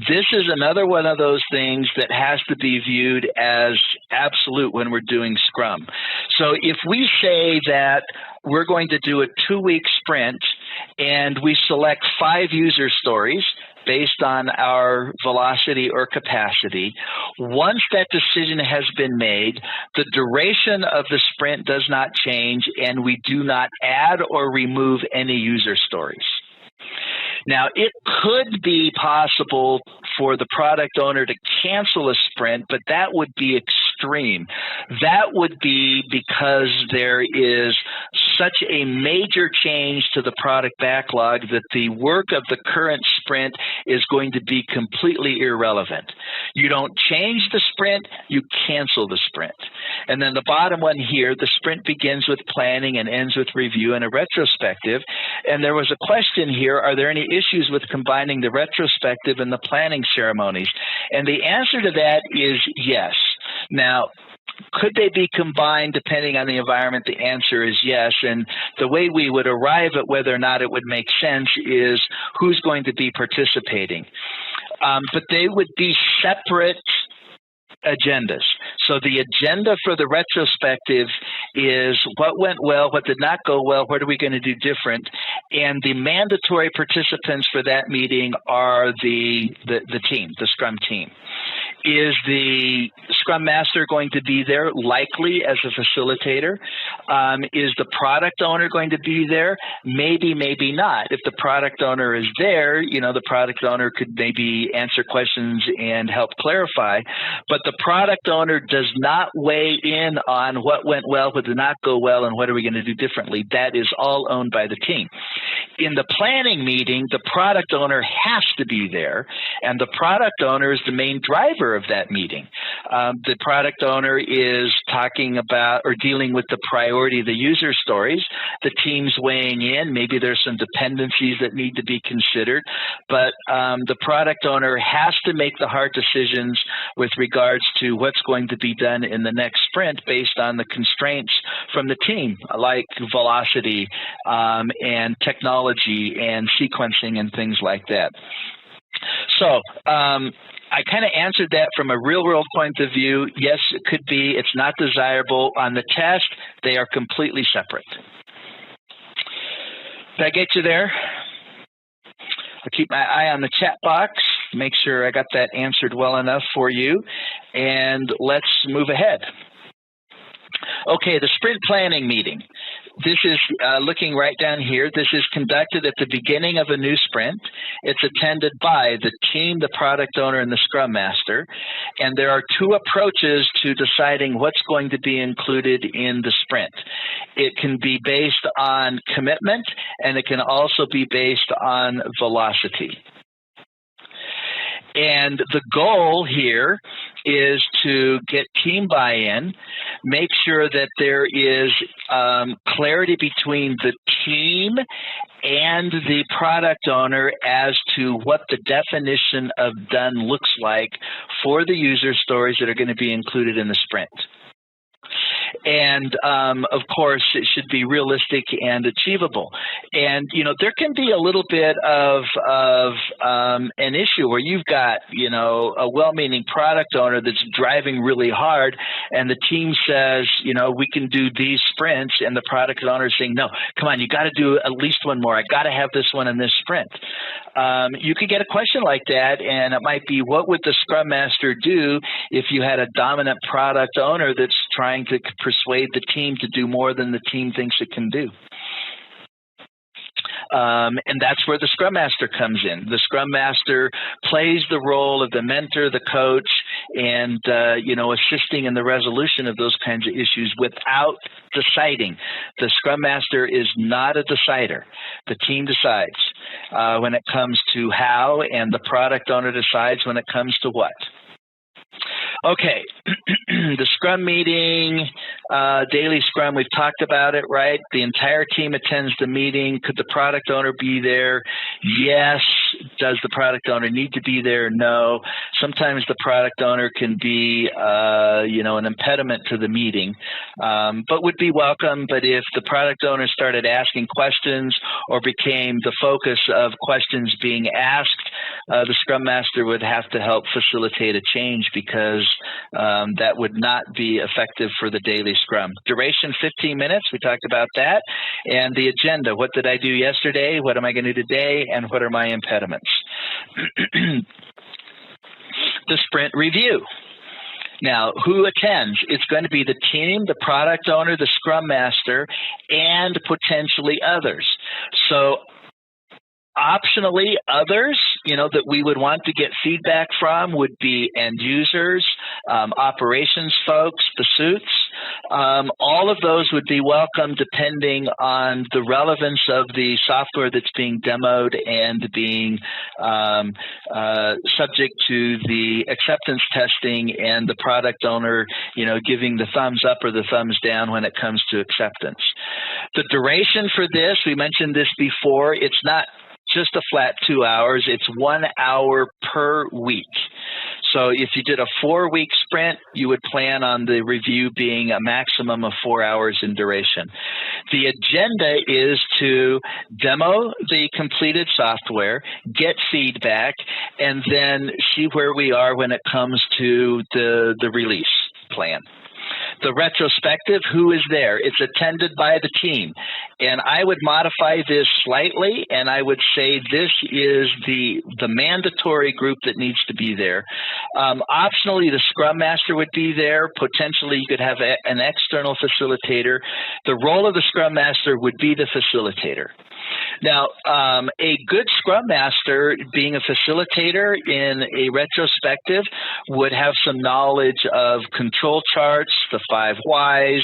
[SPEAKER 6] This is another one of those things that has to be viewed as absolute when we're doing Scrum. So if we say that we're going to do a 2-week sprint and we select 5 user stories based on our velocity or capacity, once that decision has been made, the duration of the sprint does not change, and we do not add or remove any user stories. Now, it could be possible for the product owner to cancel a sprint, but that would be extreme. That would be because there is such a major change to the product backlog that the work of the current sprint is going to be completely irrelevant. You don't change the sprint, you cancel the sprint. And then the bottom one here, the sprint begins with planning and ends with review and a retrospective. And there was a question here, are there any issues with combining the retrospective and the planning ceremonies? And the answer to that is yes. Now, could they be combined depending on the environment? The answer is yes. And the way we would arrive at whether or not it would make sense is who's going to be participating. But they would be separate agendas. So the agenda for the retrospective is what went well, what did not go well, what are we going to do different? And the mandatory participants for that meeting are the team, the Scrum team. Is the Scrum Master going to be there? Likely as a facilitator. Is the product owner going to be there? Maybe, maybe not. If the product owner is there, the product owner could maybe answer questions and help clarify. But the product owner does not weigh in on what went well, what did not go well, and what are we going to do differently. That is all owned by the team. In the planning meeting, the product owner has to be there, and the product owner is the main driver of that meeting. The product owner is talking about or dealing with the priority of the user stories. The team's weighing in. Maybe there's some dependencies that need to be considered, but the product owner has to make the hard decisions with regards to what's going to be done in the next sprint based on the constraints from the team, like velocity and technology and sequencing and things like that. So I kind of answered that from a real-world point of view. Yes, it could be. It's not desirable. On the test, they are completely separate. Did I get you there? I'll keep my eye on the chat box, make sure I got that answered well enough for you, and let's move ahead. Okay, the sprint planning meeting. This is looking right down here. This is conducted at the beginning of a new sprint. It's attended by the team, the product owner, and the Scrum Master. And there are two approaches to deciding what's going to be included in the sprint. It can be based on commitment, and it can also be based on velocity. And the goal here is to get team buy-in, make sure that there is clarity between the team and the product owner as to what the definition of done looks like for the user stories that are going to be included in the sprint. And, of course, it should be realistic and achievable. And, there can be a little bit of an issue where you've got, a well-meaning product owner that's driving really hard, and the team says, we can do these sprints, and the product owner is saying, no, come on, you got to do at least one more. I got to have this one in this sprint. You could get a question like that, and it might be, what would the Scrum Master do if you had a dominant product owner that's trying to persuade the team to do more than the team thinks it can do? And that's where the Scrum Master comes in. The Scrum Master plays the role of the mentor, the coach, and assisting in the resolution of those kinds of issues without deciding. The Scrum Master is not a decider. The team decides when it comes to how, and the product owner decides when it comes to what. Okay, the Scrum meeting, daily Scrum, we've talked about it, right? The entire team attends the meeting. Could the product owner be there? Yes. Does the product owner need to be there? No. Sometimes the product owner can be, an impediment to the meeting, but would be welcome. But if the product owner started asking questions or became the focus of questions being asked, the Scrum Master would have to help facilitate a change, because that would not be effective for the daily Scrum. Duration, 15 minutes. We talked about that. And the agenda. What did I do yesterday? What am I going to do today? And what are my impediments? The sprint review. Now, who attends? It's going to be the team, the product owner, the Scrum Master, and potentially others. So optionally, others, that we would want to get feedback from would be end users, operations folks, the suits. All of those would be welcome depending on the relevance of the software that's being demoed and being subject to the acceptance testing and the product owner, giving the thumbs up or the thumbs down when it comes to acceptance. The duration for this, we mentioned this before, it's not just a flat 2 hours, it's 1 hour per week. So if you did a 4-week sprint, you would plan on the review being a maximum of 4 hours in duration. The agenda is to demo the completed software, get feedback, and then see where we are when it comes to the release plan. The retrospective, who is there? It's attended by the team. And I would modify this slightly, and I would say this is the mandatory group that needs to be there. Optionally, the Scrum Master would be there. Potentially, you could have an external facilitator. The role of the Scrum Master would be the facilitator. Now, a good Scrum Master, being a facilitator in a retrospective, would have some knowledge of control charts, the 5 whys,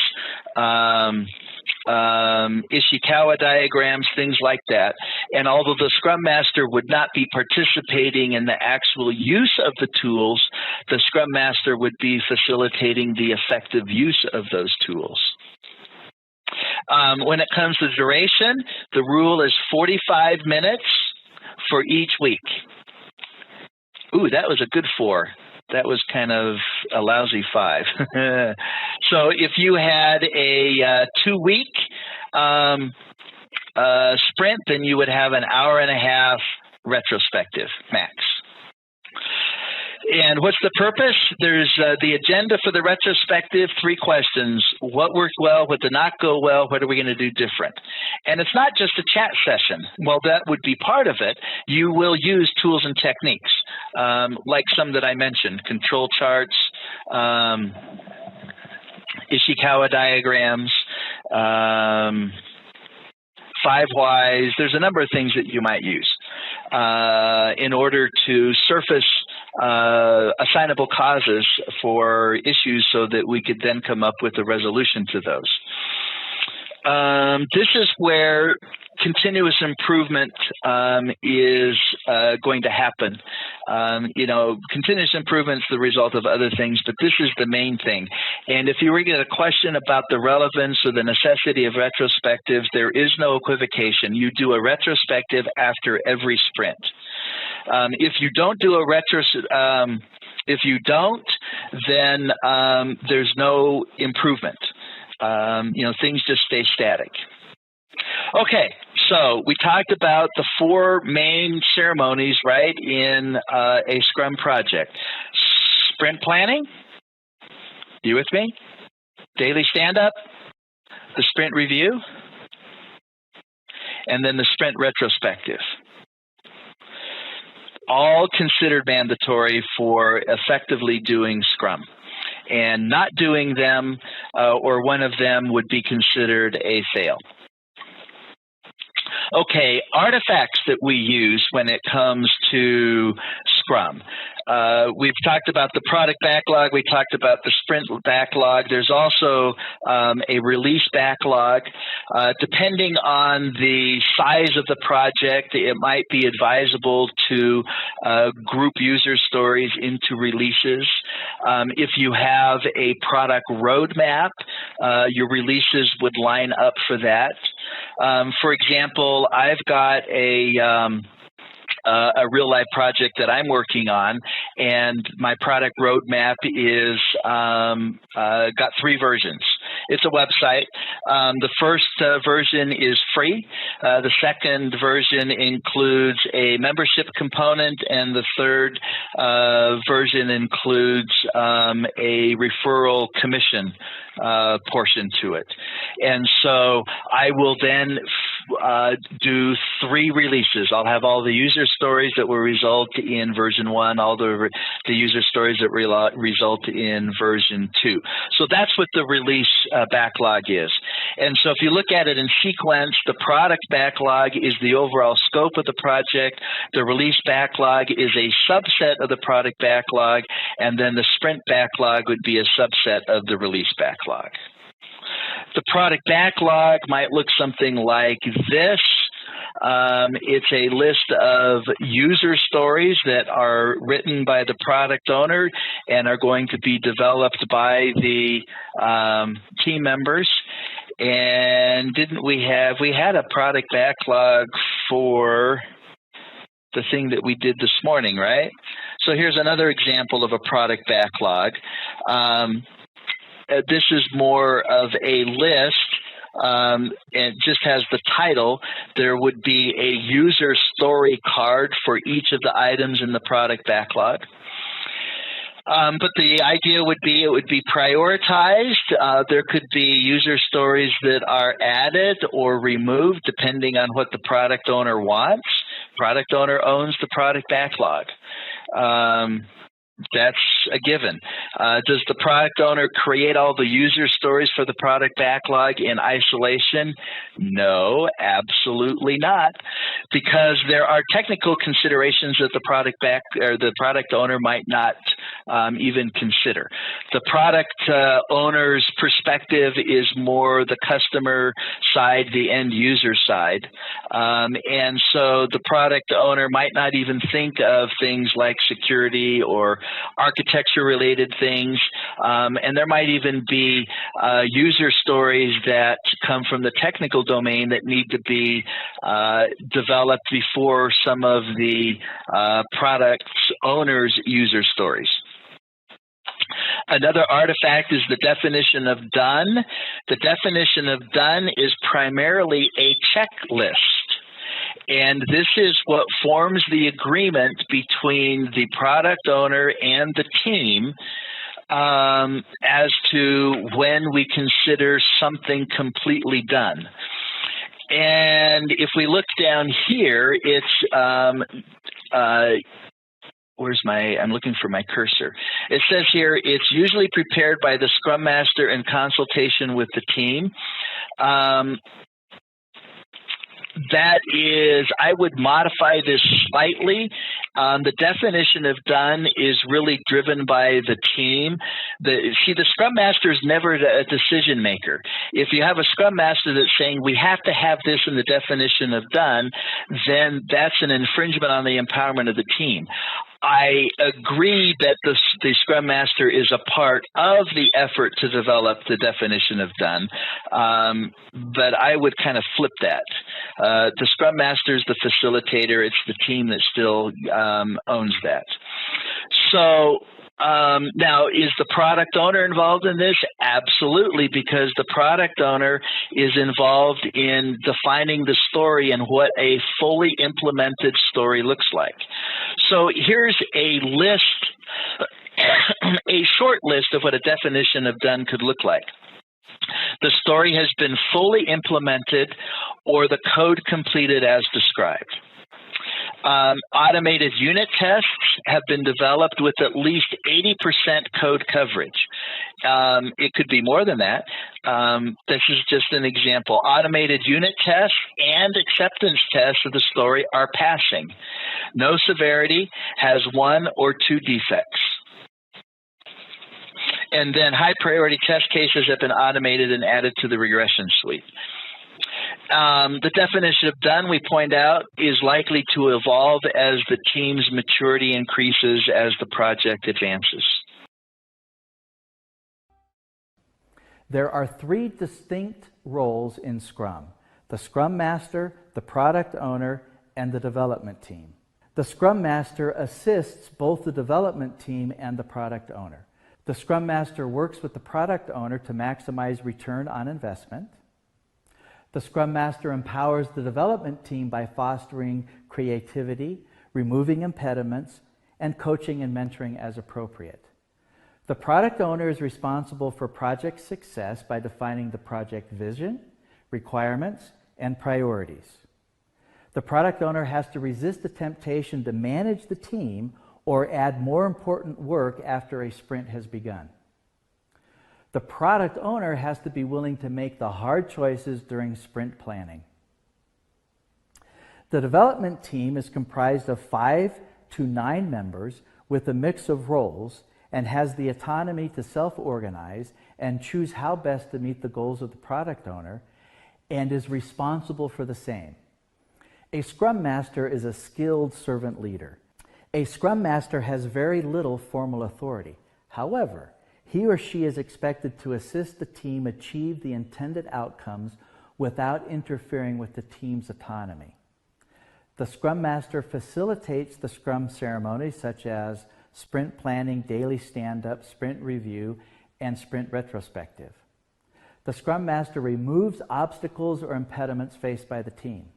[SPEAKER 6] Ishikawa diagrams, things like that. And although the Scrum Master would not be participating in the actual use of the tools, the Scrum Master would be facilitating the effective use of those tools. When it comes to duration, the rule is 45 minutes for each week. Ooh, that was a good 4. That was kind of a lousy 5. So if you had a 2-week sprint, then you would have an hour and a half retrospective max. And what's the purpose? There's the agenda for the retrospective, 3 questions. What worked well? What did not go well? What are we going to do different? And it's not just a chat session. Well, that would be part of it. You will use tools and techniques, like some that I mentioned, control charts, Ishikawa diagrams, 5 whys. There's a number of things that you might use in order to surface assignable causes for issues so that we could then come up with a resolution to those. This is where continuous improvement is going to happen. Continuous improvement is the result of other things, but this is the main thing. And if you were to get a question about the relevance or the necessity of retrospectives, there is no equivocation. You do a retrospective after every sprint. If you don't do a then there's no improvement. Things just stay static. Okay, so we talked about the 4 main ceremonies, right, in a Scrum project. Sprint planning, you with me? Daily stand-up, the sprint review, and then the sprint retrospective. All considered mandatory for effectively doing Scrum. And not doing them or one of them would be considered a fail. Okay, artifacts that we use when it comes to Scrum. We've talked about the product backlog. We talked about the sprint backlog. There's also a release backlog. Depending on the size of the project, it might be advisable to group user stories into releases. If you have a product roadmap, your releases would line up for that. For example, I've got a real-life project that I'm working on, and my product roadmap is got 3 versions. It's a website. The first version is free. The second version includes a membership component, and the third version includes a referral commission portion to it. And so I will then do 3 releases. I'll have all the user stories that will result in version 1, all the user stories that result in version 2. So that's what the release backlog is. And so if you look at it in sequence, the product backlog is the overall scope of the project. The release backlog is a subset of the product backlog, and then the sprint backlog would be a subset of the release backlog. The product backlog might look something like this. It's a list of user stories that are written by the product owner and are going to be developed by the team members. And we had a product backlog for the thing that we did this morning, right? So here's another example of a product backlog. This is more of a list. It just has the title. There would be a user story card for each of the items in the product backlog. But the idea would be it would be prioritized. There could be user stories that are added or removed depending on what the product owner wants. Product owner owns the product backlog. That's a given. Does the product owner create all the user stories for the product backlog in isolation? No, absolutely not, because there are technical considerations that the product owner might not even consider. The product owner's perspective is more the customer side, the end user side, and so the product owner might not even think of things like security or architecture-related things, and there might even be user stories that come from the technical domain that need to be developed before some of the product owner's user stories. Another artifact is the definition of done. The definition of done is primarily a checklist. And this is what forms the agreement between the product owner and the team as to when we consider something completely done. And if we look down here, it's I'm looking for my cursor. It says here, it's usually prepared by the Scrum Master in consultation with the team. That is, I would modify this slightly. The definition of done is really driven by the team. The Scrum Master is never a decision maker. If you have a Scrum Master that's saying we have to have this in the definition of done, then that's an infringement on the empowerment of the team. I agree that the Scrum Master is a part of the effort to develop the definition of done, but I would kind of flip that. The Scrum Master is the facilitator. It's the team that still owns that. So now, is the product owner involved in this? Absolutely, because the product owner is involved in defining the story and what a fully implemented story looks like. So here's a list, a short list of what a definition of done could look like. The story has been fully implemented or the code completed as described. Automated unit tests have been developed with at least 80% code coverage. It could be more than that. This is just an example. Automated unit tests and acceptance tests of the story are passing. No severity, has 1 or 2 defects. And then high priority test cases have been automated and added to the regression suite. The definition of done, we point out, is likely to evolve as the team's maturity increases as the project advances.
[SPEAKER 7] There are 3 distinct roles in Scrum: the Scrum Master, the Product Owner, and the Development Team. The Scrum Master assists both the Development Team and the Product Owner. The Scrum Master works with the Product Owner to maximize return on investment. The Scrum Master empowers the development team by fostering creativity, removing impediments, and coaching and mentoring as appropriate. The product owner is responsible for project success by defining the project vision, requirements, and priorities. The product owner has to resist the temptation to manage the team or add more important work after a sprint has begun. The product owner has to be willing to make the hard choices during sprint planning. The development team is comprised of 5 to 9 members with a mix of roles and has the autonomy to self-organize and choose how best to meet the goals of the product owner and is responsible for the same. A Scrum Master is a skilled servant leader. A Scrum Master has very little formal authority. However, he or she is expected to assist the team achieve the intended outcomes without interfering with the team's autonomy. The Scrum Master facilitates the Scrum ceremonies such as sprint planning, daily stand-up, sprint review, and sprint retrospective. The Scrum Master removes obstacles or impediments faced by the team.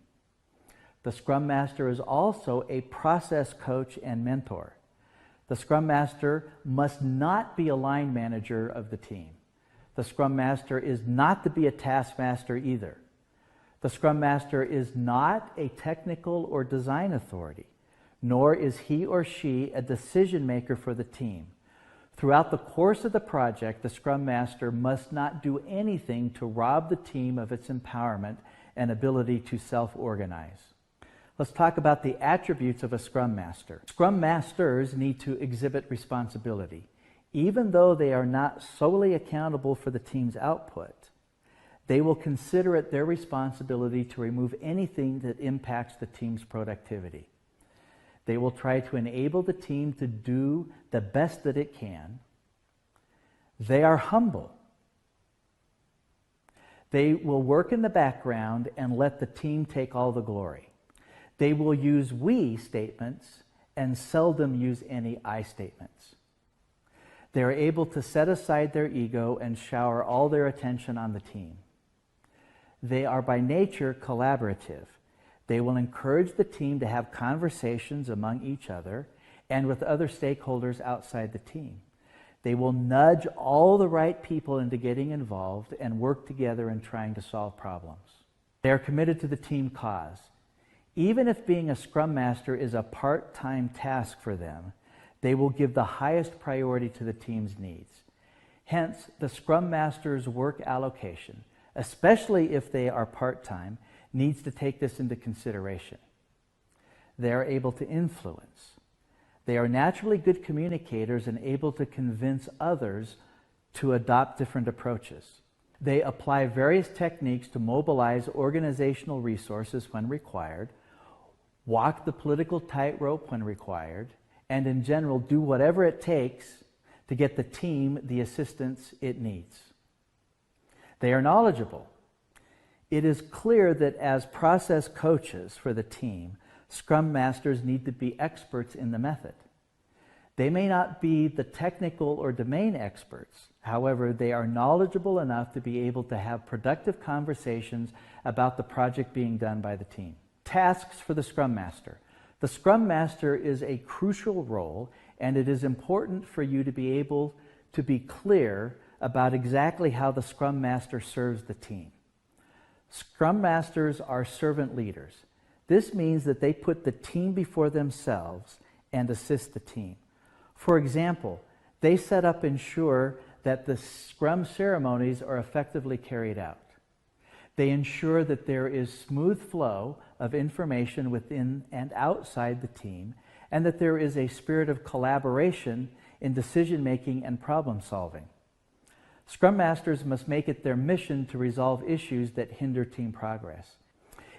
[SPEAKER 7] The Scrum Master is also a process coach and mentor. The The Scrum Master must not be a line manager of the team. The Scrum Master is not to be a taskmaster either. The Scrum Master is not a technical or design authority, nor is he or she a decision maker for the team. Throughout the course of the project, the Scrum Master must not do anything to rob the team of its empowerment and ability to self-organize. Let's talk about the attributes of a Scrum Master. Scrum Masters need to exhibit responsibility. Even though they are not solely accountable for the team's output, they will consider it their responsibility to remove anything that impacts the team's productivity. They will try to enable the team to do the best that it can. They are humble. They will work in the background and let the team take all the glory. They will use we statements and seldom use any I statements. They are able to set aside their ego and shower all their attention on the team. They are by nature collaborative. They will encourage the team to have conversations among each other and with other stakeholders outside the team. They will nudge all the right people into getting involved and work together in trying to solve problems. They are committed to the team cause. Even if being a Scrum Master is a part-time task for them, they will give the highest priority to the team's needs. Hence, the Scrum Master's work allocation, especially if they are part-time, needs to take this into consideration. They are able to influence. They are naturally good communicators and able to convince others to adopt different approaches. They apply various techniques to mobilize organizational resources when required, walk the political tightrope when required, and in general do whatever it takes to get the team the assistance it needs. They are knowledgeable. It is clear that as process coaches for the team, Scrum Masters need to be experts in the method. They may not be the technical or domain experts. However, they are knowledgeable enough to be able to have productive conversations about the project being done by the team. Tasks for the Scrum Master. The Scrum Master is a crucial role, and it is important for you to be able to be clear about exactly how the Scrum Master serves the team. Scrum Masters are servant leaders. This means that they put the team before themselves and assist the team. For example, they set up and ensure that the Scrum ceremonies are effectively carried out. They ensure that there is smooth flow of information within and outside the team, and that there is a spirit of collaboration in decision-making and problem-solving. Scrum Masters must make it their mission to resolve issues that hinder team progress.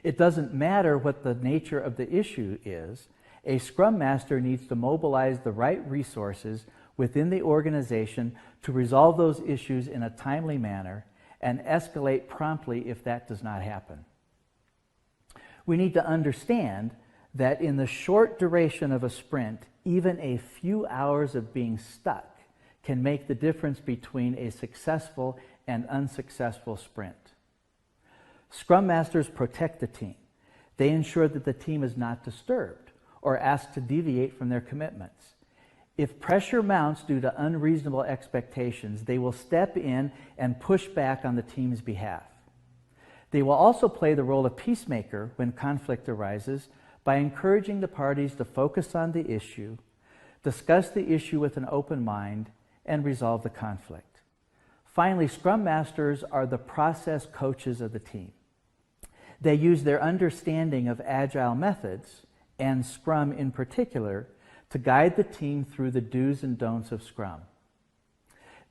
[SPEAKER 7] It doesn't matter what the nature of the issue is, a Scrum Master needs to mobilize the right resources within the organization to resolve those issues in a timely manner and escalate promptly if that does not happen. We need to understand that in the short duration of a sprint, even a few hours of being stuck can make the difference between a successful and unsuccessful sprint. Scrum Masters protect the team. They ensure that the team is not disturbed or asked to deviate from their commitments. If pressure mounts due to unreasonable expectations, they will step in and push back on the team's behalf. They will also play the role of peacemaker when conflict arises by encouraging the parties to focus on the issue, discuss the issue with an open mind, and resolve the conflict. Finally, Scrum Masters are the process coaches of the team. They use their understanding of Agile methods, and Scrum in particular, to guide the team through the do's and don'ts of Scrum.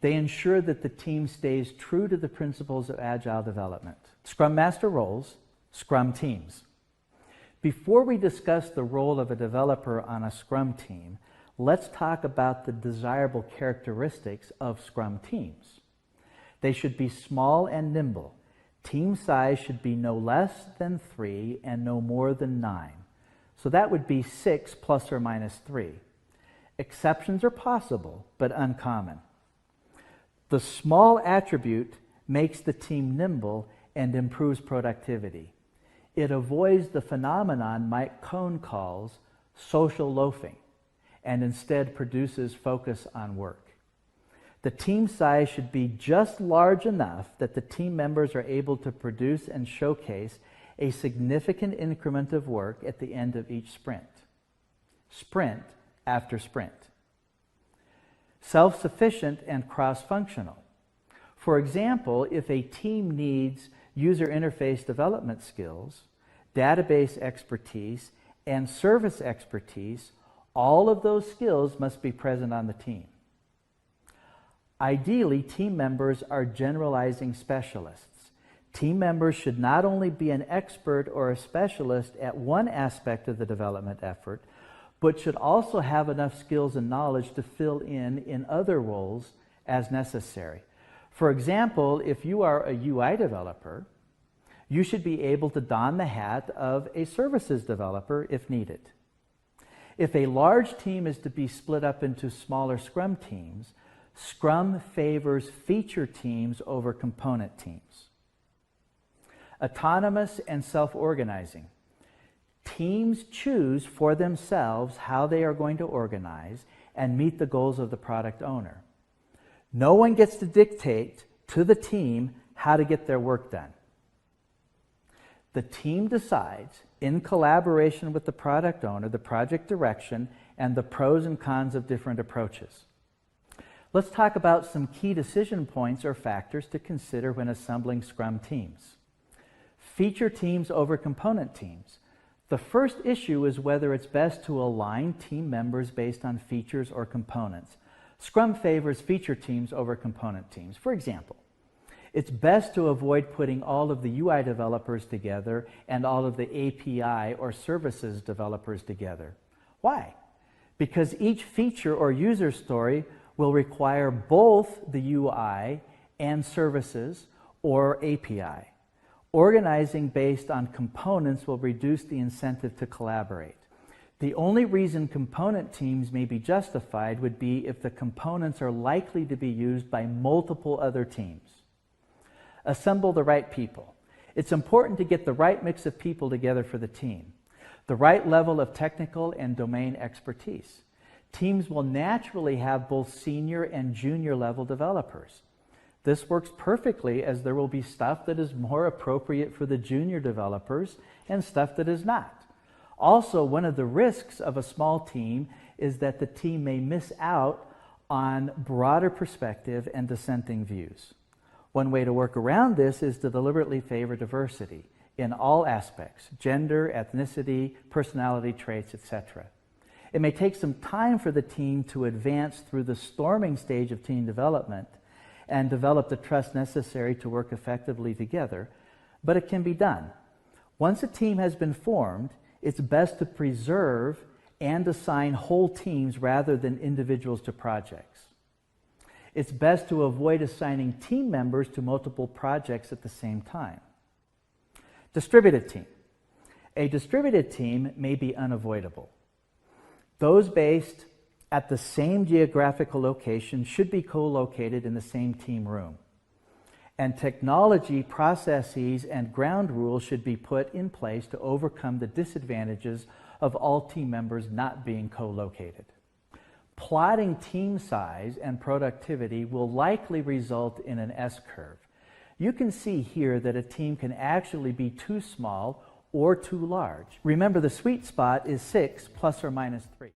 [SPEAKER 7] They ensure that the team stays true to the principles of Agile development. Scrum Master roles, Scrum teams. Before we discuss the role of a developer on a Scrum team, let's talk about the desirable characteristics of Scrum teams. They should be small and nimble. Team size should be no less than 3 and no more than 9. So that would be 6 plus or minus 3. Exceptions are possible, but uncommon. The small attribute makes the team nimble and improves productivity. It avoids the phenomenon Mike Cohn calls social loafing, and instead produces focus on work. The team size should be just large enough that the team members are able to produce and showcase a significant increment of work at the end of each sprint after sprint. Self-sufficient and cross-functional. For example, if a team needs user interface development skills, database expertise, and service expertise, all of those skills must be present on the team. Ideally, team members are generalizing specialists. Team members should not only be an expert or a specialist at one aspect of the development effort, but should also have enough skills and knowledge to fill in other roles as necessary. For example, if you are a UI developer, you should be able to don the hat of a services developer if needed. If a large team is to be split up into smaller Scrum teams, Scrum favors feature teams over component teams. Autonomous and self-organizing. Teams choose for themselves how they are going to organize and meet the goals of the product owner. No one gets to dictate to the team how to get their work done. The team decides, in collaboration with the product owner, the project direction, and the pros and cons of different approaches. Let's talk about some key decision points or factors to consider when assembling Scrum teams. Feature teams over component teams. The first issue is whether it's best to align team members based on features or components. Scrum favors feature teams over component teams. For example, it's best to avoid putting all of the UI developers together and all of the API or services developers together. Why? Because each feature or user story will require both the UI and services or API. Organizing based on components will reduce the incentive to collaborate. The only reason component teams may be justified would be if the components are likely to be used by multiple other teams. Assemble the right people. It's important to get the right mix of people together for the team, the right level of technical and domain expertise. Teams will naturally have both senior and junior level developers. This works perfectly, as there will be stuff that is more appropriate for the junior developers and stuff that is not. Also, one of the risks of a small team is that the team may miss out on broader perspective and dissenting views. One way to work around this is to deliberately favor diversity in all aspects: gender, ethnicity, personality traits, etc. It may take some time for the team to advance through the storming stage of team development and develop the trust necessary to work effectively together, but it can be done. Once a team has been formed, it's best to preserve and assign whole teams rather than individuals to projects. It's best to avoid assigning team members to multiple projects at the same time. Distributed team. A distributed team may be unavoidable. Those based at the same geographical location should be co-located in the same team room. And technology, processes, and ground rules should be put in place to overcome the disadvantages of all team members not being co-located. Plotting team size and productivity will likely result in an S-curve. You can see here that a team can actually be too small or too large. Remember, the sweet spot is 6 plus or minus 3.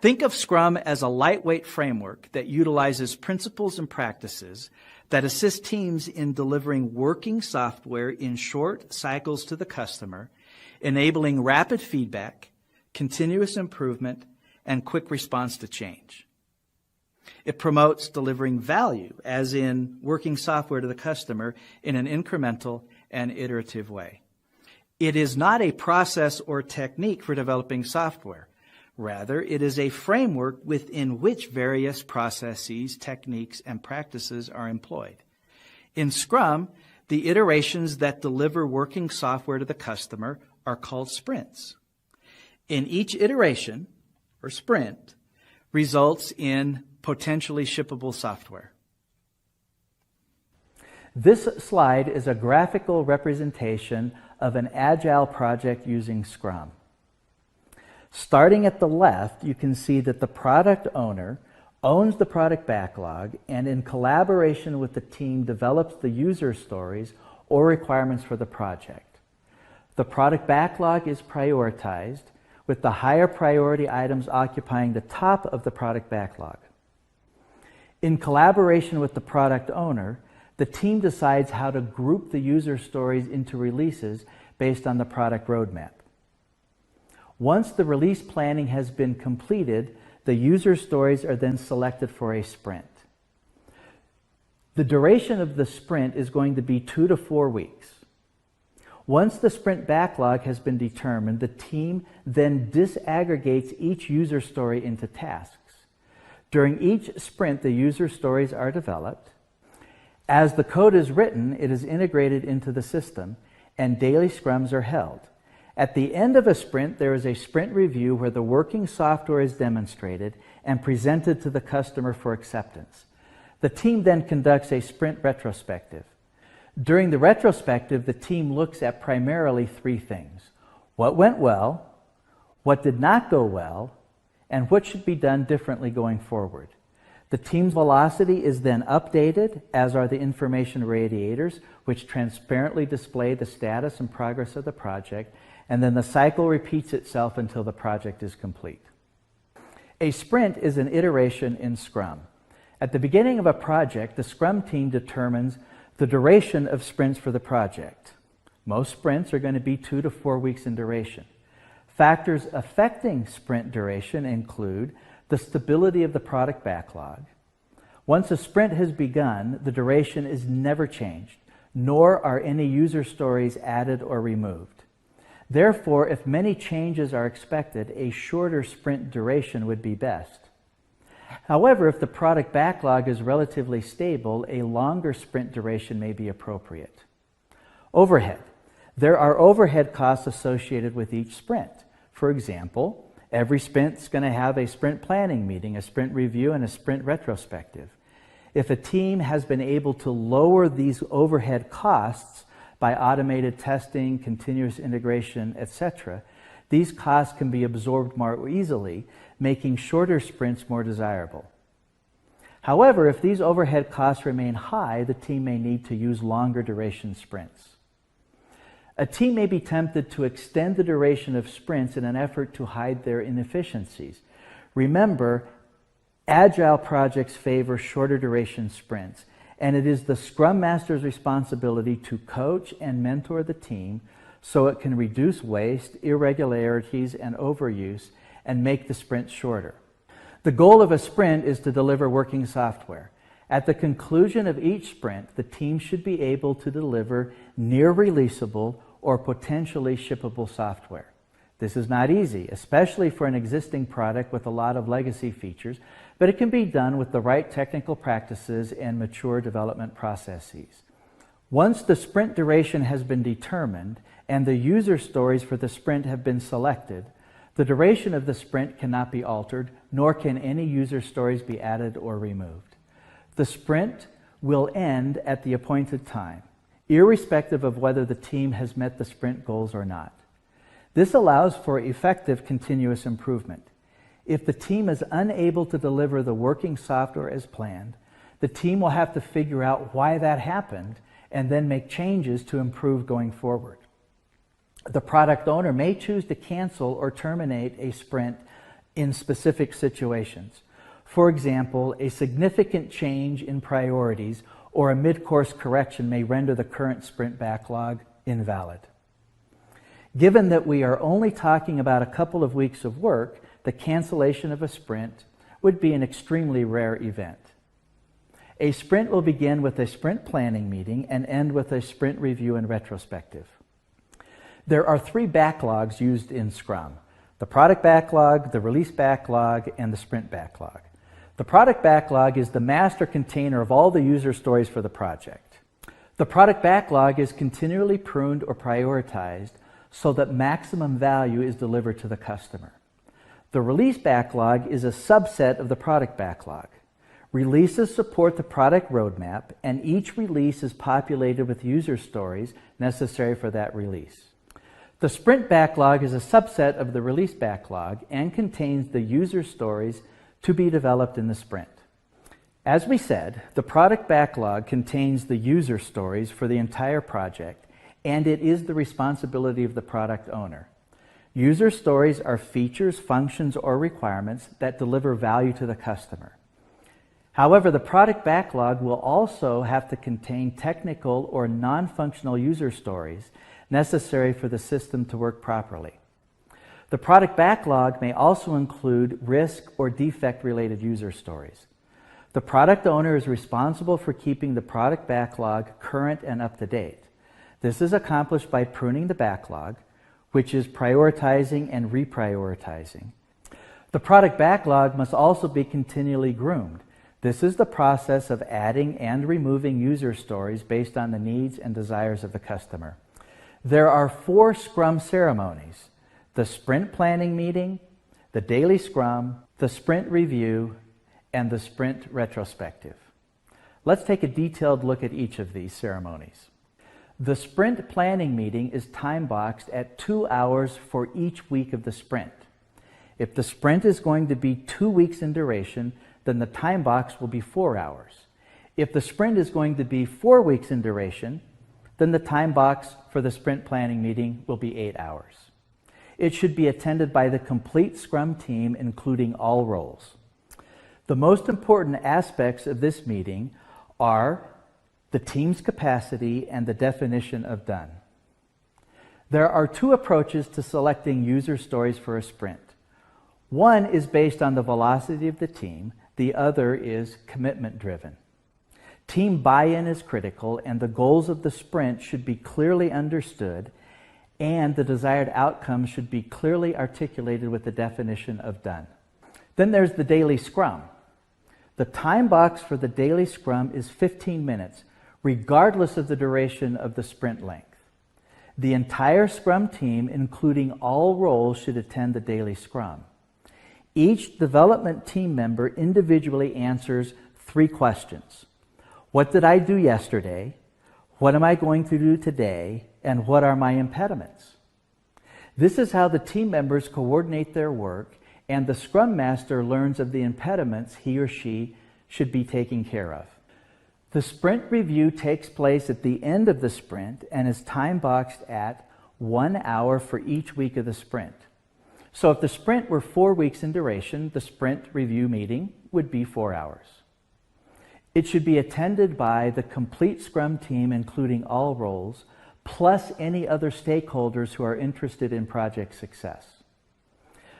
[SPEAKER 8] Think of Scrum as a lightweight framework that utilizes principles and practices that assist teams in delivering working software in short cycles to the customer, enabling rapid feedback, continuous improvement, and quick response to change. It promotes delivering value, as in working software to the customer, in an incremental and iterative way. It is not a process or technique for developing software. Rather, it is a framework within which various processes, techniques, and practices are employed. In Scrum, the iterations that deliver working software to the customer are called sprints. In each iteration, or sprint, results in potentially shippable software.
[SPEAKER 7] This slide is a graphical representation of an Agile project using Scrum. Starting at the left, you can see that the product owner owns the product backlog and in collaboration with the team develops the user stories or requirements for the project. The product backlog is prioritized, with the higher priority items occupying the top of the product backlog. In collaboration with the product owner, the team decides how to group the user stories into releases based on the product roadmap. Once the release planning has been completed, the user stories are then selected for a sprint. The duration of the sprint is going to be 2 to 4 weeks. Once the sprint backlog has been determined, the team then disaggregates each user story into tasks. During each sprint, the user stories are developed. As the code is written, it is integrated into the system, and daily scrums are held. At the end of a sprint, there is a sprint review where the working software is demonstrated and presented to the customer for acceptance. The team then conducts a sprint retrospective. During the retrospective, the team looks at primarily 3 things: what went well, what did not go well, and what should be done differently going forward. The team's velocity is then updated, as are the information radiators, which transparently display the status and progress of the project, and then the cycle repeats itself until the project is complete. A sprint is an iteration in Scrum. At the beginning of a project, the Scrum team determines the duration of sprints for the project. Most sprints are going to be 2 to 4 weeks in duration. Factors affecting sprint duration include the stability of the product backlog. Once a sprint has begun, the duration is never changed, nor are any user stories added or removed. Therefore, if many changes are expected, a shorter sprint duration would be best. However, if the product backlog is relatively stable, a longer sprint duration may be appropriate. Overhead. There are overhead costs associated with each sprint. For example, every sprint is going to have a sprint planning meeting, a sprint review, and a sprint retrospective. If a team has been able to lower these overhead costs by automated testing, continuous integration, etc., these costs can be absorbed more easily, making shorter sprints more desirable. However, if these overhead costs remain high, the team may need to use longer duration sprints. A team may be tempted to extend the duration of sprints in an effort to hide their inefficiencies. Remember, Agile projects favor shorter duration sprints, and it is the Scrum Master's responsibility to coach and mentor the team so it can reduce waste, irregularities, and overuse and make the sprint shorter. The goal of a sprint is to deliver working software. At the conclusion of each sprint, the team should be able to deliver near-releasable or potentially shippable software. This is not easy, especially for an existing product with a lot of legacy features, but it can be done with the right technical practices and mature development processes. Once the sprint duration has been determined and the user stories for the sprint have been selected, the duration of the sprint cannot be altered, nor can any user stories be added or removed. The sprint will end at the appointed time, irrespective of whether the team has met the sprint goals or not. This allows for effective continuous improvement. If the team is unable to deliver the working software as planned, the team will have to figure out why that happened and then make changes to improve going forward. The product owner may choose to cancel or terminate a sprint in specific situations. For example, a significant change in priorities or a mid-course correction may render the current sprint backlog invalid. Given that we are only talking about a couple of weeks of work, the cancellation of a sprint would be an extremely rare event. A sprint will begin with a sprint planning meeting and end with a sprint review and retrospective. There are 3 backlogs used in Scrum: the product backlog, the release backlog, and the sprint backlog. The product backlog is the master container of all the user stories for the project. The product backlog is continually pruned or prioritized so that maximum value is delivered to the customer. The release backlog is a subset of the product backlog. Releases support the product roadmap, and each release is populated with user stories necessary for that release. The sprint backlog is a subset of the release backlog and contains the user stories to be developed in the sprint. As we said, the product backlog contains the user stories for the entire project, and it is the responsibility of the product owner. User stories are features, functions, or requirements that deliver value to the customer. However, the product backlog will also have to contain technical or non-functional user stories necessary for the system to work properly. The product backlog may also include risk or defect-related user stories. The product owner is responsible for keeping the product backlog current and up to date. This is accomplished by pruning the backlog, which is prioritizing and reprioritizing. The product backlog must also be continually groomed. This is the process of adding and removing user stories based on the needs and desires of the customer. There are 4 Scrum ceremonies: the sprint planning meeting, the daily Scrum, the sprint review, and the sprint retrospective. Let's take a detailed look at each of these ceremonies. The sprint planning meeting is time-boxed at 2 hours for each week of the sprint. If the sprint is going to be 2 weeks in duration, then the time box will be 4 hours. If the sprint is going to be 4 weeks in duration, then the time box for the sprint planning meeting will be 8 hours. It should be attended by the complete Scrum team, including all roles. The most important aspects of this meeting are the team's capacity and the definition of done. There are 2 approaches to selecting user stories for a sprint. One is based on the velocity of the team, the other is commitment driven. Team buy-in is critical, and the goals of the sprint should be clearly understood, and the desired outcome should be clearly articulated with the definition of done. Then there's the daily Scrum. The time box for the daily Scrum is 15 minutes, regardless of the duration of the sprint length. The entire Scrum team, including all roles, should attend the daily Scrum. Each development team member individually answers 3 questions. What did I do yesterday? What am I going to do today? And what are my impediments? This is how the team members coordinate their work, and the Scrum Master learns of the impediments he or she should be taking care of. The sprint review takes place at the end of the sprint and is time-boxed at 1 hour for each week of the sprint. So if the sprint were 4 weeks in duration, the sprint review meeting would be 4 hours. It should be attended by the complete Scrum team, including all roles, plus any other stakeholders who are interested in project success.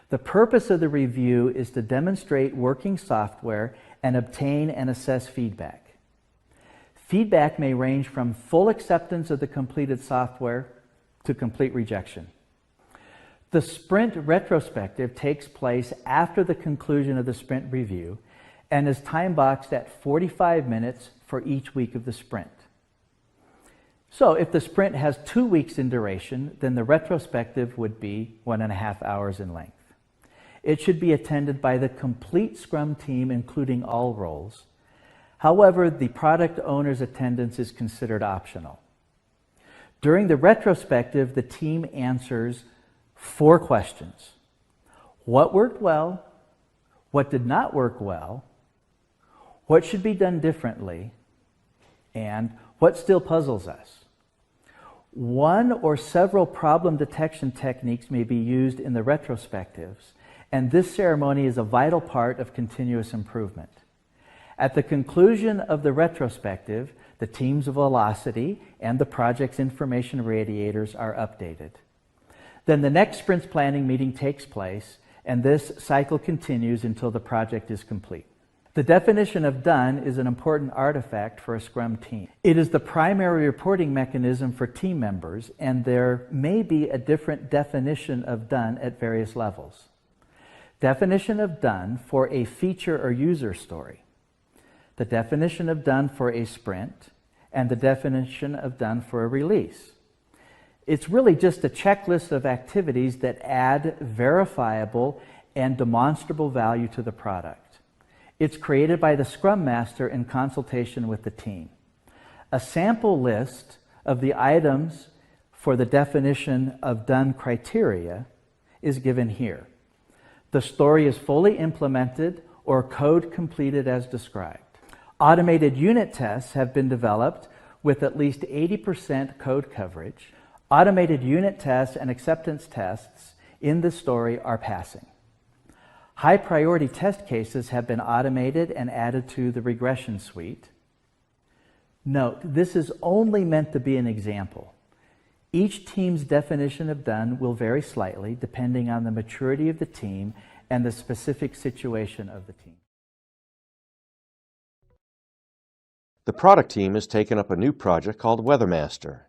[SPEAKER 7] The purpose of the review is to demonstrate working software and obtain and assess feedback. Feedback may range from full acceptance of the completed software to complete rejection. The sprint retrospective takes place after the conclusion of the sprint review and is time-boxed at 45 minutes for each week of the sprint. So if the sprint has 2 weeks in duration, then the retrospective would be 1.5 hours in length. It should be attended by the complete Scrum team, including all roles. However, the product owner's attendance is considered optional. During the retrospective, the team answers 4 questions. What worked well? What did not work well? What should be done differently? And what still puzzles us? One or several problem detection techniques may be used in the retrospectives, and this ceremony is a vital part of continuous improvement. At the conclusion of the retrospective, the team's velocity and the project's information radiators are updated. Then the next sprint planning meeting takes place, and this cycle continues until the project is complete. The definition of done is an important artifact for a Scrum team. It is the primary reporting mechanism for team members, and there may be a different definition of done at various levels. Definition of done for a feature or user story. The definition of done for a sprint, and the definition of done for a release. It's really just a checklist of activities that add verifiable and demonstrable value to the product. It's created by the Scrum Master in consultation with the team. A sample list of the items for the definition of done criteria is given here. The story is fully implemented or code completed as described. Automated unit tests have been developed with at least 80% code coverage. Automated unit tests and acceptance tests in the story are passing. High priority test cases have been automated and added to the regression suite. Note, this is only meant to be an example. Each team's definition of done will vary slightly depending on the maturity of the team and the specific situation of the team.
[SPEAKER 9] The product team has taken up a new project called Weathermaster.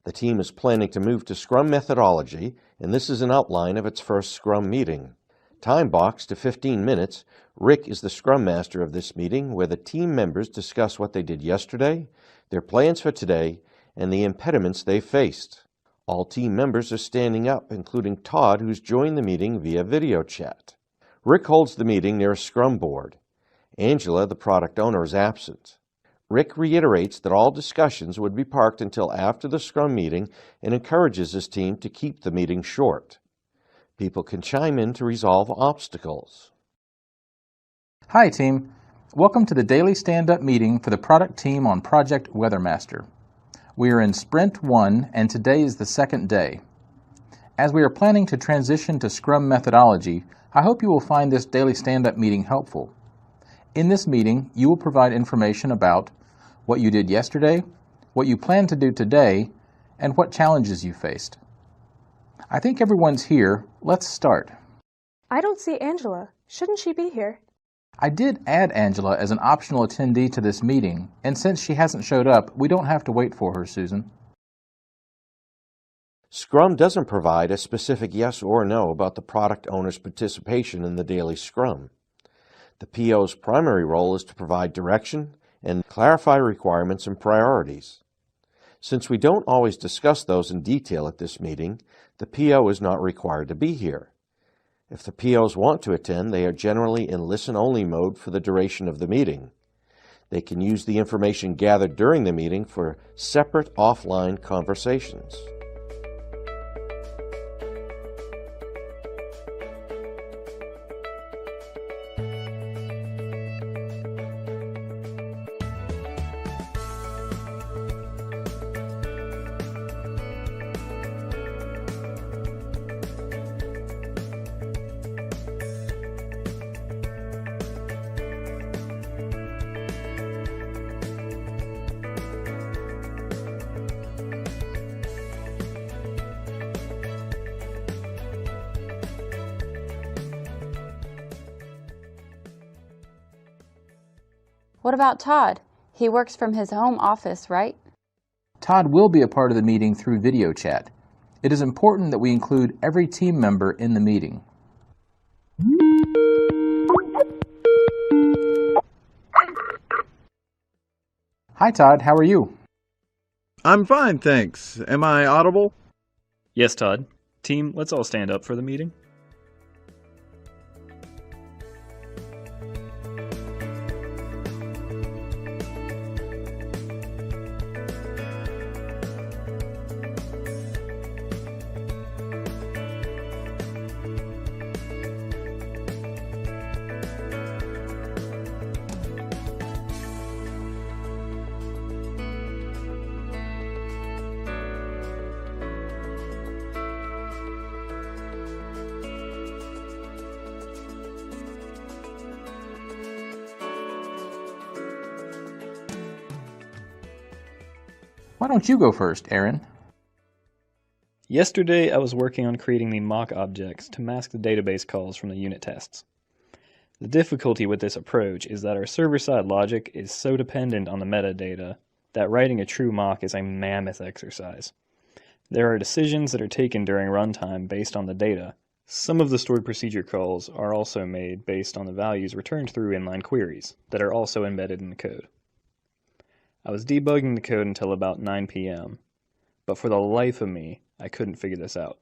[SPEAKER 9] The team is planning to move to Scrum Methodology, and this is an outline of its first Scrum meeting. Time boxed to 15 minutes, Rick is the Scrum Master of this meeting, where the team members discuss what they did yesterday, their plans for today, and the impediments they faced. All team members are standing up, including Todd, who's joined the meeting via video chat. Rick holds the meeting near a Scrum board. Angela, the product owner, is absent. Rick reiterates that all discussions would be parked until after the Scrum meeting and encourages his team to keep the meeting short. People can chime in to resolve obstacles.
[SPEAKER 10] Hi team, welcome to the daily stand-up meeting for the product team on Project Weathermaster. We are in Sprint 1 and today is the second day. As we are planning to transition to Scrum Methodology, I hope you will find this daily stand-up meeting helpful. In this meeting, you will provide information about what you did yesterday, what you plan to do today, and what challenges you faced. I think everyone's here. Let's start.
[SPEAKER 11] I don't see Angela. Shouldn't she be here?
[SPEAKER 10] I did add Angela as an optional attendee to this meeting, and since she hasn't showed up, we don't have to wait for her, Susan.
[SPEAKER 9] Scrum doesn't provide a specific yes or no about the product owner's participation in the daily Scrum. The PO's primary role is to provide direction and clarify requirements and priorities. Since we don't always discuss those in detail at this meeting, the PO is not required to be here. If the POs want to attend, they are generally in listen-only mode for the duration of the meeting. They can use the information gathered during the meeting for separate offline conversations.
[SPEAKER 12] What about Todd? He works from his home office, right?
[SPEAKER 10] Todd will be a part of the meeting through video chat. It is important that we include every team member in the meeting. Hi Todd, how are you?
[SPEAKER 13] I'm fine, thanks. Am I audible?
[SPEAKER 14] Yes, Todd. Team, let's all stand up for the meeting.
[SPEAKER 10] Why don't you go first, Aaron?
[SPEAKER 14] Yesterday, I was working on creating the mock objects to mask the database calls from the unit tests. The difficulty with this approach is that our server-side logic is so dependent on the metadata that writing a true mock is a mammoth exercise. There are decisions that are taken during runtime based on the data. Some of the stored procedure calls are also made based on the values returned through inline queries that are also embedded in the code. I was debugging the code until about 9 p.m., but for the life of me, I couldn't figure this out.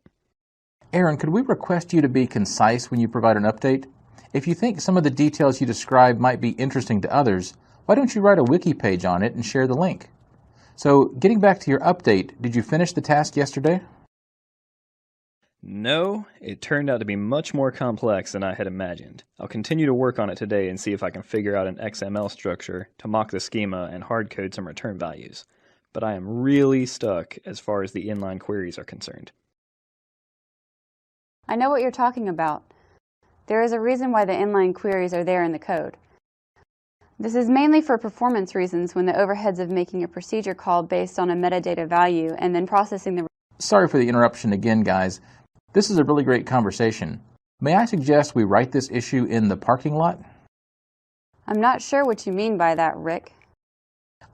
[SPEAKER 10] Aaron, could we request you to be concise when you provide an update? If you think some of the details you describe might be interesting to others, why don't you write a wiki page on it and share the link? So, getting back to your update, did you finish the task yesterday?
[SPEAKER 14] No, it turned out to be much more complex than I had imagined. I'll continue to work on it today and see if I can figure out an XML structure to mock the schema and hard-code some return values. But I am really stuck as far as the inline queries are concerned.
[SPEAKER 12] I know what you're talking about. There is a reason why the inline queries are there in the code. This is mainly for performance reasons when the overheads of making a procedure call based on a metadata value and then processing the...
[SPEAKER 10] Sorry for the interruption again, guys. This is a really great conversation. May I suggest we write this issue in the parking lot?
[SPEAKER 12] I'm not sure what you mean by that, Rick.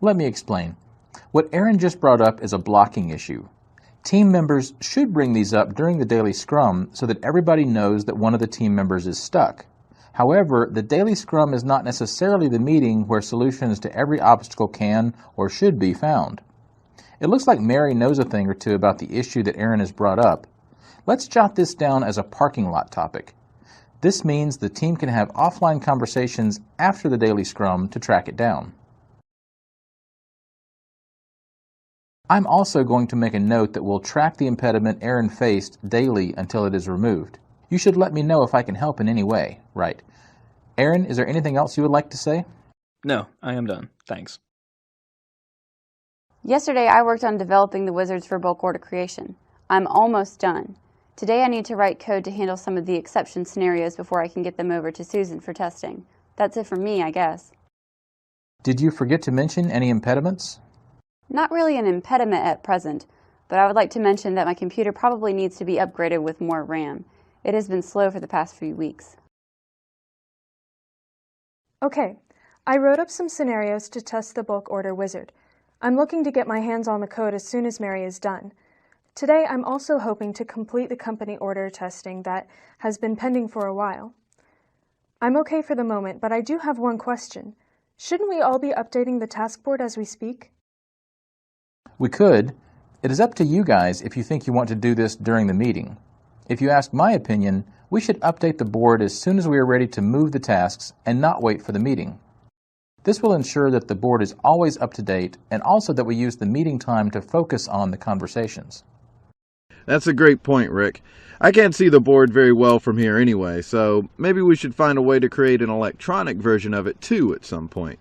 [SPEAKER 10] Let me explain. What Aaron just brought up is a blocking issue. Team members should bring these up during the daily scrum so that everybody knows that one of the team members is stuck. However, the daily scrum is not necessarily the meeting where solutions to every obstacle can or should be found. It looks like Mary knows a thing or two about the issue that Aaron has brought up. Let's jot this down as a parking lot topic. This means the team can have offline conversations after the daily scrum to track it down. I'm also going to make a note that we'll track the impediment Aaron faced daily until it is removed. You should let me know if I can help in any way, right? Aaron, is there anything else you would like to say?
[SPEAKER 14] No, I am done. Thanks.
[SPEAKER 12] Yesterday I worked on developing the wizards for bulk order creation. I'm almost done. Today I need to write code to handle some of the exception scenarios before I can get them over to Susan for testing. That's it for me, I guess.
[SPEAKER 10] Did you forget to mention any impediments?
[SPEAKER 12] Not really an impediment at present, but I would like to mention that my computer probably needs to be upgraded with more RAM. It has been slow for the past few weeks.
[SPEAKER 11] Okay, I wrote up some scenarios to test the bulk order wizard. I'm looking to get my hands on the code as soon as Mary is done. Today, I'm also hoping to complete the company order testing that has been pending for a while. I'm okay for the moment, but I do have one question. Shouldn't we all be updating the task board as we speak?
[SPEAKER 10] We could. It is up to you guys if you think you want to do this during the meeting. If you ask my opinion, we should update the board as soon as we are ready to move the tasks and not wait for the meeting. This will ensure that the board is always up to date and also that we use the meeting time to focus on the conversations.
[SPEAKER 13] That's a great point, Rick. I can't see the board very well from here anyway, so maybe we should find a way to create an electronic version of it too at some point.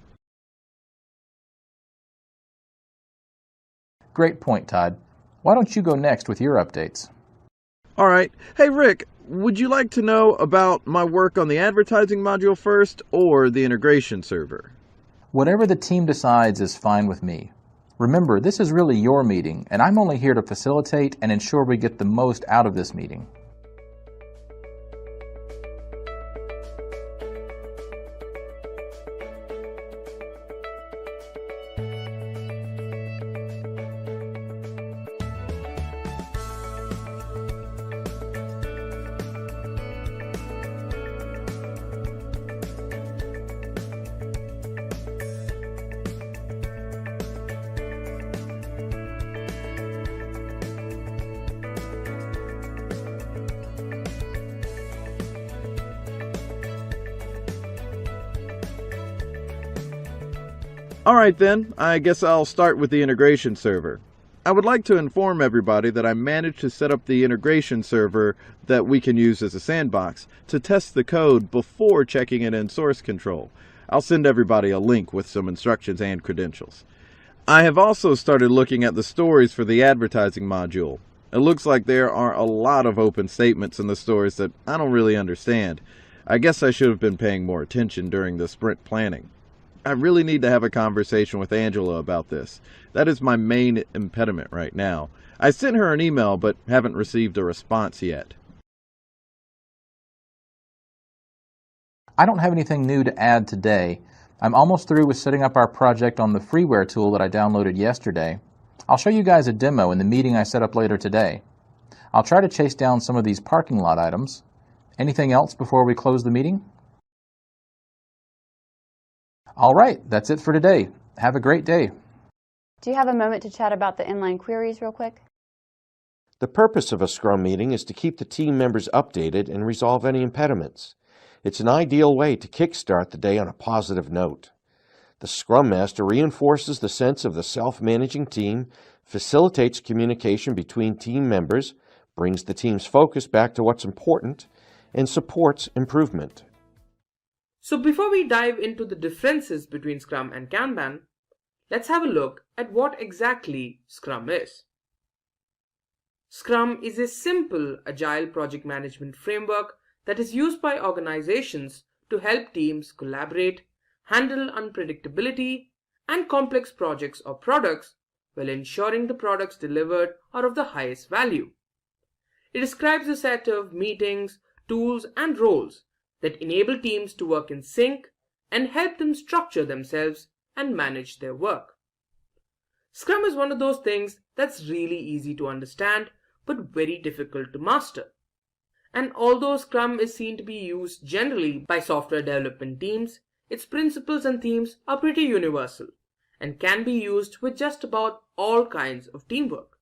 [SPEAKER 10] Great point, Todd. Why don't you go next with your updates?
[SPEAKER 13] All right. Hey, Rick, would you like to know about my work on the advertising module first or the integration server?
[SPEAKER 10] Whatever the team decides is fine with me. Remember, this is really your meeting, and I'm only here to facilitate and ensure we get the most out of this meeting.
[SPEAKER 13] Alright then, I guess I'll start with the integration server. I would like to inform everybody that I managed to set up the integration server that we can use as a sandbox to test the code before checking it in source control. I'll send everybody a link with some instructions and credentials. I have also started looking at the stories for the advertising module. It looks like there are a lot of open statements in the stories that I don't really understand. I guess I should have been paying more attention during the sprint planning. I really need to have a conversation with Angela about this. That is my main impediment right now. I sent her an email but haven't received a response yet.
[SPEAKER 10] I don't have anything new to add today. I'm almost through with setting up our project on the freeware tool that I downloaded yesterday. I'll show you guys a demo in the meeting I set up later today. I'll try to chase down some of these parking lot items. Anything else before we close the meeting? All right, that's it for today. Have a great day.
[SPEAKER 12] Do you have a moment to chat about the inline queries real quick?
[SPEAKER 9] The purpose of a Scrum meeting is to keep the team members updated and resolve any impediments. It's an ideal way to kickstart the day on a positive note. The Scrum Master reinforces the sense of the self-managing team, facilitates communication between team members, brings the team's focus back to what's important, and supports improvement.
[SPEAKER 15] So before we dive into the differences between Scrum and Kanban, let's have a look at what exactly Scrum is. Scrum is a simple agile project management framework that is used by organizations to help teams collaborate, handle unpredictability and complex projects or products while ensuring the products delivered are of the highest value. It describes a set of meetings, tools, and roles that enable teams to work in sync and help them structure themselves and manage their work. Scrum is one of those things that's really easy to understand but very difficult to master. And although Scrum is seen to be used generally by software development teams, its principles and themes are pretty universal and can be used with just about all kinds of teamwork.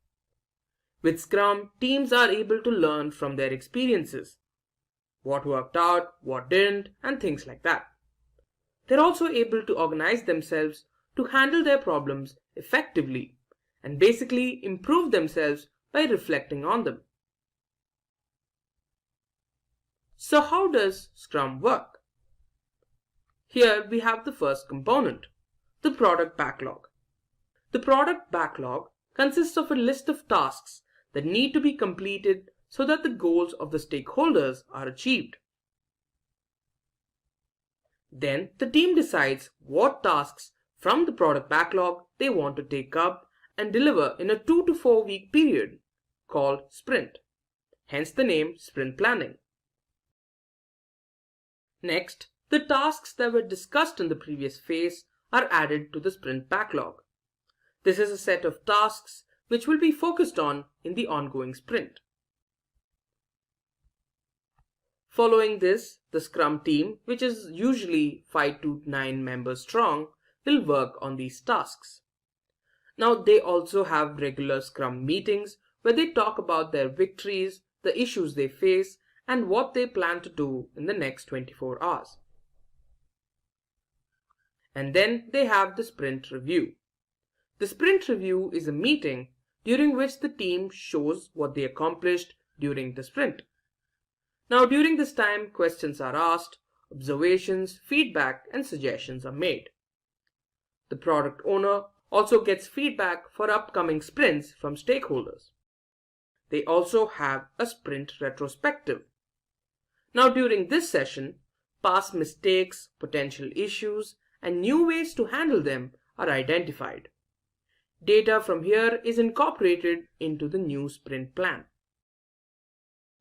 [SPEAKER 15] With Scrum, teams are able to learn from their experiences, what worked out, what didn't, and things like that. They're also able to organize themselves to handle their problems effectively and basically improve themselves by reflecting on them. So how does Scrum work? Here we have the first component, the product backlog. The product backlog consists of a list of tasks that need to be completed so that the goals of the stakeholders are achieved. Then the team decides what tasks from the product backlog they want to take up and deliver in a 2 to 4 week period called sprint, hence the name sprint planning. Next, the tasks that were discussed in the previous phase are added to the sprint backlog. This is a set of tasks which will be focused on in the ongoing sprint. Following this, the Scrum team, which is usually 5 to 9 members strong, will work on these tasks. Now they also have regular Scrum meetings where they talk about their victories, the issues they face, and what they plan to do in the next 24 hours. And then they have the sprint review. The sprint review is a meeting during which the team shows what they accomplished during the sprint. Now during this time, questions are asked, observations, feedback, and suggestions are made. The product owner also gets feedback for upcoming sprints from stakeholders. They also have a sprint retrospective. Now during this session, past mistakes, potential issues, and new ways to handle them are identified. Data from here is incorporated into the new sprint plan.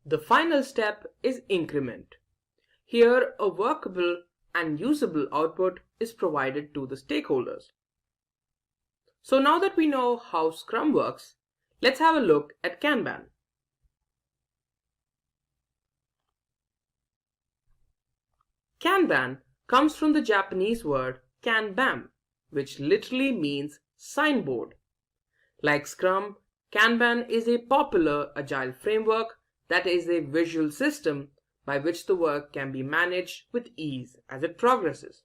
[SPEAKER 15] The final step is increment. Here, a workable and usable output is provided to the stakeholders. So now that we know how Scrum works, let's have a look at Kanban. Kanban comes from the Japanese word kanban, which literally means signboard. Like Scrum, Kanban is a popular agile framework that is a visual system by which the work can be managed with ease as it progresses.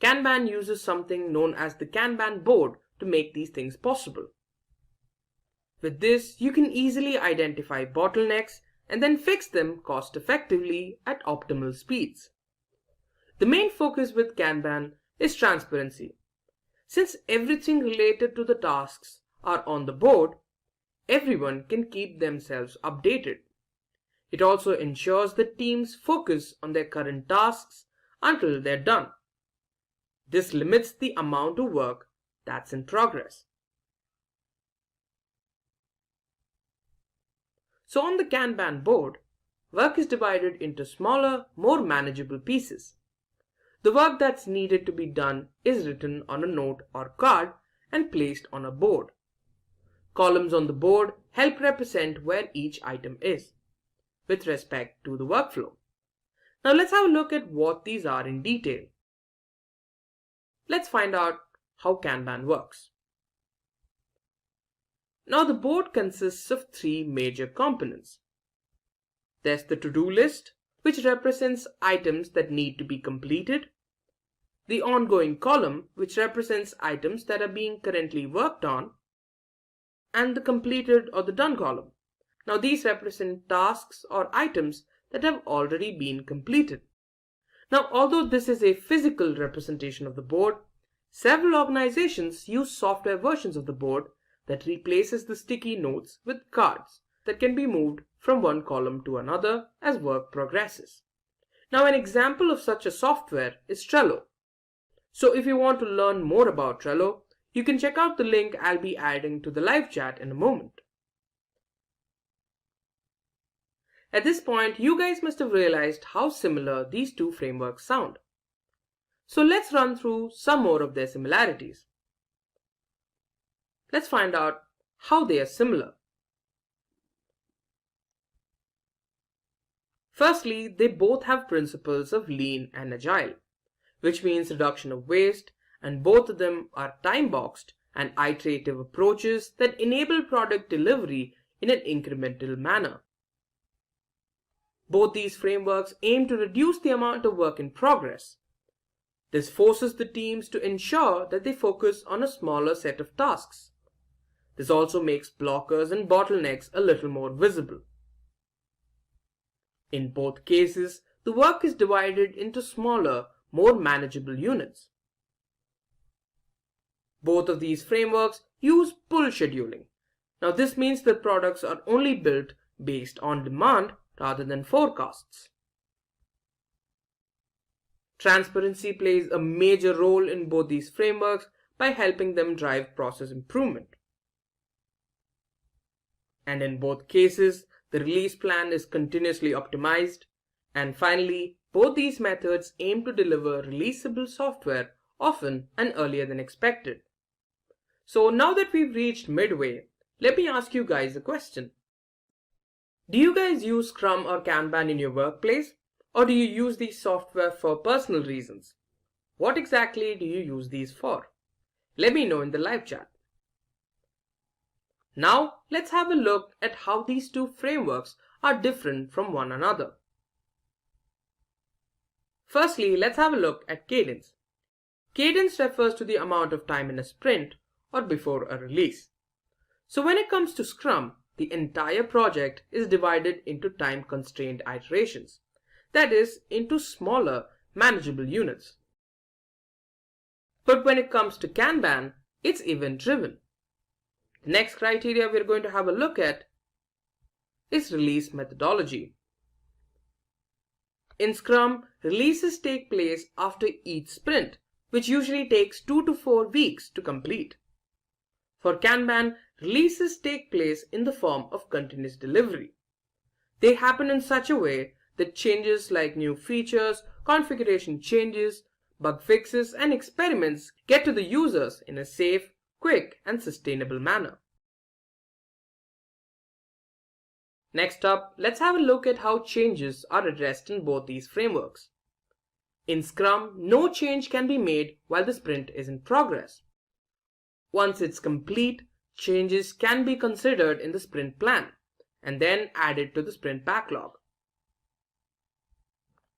[SPEAKER 15] Kanban uses something known as the Kanban board to make these things possible. With this, you can easily identify bottlenecks and then fix them cost effectively at optimal speeds. The main focus with Kanban is transparency. Since everything related to the tasks are on the board, everyone can keep themselves updated. It also ensures that teams focus on their current tasks until they're done. This limits the amount of work that's in progress. So on the Kanban board, work is divided into smaller, more manageable pieces. The work that's needed to be done is written on a note or card and placed on a board. Columns on the board help represent where each item is, with respect to the workflow. Now let's have a look at what these are in detail. Let's find out how Kanban works. Now the board consists of 3 major components. There's the to-do list, which represents items that need to be completed. the ongoing column, which represents items that are being currently worked on, and the completed or the done column. Now these represent tasks or items that have already been completed. Now, although this is a physical representation of the board, several organizations use software versions of the board that replaces the sticky notes with cards that can be moved from one column to another as work progresses. Now, an example of such a software is Trello. So if you want to learn more about Trello, you can check out the link I'll be adding to the live chat in a moment. At this point, you guys must have realized how similar these two frameworks sound. So let's run through some more of their similarities. Let's find out how they are similar. Firstly, they both have principles of lean and agile, which means reduction of waste, and both of them are time-boxed and iterative approaches that enable product delivery in an incremental manner. Both these frameworks aim to reduce the amount of work in progress. This forces the teams to ensure that they focus on a smaller set of tasks. This also makes blockers and bottlenecks a little more visible. In both cases, the work is divided into smaller, more manageable units. Both of these frameworks use pull scheduling. Now this means that products are only built based on demand rather than forecasts. Transparency plays a major role in both these frameworks by helping them drive process improvement. And in both cases, the release plan is continuously optimized. And finally, both these methods aim to deliver releasable software often and earlier than expected. So now that we've reached midway, let me ask you guys a question. Do you guys use Scrum or Kanban in your workplace, or do you use these software for personal reasons? What exactly do you use these for? Let me know in the live chat. Now let's have a look at how these two frameworks are different from one another. Firstly, let's have a look at cadence. Cadence refers to the amount of time in a sprint or before a release. So when it comes to Scrum, the entire project is divided into time-constrained iterations, that is, into smaller, manageable units. But when it comes to Kanban, it's event-driven. The next criteria we're going to have a look at is release methodology. In Scrum, releases take place after each sprint, which usually takes 2 to 4 weeks to complete. For Kanban, releases take place in the form of continuous delivery. They happen in such a way that changes like new features, configuration changes, bug fixes, and experiments get to the users in a safe, quick, and sustainable manner. Next up, let's have a look at how changes are addressed in both these frameworks. In Scrum, no change can be made while the sprint is in progress. Once it's complete, changes can be considered in the sprint plan and then added to the sprint backlog.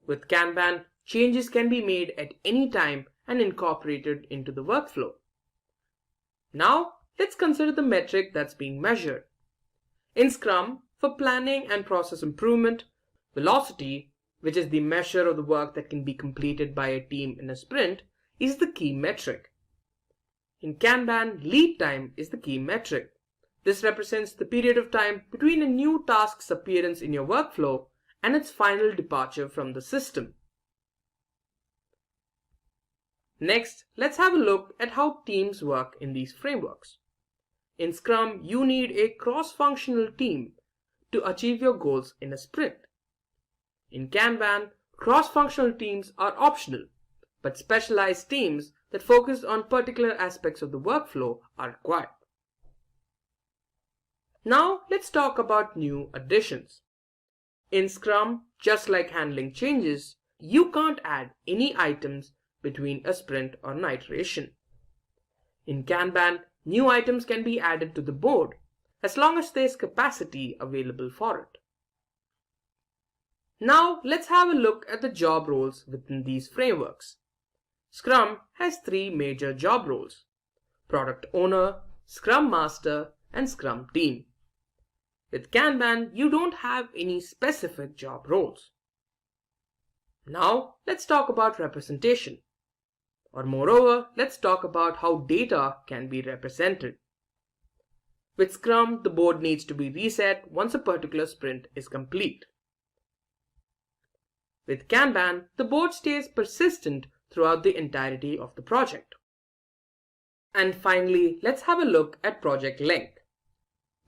[SPEAKER 15] With Kanban, changes can be made at any time and incorporated into the workflow. Now, let's consider the metric that's being measured. In Scrum, for planning and process improvement, velocity, which is the measure of the work that can be completed by a team in a sprint, is the key metric. In Kanban, lead time is the key metric. This represents the period of time between a new task's appearance in your workflow and its final departure from the system. Next, let's have a look at how teams work in these frameworks. In Scrum, you need a cross-functional team to achieve your goals in a sprint. In Kanban, cross-functional teams are optional, but specialized teams that focus on particular aspects of the workflow are required. Now let's talk about new additions. In Scrum, just like handling changes, you can't add any items between a sprint or an iteration. In Kanban, new items can be added to the board as long as there's capacity available for it. Now let's have a look at the job roles within these frameworks. Scrum has three major job roles: Product Owner, Scrum Master, and Scrum Team. With Kanban, you don't have any specific job roles. Now, let's talk about representation. Or moreover, let's talk about how data can be represented. With Scrum, the board needs to be reset once a particular sprint is complete. With Kanban, the board stays persistent throughout the entirety of the project. And finally, let's have a look at project length.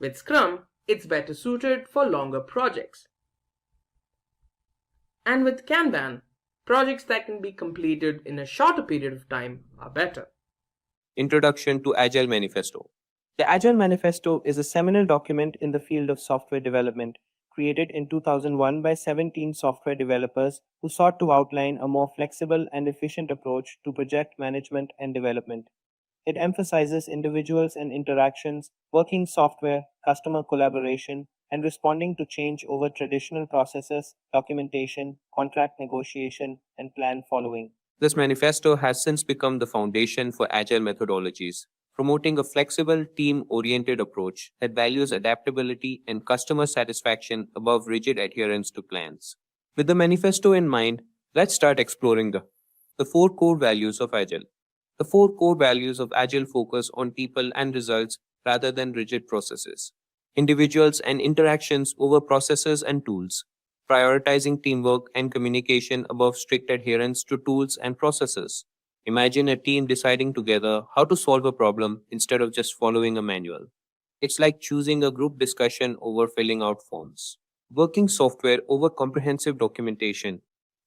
[SPEAKER 15] With Scrum, it's better suited for longer projects. And with Kanban, projects that can be completed in a shorter period of time are better.
[SPEAKER 16] Introduction to Agile Manifesto. The Agile Manifesto is a seminal document in the field of software development, created in 2001 by 17 software developers who sought to outline a more flexible and efficient approach to project management and development. It emphasizes individuals and interactions, working software, customer collaboration, and responding to change over traditional processes, documentation, contract negotiation, and plan following. This manifesto has since become the foundation for Agile methodologies, promoting a flexible, team-oriented approach that values adaptability and customer satisfaction above rigid adherence to plans. With the manifesto in mind, let's start exploring the four core values of Agile. The four core values of Agile focus on people and results rather than rigid processes. Individuals and interactions over processes and tools. Prioritizing teamwork and communication above strict adherence to tools and processes. Imagine a team deciding together how to solve a problem instead of just following a manual. It's like choosing a group discussion over filling out forms. Working software over comprehensive documentation.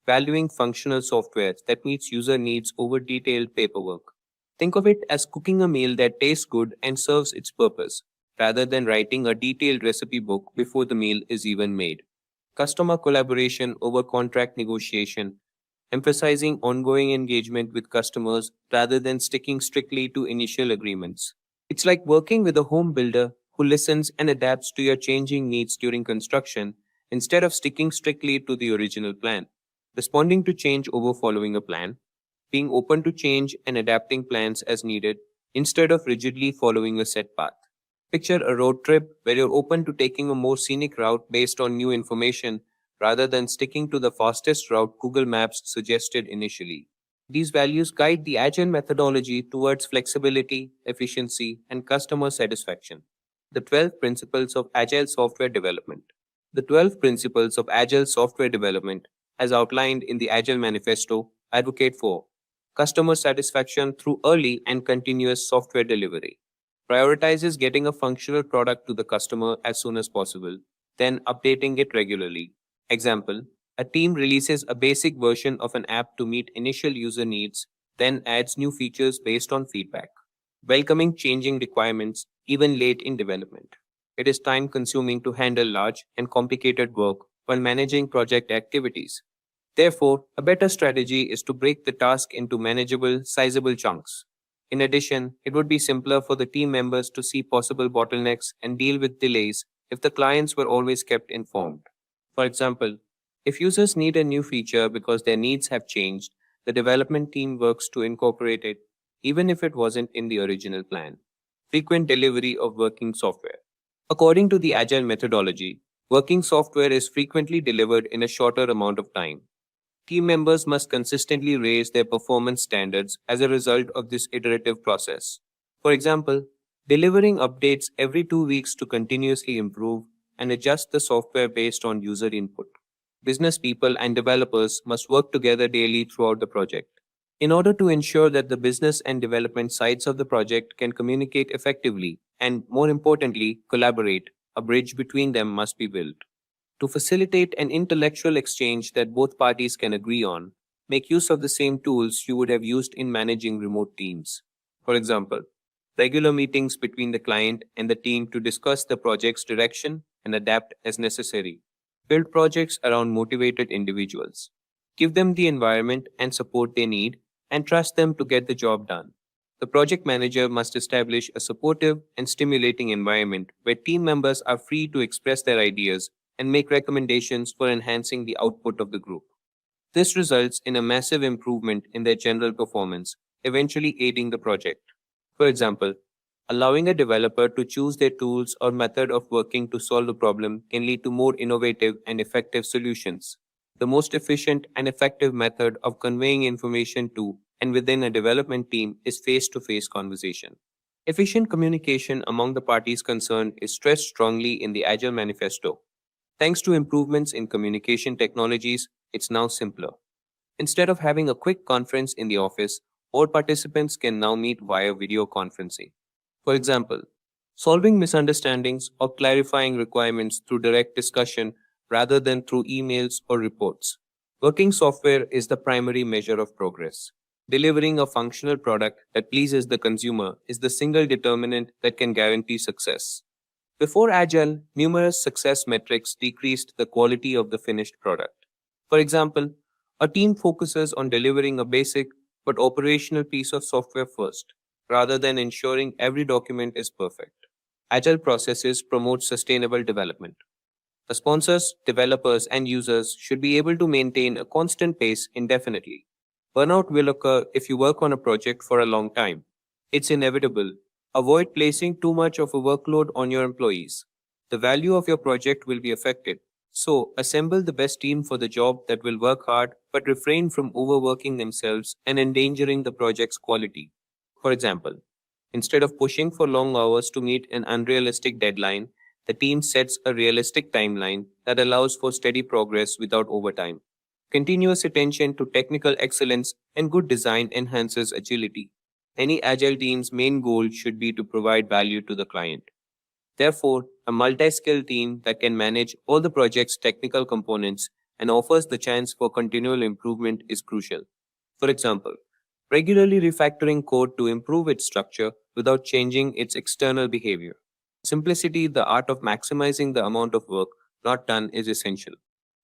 [SPEAKER 16] Valuing functional software that meets user needs over detailed paperwork. Think of it as cooking a meal that tastes good and serves its purpose, rather than writing a detailed recipe book before the meal is even made. Customer collaboration over contract negotiation, emphasizing ongoing engagement with customers rather than sticking strictly to initial agreements. It's like working with a home builder who listens and adapts to your changing needs during construction instead of sticking strictly to the original plan. Responding to change over following a plan, being open to change and adapting plans as needed instead of rigidly following a set path. Picture a road trip where you're open to taking a more scenic route based on new information rather than sticking to the fastest route Google Maps suggested initially. These values guide the Agile methodology towards flexibility, efficiency, and customer satisfaction. The 12 Principles of Agile Software Development. The 12 Principles of Agile Software Development, as outlined in the Agile Manifesto, advocate for customer satisfaction through early and continuous software delivery. Prioritizes getting a functional product to the customer as soon as possible, then updating it regularly. Example, a team releases a basic version of an app to meet initial user needs, then adds new features based on feedback. Welcoming changing requirements even late in development. It is time-consuming to handle large and complicated work while managing project activities. Therefore, a better strategy is to break the task into manageable, sizable chunks. In addition, it would be simpler for the team members to see possible bottlenecks and deal with delays if the clients were always kept informed. For example, if users need a new feature because their needs have changed, the development team works to incorporate it, even if it wasn't in the original plan. Frequent delivery of working software. According to the Agile methodology, working software is frequently delivered in a shorter amount of time. Team members must consistently raise their performance standards as a result of this iterative process. For example, delivering updates every 2 weeks to continuously improve and adjust the software based on user input. Business people and developers must work together daily throughout the project. In order to ensure that the business and development sides of the project can communicate effectively and, more importantly, collaborate, a bridge between them must be built. To facilitate an intellectual exchange that both parties can agree on, make use of the same tools you would have used in managing remote teams. For example, regular meetings between the client and the team to discuss the project's direction and adapt as necessary. Build projects around motivated individuals. Give them the environment and support they need, and trust them to get the job done. The project manager must establish a supportive and stimulating environment where team members are free to express their ideas and make recommendations for enhancing the output of the group. This results in a massive improvement in their general performance, eventually aiding the project. For example, allowing a developer to choose their tools or method of working to solve a problem can lead to more innovative and effective solutions. The most efficient and effective method of conveying information to and within a development team is face-to-face conversation. Efficient communication among the parties concerned is stressed strongly in the Agile Manifesto. Thanks to improvements in communication technologies, it's now simpler. Instead of having a quick conference in the office, all participants can now meet via video conferencing. For example, solving misunderstandings or clarifying requirements through direct discussion rather than through emails or reports. Working software is the primary measure of progress. Delivering a functional product that pleases the consumer is the single determinant that can guarantee success. Before Agile, numerous success metrics decreased the quality of the finished product. For example, a team focuses on delivering a basic but operational piece of software first, rather than ensuring every document is perfect. Agile processes promote sustainable development. The sponsors, developers, and users should be able to maintain a constant pace indefinitely. Burnout will occur if you work on a project for a long time. It's inevitable. Avoid placing too much of a workload on your employees. The value of your project will be affected. So, assemble the best team for the job that will work hard but refrain from overworking themselves and endangering the project's quality. For example, instead of pushing for long hours to meet an unrealistic deadline, the team sets a realistic timeline that allows for steady progress without overtime. Continuous attention to technical excellence and good design enhances agility. Any Agile team's main goal should be to provide value to the client. Therefore, a multi-skilled team that can manage all the project's technical components and offers the chance for continual improvement is crucial. For example, regularly refactoring code to improve its structure without changing its external behavior. Simplicity, the art of maximizing the amount of work not done, is essential.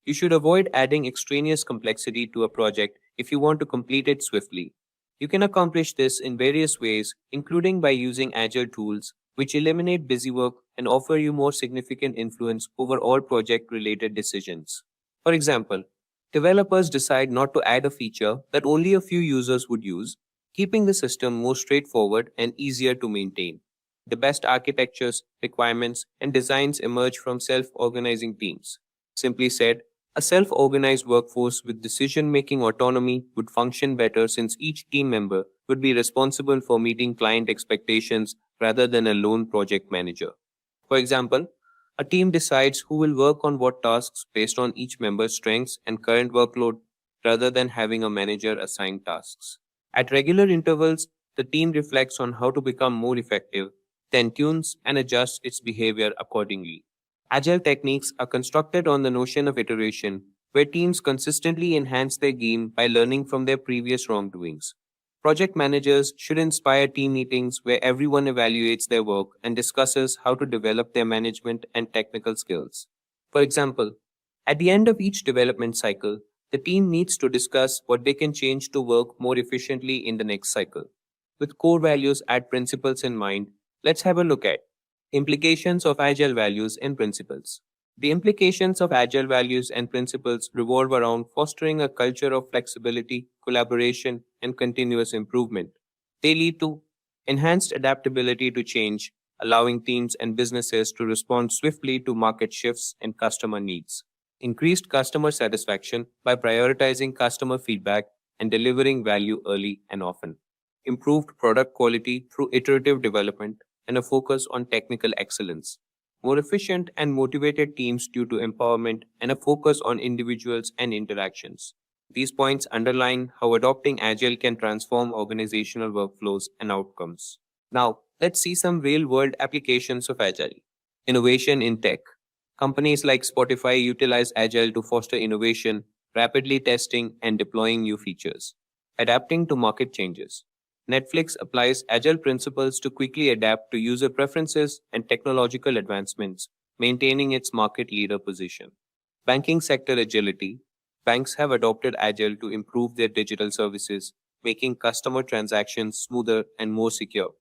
[SPEAKER 16] You should avoid adding extraneous complexity to a project if you want to complete it swiftly. You can accomplish this in various ways, including by using Agile tools, which eliminate busy work and offer you more significant influence over all project-related decisions. For example, developers decide not to add a feature that only a few users would use, keeping the system more straightforward and easier to maintain. The best architectures, requirements, and designs emerge from self-organizing teams. Simply said, a self-organized workforce with decision-making autonomy would function better since each team member would be responsible for meeting client expectations rather than a lone project manager. For example, a team decides who will work on what tasks based on each member's strengths and current workload rather than having a manager assign tasks. At regular intervals, the team reflects on how to become more effective, then tunes and adjusts its behavior accordingly. Agile techniques are constructed on the notion of iteration, where teams consistently enhance their game by learning from their previous wrongdoings. Project managers should inspire team meetings where everyone evaluates their work and discusses how to develop their management and technical skills. For example, at the end of each development cycle, the team needs to discuss what they can change to work more efficiently in the next cycle. With core values and principles in mind, let's have a look at implications of Agile values and principles. The implications of Agile values and principles revolve around fostering a culture of flexibility, collaboration, and continuous improvement. They lead to enhanced adaptability to change, allowing teams and businesses to respond swiftly to market shifts and customer needs. Increased customer satisfaction by prioritizing customer feedback and delivering value early and often. Improved product quality through iterative development and a focus on technical excellence. More efficient and motivated teams due to empowerment and a focus on individuals and interactions. These points underline how adopting Agile can transform organizational workflows and outcomes. Now, let's see some real-world applications of Agile. Innovation in tech. Companies like Spotify utilize Agile to foster innovation, rapidly testing and deploying new features. Adapting to market changes. Netflix applies Agile principles to quickly adapt to user preferences and technological advancements, maintaining its market leader position. Banking sector agility. Banks have adopted Agile to improve their digital services, making customer transactions smoother and more secure.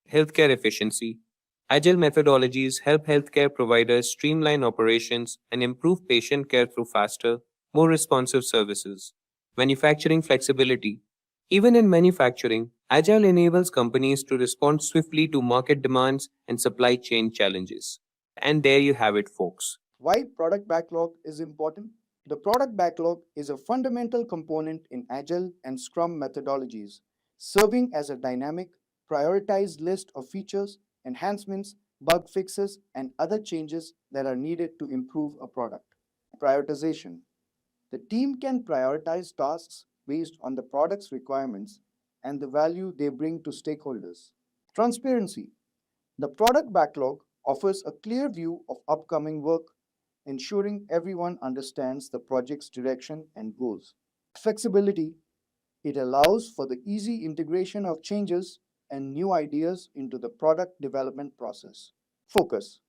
[SPEAKER 16] Healthcare efficiency. Agile methodologies help healthcare providers streamline operations and improve patient care through faster, more responsive services. Manufacturing flexibility. Even in manufacturing, Agile enables companies to respond swiftly to market demands and supply chain challenges. And there you have it, folks.
[SPEAKER 3] Why product backlog is important? The product backlog is a fundamental component in Agile and Scrum methodologies, serving as a dynamic, prioritized list of features, enhancements, bug fixes, and other changes that are needed to improve a product. Prioritization. The team can prioritize tasks based on the product's requirements and the value they bring to stakeholders. Transparency. The product backlog offers a clear view of upcoming work, ensuring everyone understands the project's direction and goals. Flexibility. It allows for the easy integration of changes and new ideas into the product development process. Focus.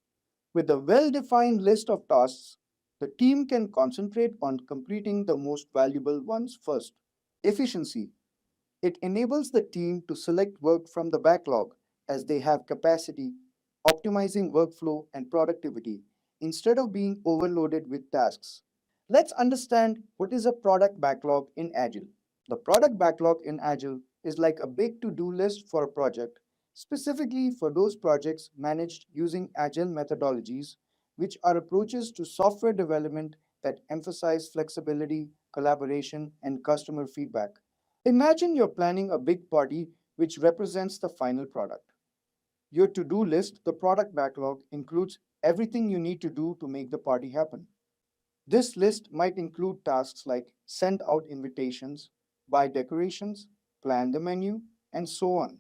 [SPEAKER 3] With a well-defined list of tasks, the team can concentrate on completing the most valuable ones first. Efficiency. It enables the team to select work from the backlog as they have capacity, optimizing workflow and productivity instead of being overloaded with tasks. Let's understand what is a product backlog in Agile. The product backlog in Agile is like a big to-do list for a project, specifically for those projects managed using Agile methodologies, which are approaches to software development that emphasize flexibility, collaboration, and customer feedback. Imagine you're planning a big party which represents the final product. Your to-do list, the product backlog, includes everything you need to do to make the party happen. This list might include tasks like send out invitations, buy decorations, plan the menu, and so on.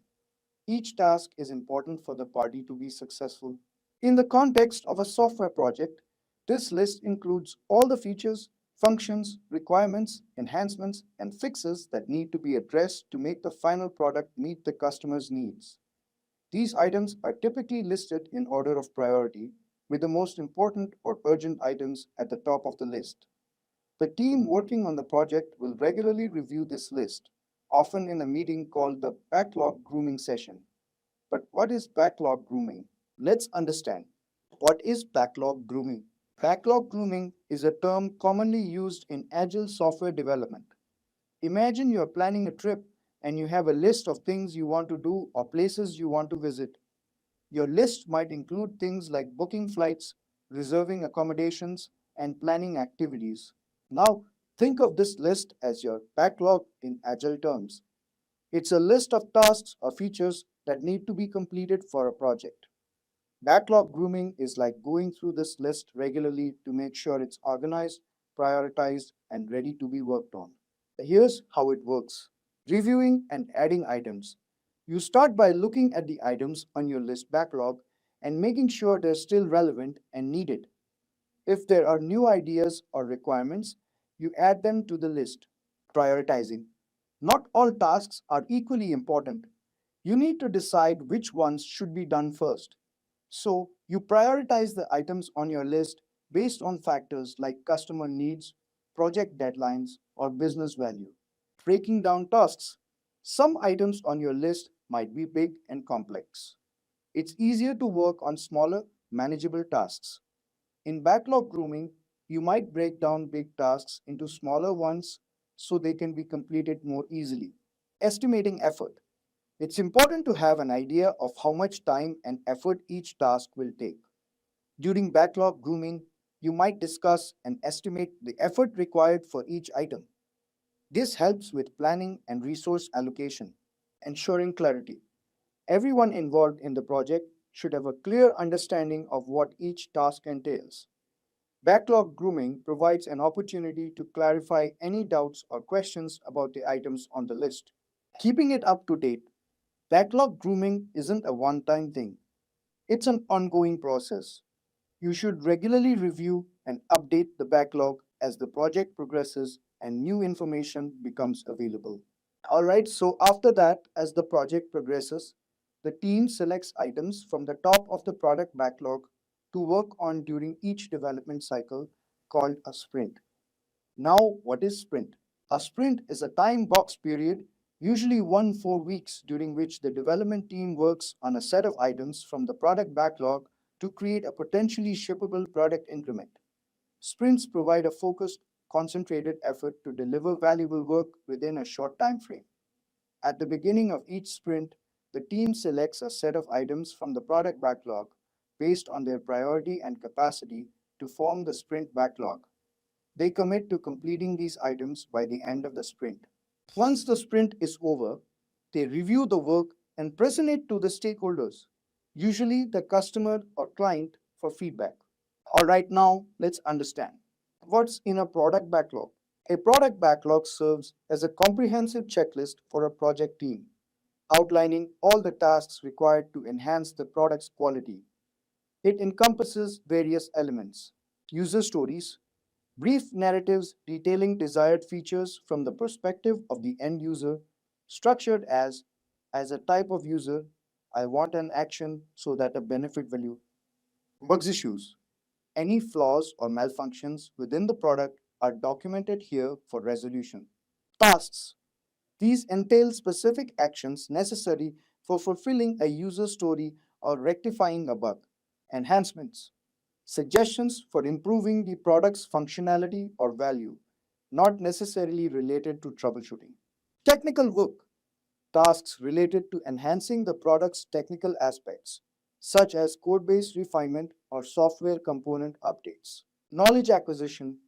[SPEAKER 3] Each task is important for the party to be successful. In the context of a software project, this list includes all the features, functions, requirements, enhancements, and fixes that need to be addressed to make the final product meet the customer's needs. These items are typically listed in order of priority, with the most important or urgent items at the top of the list. The team working on the project will regularly review this list, often in a meeting called the backlog grooming session. But what is backlog grooming? Let's understand. What is backlog grooming? Backlog grooming is a term commonly used in Agile software development. Imagine you're planning a trip and you have a list of things you want to do or places you want to visit. Your list might include things like booking flights, reserving accommodations, and planning activities. Now, think of this list as your backlog in Agile terms. It's a list of tasks or features that need to be completed for a project. Backlog grooming is like going through this list regularly to make sure it's organized, prioritized, and ready to be worked on. Here's how it works. Reviewing and adding items. You start by looking at the items on your list backlog and making sure they're still relevant and needed. If there are new ideas or requirements, you add them to the list. Prioritizing. Not all tasks are equally important. You need to decide which ones should be done first. So, you prioritize the items on your list based on factors like customer needs, project deadlines, or business value. Breaking down tasks. Some items on your list might be big and complex. It's easier to work on smaller, manageable tasks. In backlog grooming, you might break down big tasks into smaller ones so they can be completed more easily. Estimating effort. It's important to have an idea of how much time and effort each task will take. During backlog grooming, you might discuss and estimate the effort required for each item. This helps with planning and resource allocation, ensuring clarity. Everyone involved in the project should have a clear understanding of what each task entails. Backlog grooming provides an opportunity to clarify any doubts or questions about the items on the list. Keeping it up to date. Backlog grooming isn't a one-time thing. It's an ongoing process. You should regularly review and update the backlog as the project progresses and new information becomes available. Alright, so after that, as the project progresses, the team selects items from the top of the product backlog to work on during each development cycle called a sprint. Now, what is sprint? A sprint is a time box period, usually 4 weeks, during which the development team works on a set of items from the product backlog to create a potentially shippable product increment. Sprints provide a focused,
[SPEAKER 17] concentrated effort to deliver valuable work within a short time frame. At the beginning of each sprint, the team selects a set of items from the product backlog based on their priority and capacity to form the sprint backlog. They commit to completing these items by the end of the sprint. Once the sprint is over, they review the work and present it to the stakeholders, usually the customer or client, for feedback. All right, now let's understand. What's in a product backlog? A product backlog serves as a comprehensive checklist for a project team, outlining all the tasks required to enhance the product's quality. It encompasses various elements: user stories, brief narratives detailing desired features from the perspective of the end user, structured as a type of user, I want an action so that a benefit value. Bugs issues. Any flaws or malfunctions within the product are documented here for resolution. Tasks. These entail specific actions necessary for fulfilling a user story or rectifying a bug. Enhancements. Suggestions for improving the product's functionality or value, not necessarily related to troubleshooting. Technical work. Tasks related to enhancing the product's technical aspects, such as code-based refinement or software component updates. Knowledge acquisition.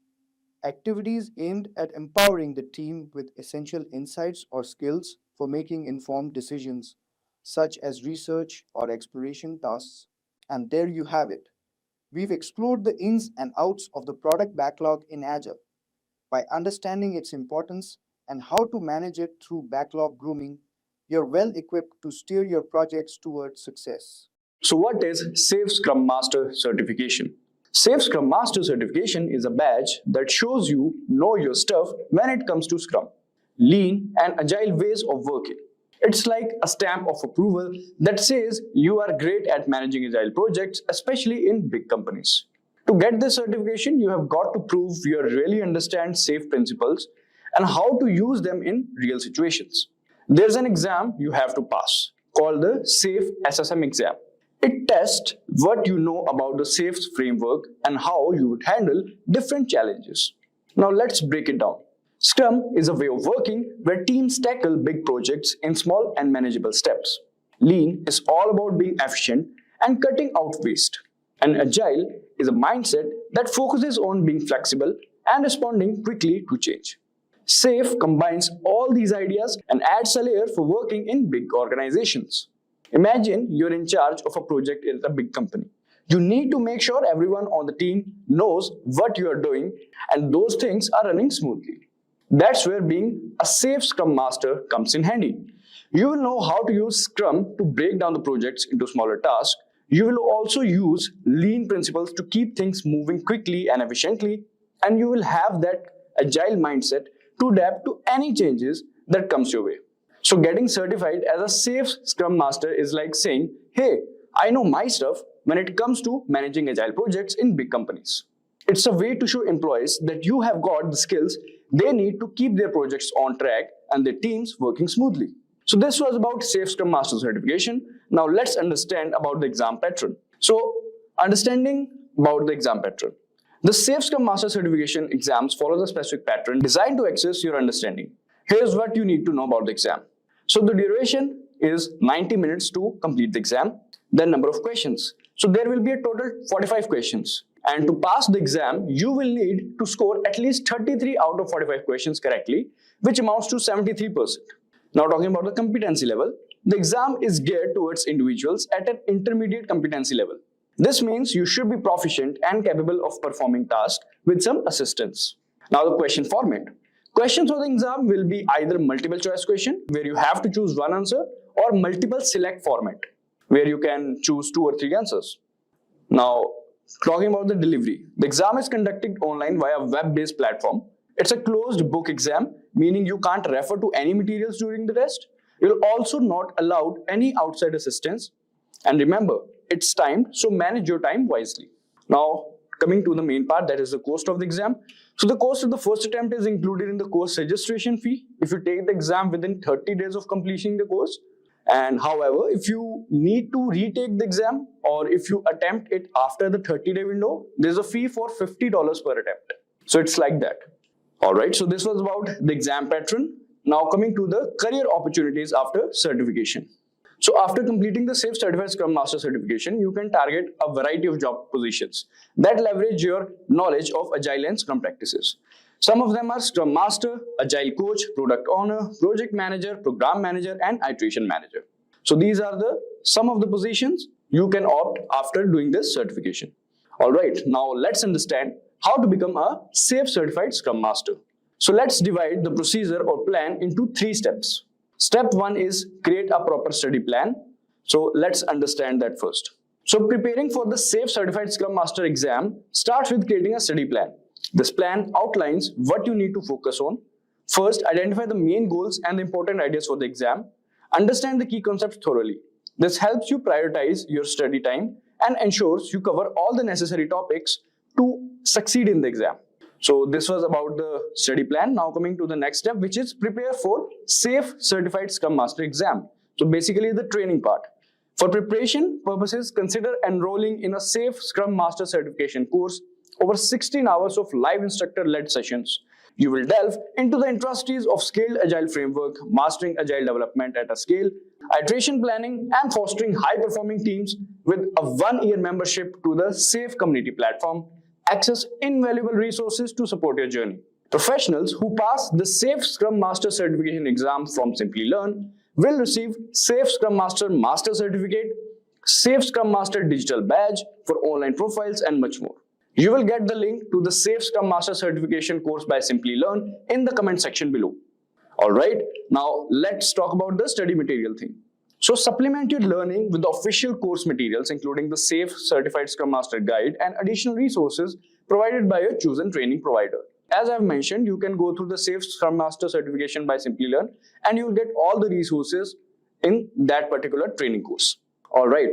[SPEAKER 17] Activities aimed at empowering the team with essential insights or skills for making informed decisions, such as research or exploration tasks. And there you have it. We've explored the ins and outs of the product backlog in Agile. By understanding its importance and how to manage it through backlog grooming, you're well equipped to steer your projects towards success.
[SPEAKER 18] So what is Safe Scrum Master certification? Safe Scrum Master certification is a badge that shows you know your stuff when it comes to Scrum, Lean and Agile ways of working. It's like a stamp of approval that says you are great at managing Agile projects, especially in big companies. To get this certification, you have got to prove you really understand SAFe principles and how to use them in real situations. There's an exam you have to pass called the SAFe SSM exam. It tests what you know about the SAFe framework and how you would handle different challenges. Now let's break it down. Scrum is a way of working where teams tackle big projects in small and manageable steps. Lean is all about being efficient and cutting out waste. And Agile is a mindset that focuses on being flexible and responding quickly to change. SAFe combines all these ideas and adds a layer for working in big organizations. Imagine you're in charge of a project in a big company. You need to make sure everyone on the team knows what you are doing and those things are running smoothly. That's where being a safe Scrum Master comes in handy. You will know how to use Scrum to break down the projects into smaller tasks. You will also use Lean principles to keep things moving quickly and efficiently. And you will have that Agile mindset to adapt to any changes that comes your way. So getting certified as a safe Scrum Master is like saying, hey, I know my stuff when it comes to managing Agile projects in big companies. It's a way to show employees that you have got the skills they need to keep their projects on track and their teams working smoothly. So this was about Safe Scrum Master certification. Now let's understand about the exam pattern. So understanding about the exam pattern. The Safe Scrum Master certification exams follow a specific pattern designed to access your understanding. Here's what you need to know about the exam. So the duration is 90 minutes to complete the exam. Then number of questions. So there will be a total 45 questions. And to pass the exam, you will need to score at least 33 out of 45 questions correctly, which amounts to 73%. Now talking about the competency level, the exam is geared towards individuals at an intermediate competency level. This means you should be proficient and capable of performing tasks with some assistance. Now the question format. Questions for the exam will be either multiple choice question, where you have to choose one answer, or multiple select format, where you can choose 2 or 3 answers. Now, talking about the delivery, the exam is conducted online via a web-based platform. It's a closed book exam, meaning you can't refer to any materials during the test. You'll also not allowed any outside assistance. And remember, it's timed, so manage your time wisely. Now, coming to the main part, that is the cost of the exam. So the cost of the first attempt is included in the course registration fee if you take the exam within 30 days of completing the course. And however, if you need to retake the exam or if you attempt it after the 30-day window, there's a fee for $50 per attempt. So it's like that. Alright, so this was about the exam pattern. Now coming to the career opportunities after certification. So after completing the Safe Certified Scrum Master certification, you can target a variety of job positions that leverage your knowledge of Agile and Scrum practices. Some of them are Scrum Master, Agile Coach, Product Owner, Project Manager, Program Manager, and Iteration Manager. So these are some of the positions you can opt after doing this certification. Alright, now let's understand how to become a Safe Certified Scrum Master. So let's divide the procedure or plan into 3 steps. Step 1 is create a proper study plan. So let's understand that first. So preparing for the Safe Certified Scrum Master exam starts with creating a study plan. This plan outlines what you need to focus on. First, identify the main goals and the important ideas for the exam. Understand the key concepts thoroughly. This helps you prioritize your study time and ensures you cover all the necessary topics to succeed in the exam. So this was about the study plan. Now coming to the next step, which is prepare for Safe Certified Scrum Master exam. So basically the training part. For preparation purposes, consider enrolling in a Safe Scrum Master certification course. Over 16 hours of live instructor-led sessions. You will delve into the intricacies of scaled Agile framework, mastering Agile development at a scale, iteration planning, and fostering high-performing teams with a 1-year membership to the SAFE community platform. Access invaluable resources to support your journey. Professionals who pass the Safe Scrum Master certification exam from Simplilearn will receive Safe Scrum Master Master Certificate, Safe Scrum Master Digital Badge for online profiles, and much more. You will get the link to the Safe Scrum Master certification course by Simplilearn in the comment section below. Alright, now let's talk about the study material thing. So supplement your learning with the official course materials, including the Safe Certified Scrum Master Guide and additional resources provided by your chosen training provider. As I've mentioned, you can go through the Safe Scrum Master certification by Simplilearn and you'll get all the resources in that particular training course. Alright,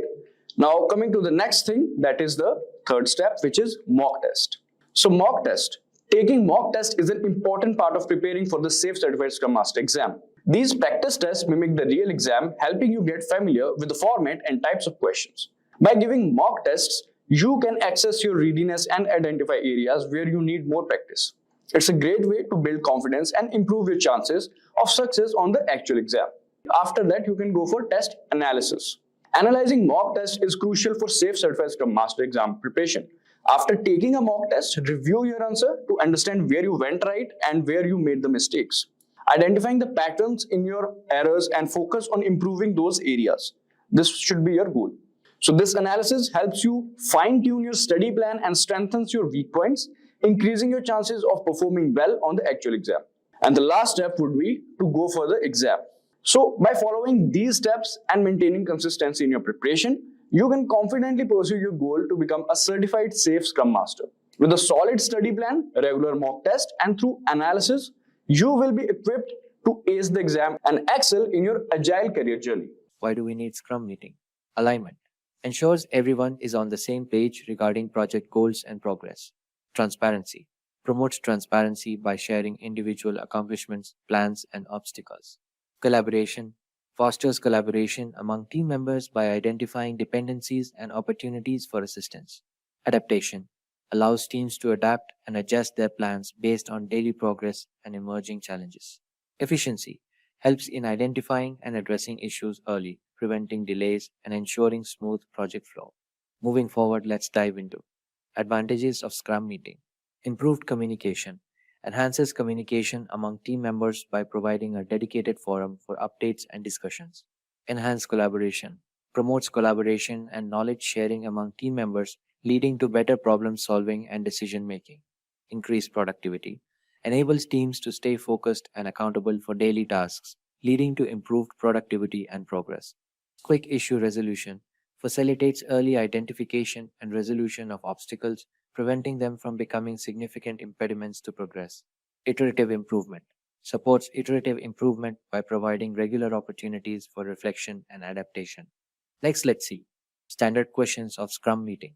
[SPEAKER 18] now coming to the next thing, that is the third step, which is mock test. So mock test. Taking mock test is an important part of preparing for the Safe Certified Scrum Master exam. These practice tests mimic the real exam, helping you get familiar with the format and types of questions. By giving mock tests, you can access your readiness and identify areas where you need more practice. It's a great way to build confidence and improve your chances of success on the actual exam. After that, you can go for test analysis. Analyzing mock tests is crucial for Safe Certified Scrum Master exam preparation. After taking a mock test, review your answer to understand where you went right and where you made the mistakes. Identifying the patterns in your errors and focus on improving those areas. This should be your goal. So this analysis helps you fine-tune your study plan and strengthens your weak points, increasing your chances of performing well on the actual exam. And the last step would be to go for the exam. So by following these steps and maintaining consistency in your preparation, you can confidently pursue your goal to become a certified Safe Scrum Master. With a solid study plan, a regular mock test, and through analysis, you will be equipped to ace the exam and excel in your Agile career journey.
[SPEAKER 19] Why do we need Scrum meeting? Alignment. Ensures everyone is on the same page regarding project goals and progress. Transparency. Promotes transparency by sharing individual accomplishments, plans, and obstacles. Collaboration. Fosters collaboration among team members by identifying dependencies and opportunities for assistance. Adaptation. Allows teams to adapt and adjust their plans based on daily progress and emerging challenges. Efficiency. Helps in identifying and addressing issues early, preventing delays and ensuring smooth project flow. Moving forward, let's dive into advantages of Scrum meeting. Improved communication. Enhances communication among team members by providing a dedicated forum for updates and discussions. Enhanced collaboration. Promotes collaboration and knowledge sharing among team members, leading to better problem solving and decision making. Increased productivity. Enables teams to stay focused and accountable for daily tasks, leading to improved productivity and progress. Quick issue resolution. Facilitates early identification and resolution of obstacles, preventing them from becoming significant impediments to progress. Iterative improvement. Supports iterative improvement by providing regular opportunities for reflection and adaptation. Next, let's see standard questions of Scrum meeting.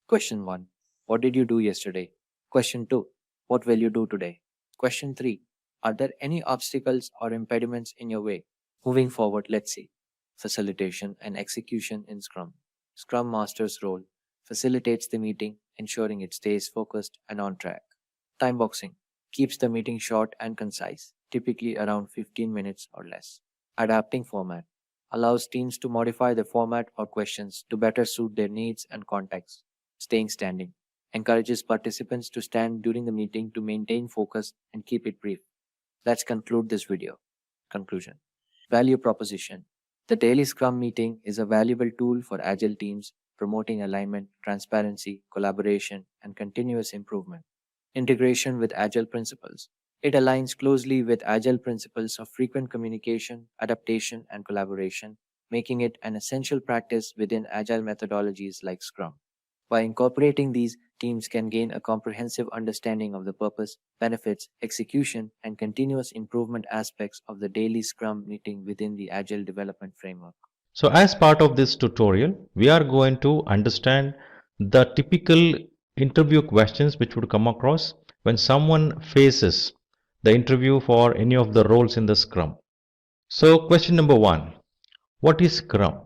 [SPEAKER 19] Question 1. What did you do yesterday? Question 2. What will you do today? Question 3. Are there any obstacles or impediments in your way? Moving forward, let's see facilitation and execution in Scrum. Scrum Master's role. Facilitates the meeting, ensuring it stays focused and on track. Time boxing. keeps the meeting short and concise, typically around 15 minutes or less. Adapting format allows teams to modify the format or questions to better suit their needs and context. Staying standing encourages participants to stand during the meeting to maintain focus and keep it brief. Let's conclude this video. Conclusion. Value proposition. The daily Scrum meeting is a valuable tool for Agile teams, promoting alignment, transparency, collaboration, and continuous improvement. Integration with Agile principles. It aligns closely with Agile principles of frequent communication, adaptation, and collaboration, making it an essential practice within Agile methodologies like Scrum. By incorporating these, teams can gain a comprehensive understanding of the purpose, benefits, execution, and continuous improvement aspects of the daily Scrum meeting within the Agile development framework.
[SPEAKER 5] So as part of this tutorial, we are going to understand the typical interview questions which would come across when someone faces the interview for any of the roles in the Scrum. So question number 1, what is Scrum?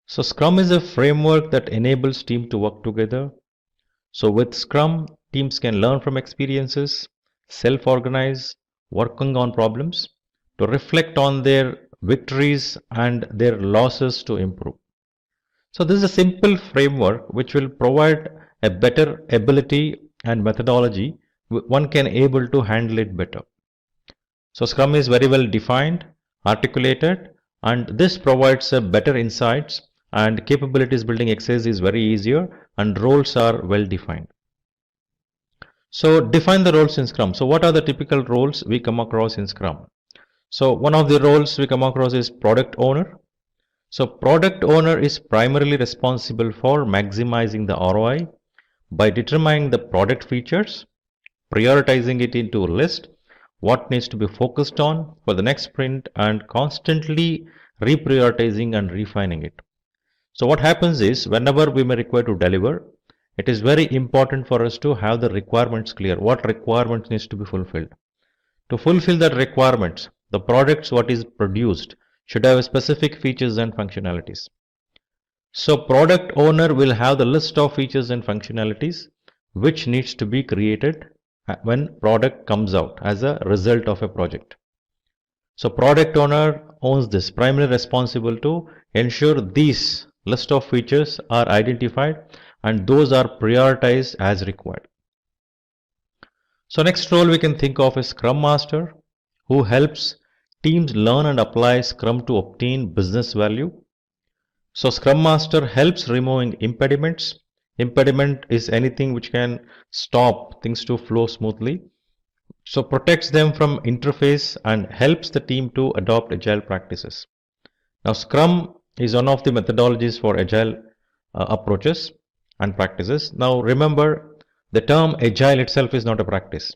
[SPEAKER 5] So Scrum is a framework that enables teams to work together. So with Scrum, teams can learn from experiences, self-organize, working on problems, to reflect on their victories and their losses to improve. So this is a simple framework which will provide a better ability and methodology. One can able to handle it better. So Scrum is very well defined, articulated, and this provides a better insights, and capabilities building exercise is very easier, and roles are well defined. So define the roles in Scrum. So what are the typical roles we come across in Scrum? So one of the roles we come across is product owner. So product owner is primarily responsible for maximizing the ROI by determining the product features, prioritizing it into a list, what needs to be focused on for the next sprint, and constantly reprioritizing and refining it. So what happens is, whenever we may require to deliver, it is very important for us to have the requirements clear. What requirements needs to be fulfilled? To fulfill that requirements, the products what is produced should have specific features and functionalities. So product owner will have the list of features and functionalities which needs to be created when product comes out as a result of a project. So product owner owns this, primarily responsible to ensure these list of features are identified and those are prioritized as required. So next role we can think of is Scrum Master, who helps teams learn and apply Scrum to obtain business value. So Scrum Master helps removing impediments. Impediment is anything which can stop things to flow smoothly. So protects them from interface and helps the team to adopt Agile practices. Now Scrum is one of the methodologies for Agile approaches and practices. Now remember, the term Agile itself is not a practice.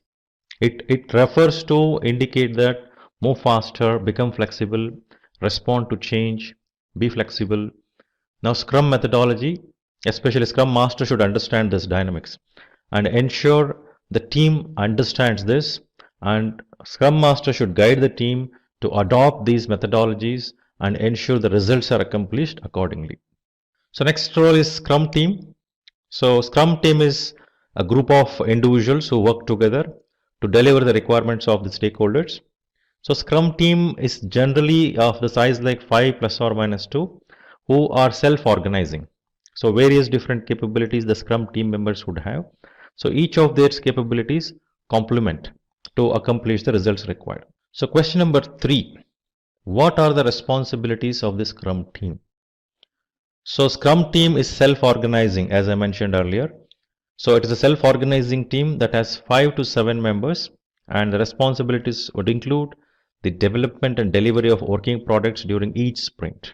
[SPEAKER 5] It refers to indicate that move faster, become flexible, respond to change, be flexible. Now Scrum methodology, especially Scrum Master, should understand this dynamics and ensure the team understands this, and Scrum Master should guide the team to adopt these methodologies and ensure the results are accomplished accordingly. So next role is Scrum team. So Scrum team is a group of individuals who work together to deliver the requirements of the stakeholders. So Scrum team is generally of the size like 5 plus or minus 2 who are self-organizing. So various different capabilities the Scrum team members would have. So each of their capabilities complement to accomplish the results required. So question number 3, what are the responsibilities of the Scrum team? So Scrum team is self-organizing, as I mentioned earlier. So it is a self-organizing team that has 5 to 7 members, and the responsibilities would include the development and delivery of working products during each sprint.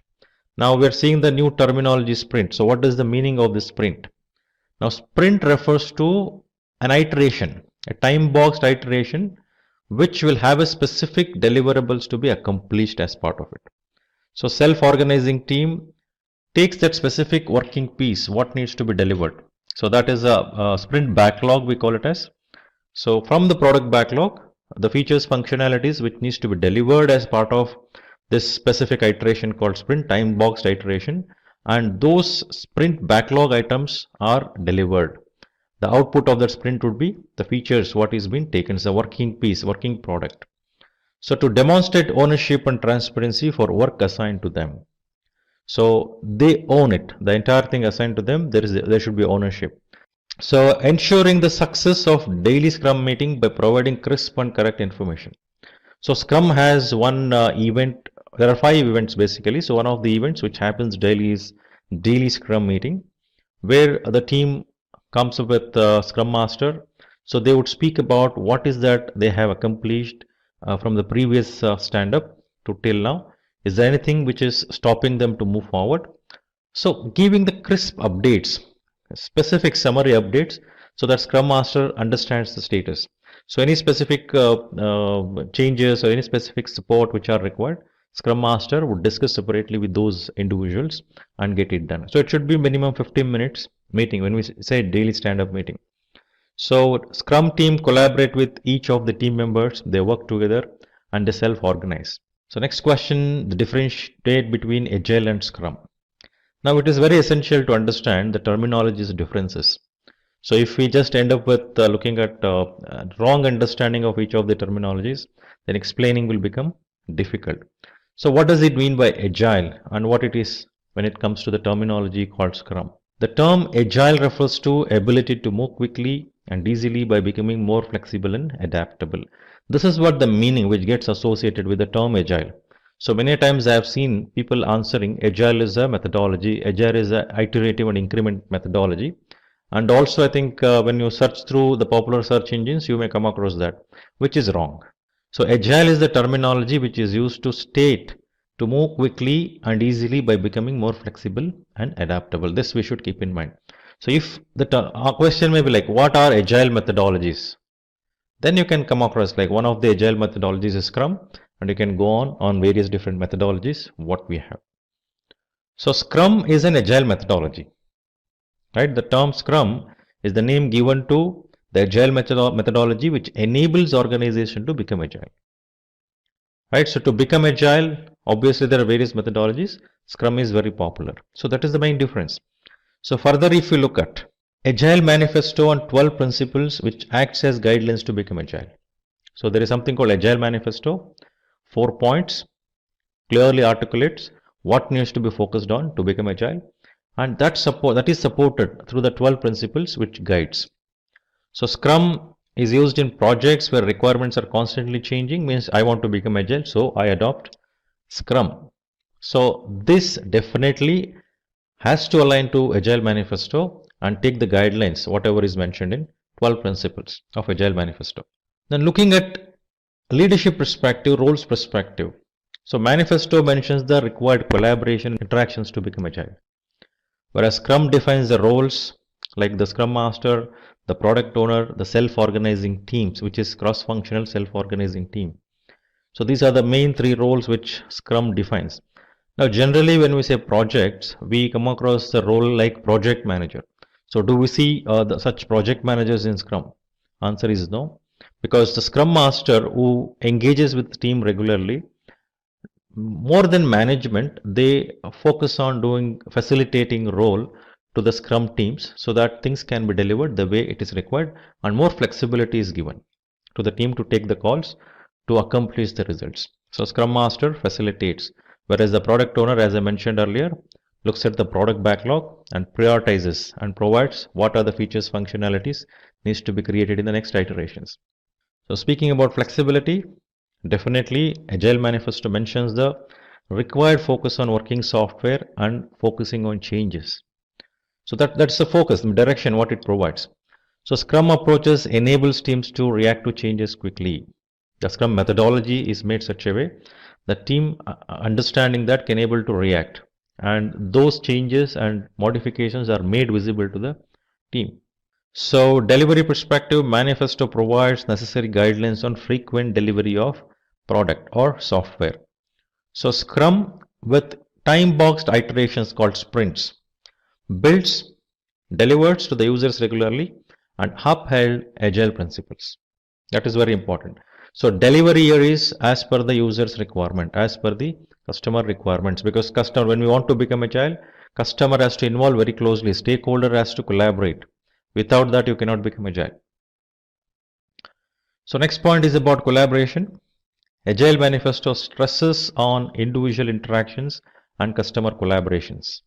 [SPEAKER 5] Now we are seeing the new terminology sprint. So what is the meaning of this sprint? Now sprint refers to an iteration, a time-boxed iteration which will have a specific deliverables to be accomplished as part of it. So self-organizing team takes that specific working piece, what needs to be delivered. So that is a sprint backlog, we call it as. So from the product backlog, the features, functionalities which needs to be delivered as part of this specific iteration called sprint, time-boxed iteration, and those sprint backlog items are delivered. The output of that sprint would be the features, what is being taken, is a working piece, working product. So to demonstrate ownership and transparency for work assigned to them. So they own it, the entire thing assigned to them, there should be ownership. So ensuring the success of daily Scrum meeting by providing crisp and correct information. So Scrum has one event, there are 5 events basically. So one of the events which happens daily is daily Scrum meeting, where the team comes up with Scrum Master. So they would speak about what is that they have accomplished from the previous stand-up to till now. Is there anything which is stopping them to move forward? So giving the crisp updates, specific summary updates, so that Scrum Master understands the status. So any specific changes or any specific support which are required, Scrum Master would discuss separately with those individuals and get it done. So it should be minimum 15 minutes meeting when we say daily stand-up meeting. So Scrum team collaborate with each of the team members, they work together and they self-organize. So next question, the differentiate between Agile and Scrum. Now it is very essential to understand the terminologies differences. So if we just end up with looking at wrong understanding of each of the terminologies, then explaining will become difficult. So what does it mean by Agile and what it is when it comes to the terminology called Scrum? The term Agile refers to ability to move quickly and easily by becoming more flexible and adaptable. This is what the meaning which gets associated with the term Agile. So many times I have seen people answering Agile is a methodology, Agile is a iterative and increment methodology. And also I think when you search through the popular search engines, you may come across that, which is wrong. So Agile is the terminology which is used to state to move quickly and easily by becoming more flexible and adaptable. This we should keep in mind. So if our question may be like, what are Agile methodologies? Then you can come across like one of the Agile methodologies is Scrum, and you can go on various different methodologies what we have. So Scrum is an Agile methodology, right? The term Scrum is the name given to the Agile methodology which enables organization to become Agile, right? So to become Agile, obviously there are various methodologies. Scrum is very popular. So that is the main difference. So further, if you look at Agile Manifesto on 12 principles which acts as guidelines to become Agile. So there is something called Agile Manifesto, 4 points, clearly articulates what needs to be focused on to become Agile, and that is supported through the 12 principles which guides. So Scrum is used in projects where requirements are constantly changing, means I want to become Agile, so I adopt Scrum. So this definitely has to align to Agile Manifesto and take the guidelines, whatever is mentioned in 12 principles of Agile Manifesto. Then looking at leadership perspective, roles perspective. So Manifesto mentions the required collaboration interactions to become Agile. Whereas Scrum defines the roles like the Scrum Master, the product owner, the self-organizing teams, which is cross-functional self-organizing team. So these are the main 3 roles which Scrum defines. Now generally when we say projects, we come across the role like project manager. So do we see such project managers in Scrum? Answer is no, because the Scrum Master who engages with the team regularly, more than management, they focus on doing facilitating role to the Scrum teams so that things can be delivered the way it is required and more flexibility is given to the team to take the calls to accomplish the results. So Scrum Master facilitates, whereas the product owner, as I mentioned earlier, looks at the product backlog and prioritizes and provides what are the features, functionalities needs to be created in the next iterations. So speaking about flexibility, definitely Agile Manifesto mentions the required focus on working software and focusing on changes. So that's the focus, the direction what it provides. So Scrum approaches enables teams to react to changes quickly. The Scrum methodology is made such a way that team understanding that can able to react, and those changes and modifications are made visible to the team. So delivery perspective, Manifesto provides necessary guidelines on frequent delivery of product or software. So Scrum with time-boxed iterations called sprints builds, delivers to the users regularly and upheld Agile principles. That is very important. So delivery here is as per the user's requirement, as per the customer requirements, because when we want to become Agile, customer has to involve very closely, stakeholder has to collaborate Without that, you cannot become agile. So next point is about collaboration. Agile Manifesto stresses on individual interactions and customer collaborations.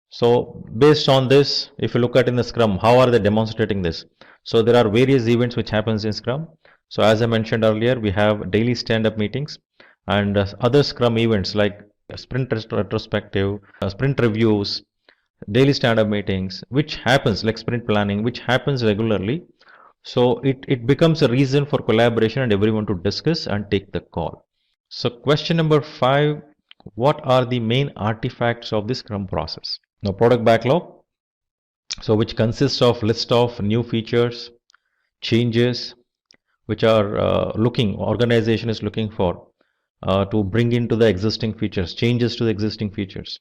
[SPEAKER 5] So based on this, if you look at in the Scrum, how are they demonstrating this? So there are various events which happens in Scrum. So as I mentioned earlier, we have daily stand-up meetings and other Scrum events like sprint retrospective, sprint reviews, daily stand-up meetings, which happens like sprint planning, which happens regularly. So it becomes a reason for collaboration and everyone to discuss and take the call. So question number 5, what are the main artifacts of the Scrum process? Now product backlog, so which consists of list of new features, changes, which are organization is looking for to bring into the existing features, changes to the existing features,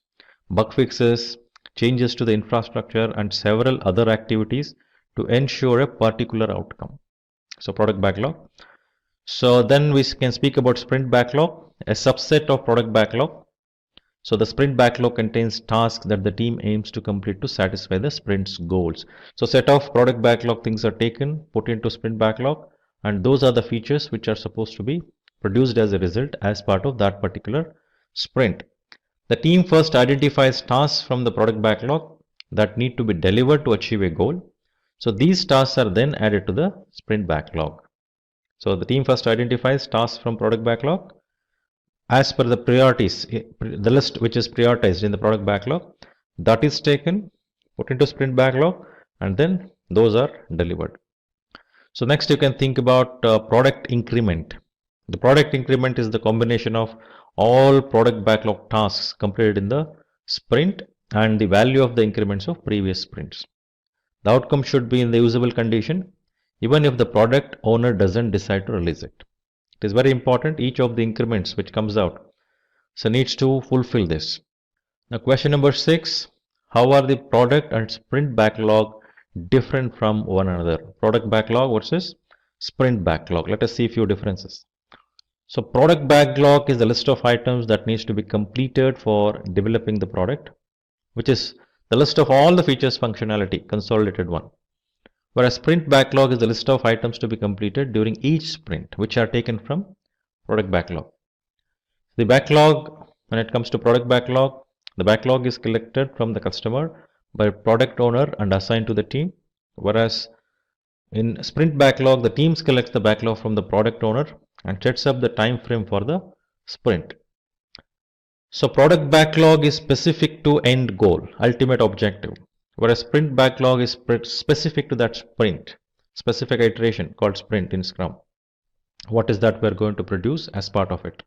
[SPEAKER 5] bug fixes, changes to the infrastructure and several other activities to ensure a particular outcome. So product backlog. So then we can speak about sprint backlog, a subset of product backlog. So the sprint backlog contains tasks that the team aims to complete to satisfy the sprint's goals. So set of product backlog things are taken, put into sprint backlog, and those are the features which are supposed to be produced as a result as part of that particular sprint. The team first identifies tasks from the product backlog that need to be delivered to achieve a goal. So these tasks are then added to the sprint backlog. So the team first identifies tasks from product backlog as per the priorities, the list which is prioritized in the product backlog, that is taken, put into sprint backlog, and then those are delivered. So next you can think about product increment. The product increment is the combination of all product backlog tasks completed in the sprint and the value of the increments of previous sprints. The outcome should be in the usable condition even if the product owner doesn't decide to release it. It is very important, each of the increments which comes out so needs to fulfill this. Now question number 6, how are the product and sprint backlog different from one another? Product backlog versus sprint backlog. Let us see a few differences. So product backlog is the list of items that needs to be completed for developing the product, which is the list of all the features functionality, consolidated one. Whereas sprint backlog is the list of items to be completed during each sprint, which are taken from product backlog. The backlog, when it comes to product backlog, the backlog is collected from the customer by product owner and assigned to the team. Whereas in sprint backlog, the teams collects the backlog from the product owner and sets up the time frame for the sprint. So product backlog is specific to end goal, ultimate objective, whereas sprint backlog is specific to that sprint, specific iteration called sprint in Scrum. What is that we are going to produce as part of it?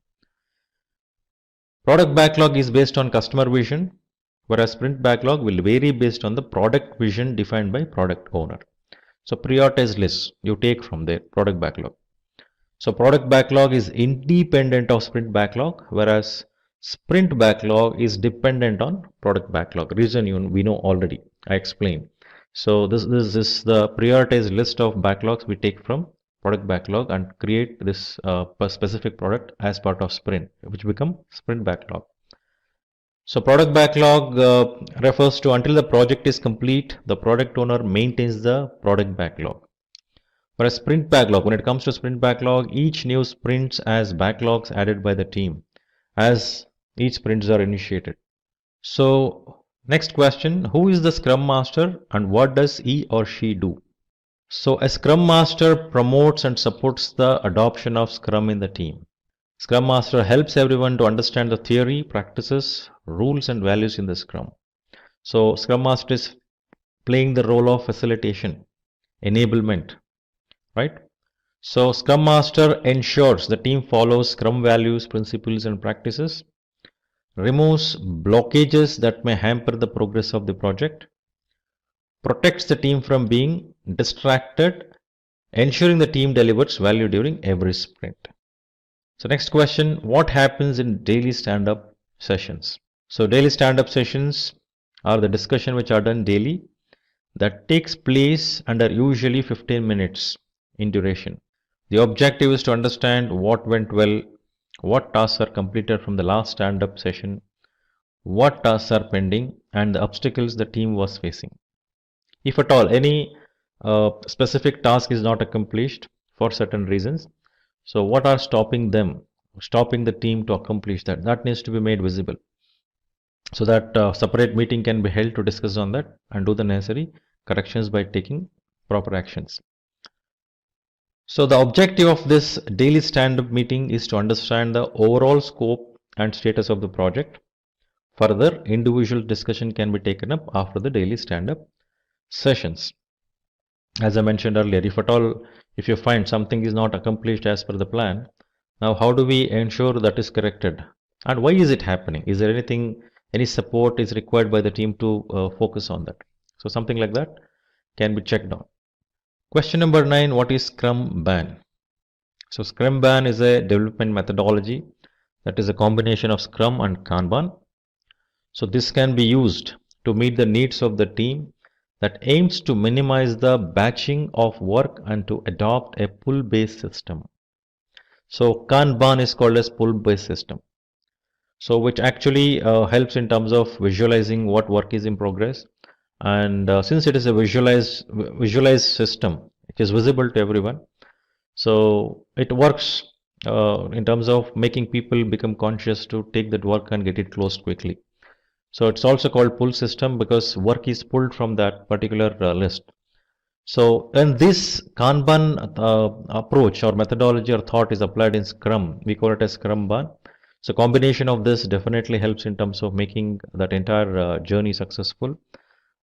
[SPEAKER 5] Product backlog is based on customer vision, whereas sprint backlog will vary based on the product vision defined by product owner. So prioritized lists you take from there, product backlog. So product backlog is independent of sprint backlog, whereas sprint backlog is dependent on product backlog. Reason we know already, I explained. So this is the prioritized list of backlogs we take from product backlog and create this specific product as part of sprint, which become sprint backlog. So product backlog refers to until the project is complete, the product owner maintains the product backlog. Whereas sprint backlog, when it comes to sprint backlog, each new sprints as backlogs added by the team as each sprints are initiated. So next question, who is the Scrum Master and what does he or she do? So a Scrum Master promotes and supports the adoption of Scrum in the team. Scrum Master helps everyone to understand the theory, practices, rules and values in the Scrum. So Scrum Master is playing the role of facilitation, enablement, right? So Scrum Master ensures the team follows Scrum values, principles and practices, removes blockages that may hamper the progress of the project, protects the team from being distracted, ensuring the team delivers value during every sprint. So next question, what happens in daily stand-up sessions? So daily stand-up sessions are the discussion which are done daily that takes place and are usually 15 minutes in duration. The objective is to understand what went well, what tasks are completed from the last stand-up session, what tasks are pending, and the obstacles the team was facing. If at all any specific task is not accomplished for certain reasons, so what are stopping them, stopping the team to accomplish that? That needs to be made visible, so that separate meeting can be held to discuss on that and do the necessary corrections by taking proper actions. So the objective of this daily stand-up meeting is to understand the overall scope and status of the project. Further, individual discussion can be taken up after the daily stand-up sessions. As I mentioned earlier, if at all, if you find something is not accomplished as per the plan, now how do we ensure that is corrected? And why is it happening? Is there anything, any support is required by the team to focus on that? So something like that can be checked on. Question number 9, what is Scrum Ban? So Scrum Ban is a development methodology that is a combination of Scrum and Kanban. So this can be used to meet the needs of the team that aims to minimize the batching of work and to adopt a pull-based system. So Kanban is called as pull-based system. So which actually helps in terms of visualizing what work is in progress. And since it is a visualized system, it is visible to everyone. So it works in terms of making people become conscious to take that work and get it closed quickly. So it's also called pull system because work is pulled from that particular list. So when this Kanban approach or methodology or thought is applied in Scrum, we call it as Scrum Ban. So combination of this definitely helps in terms of making that entire journey successful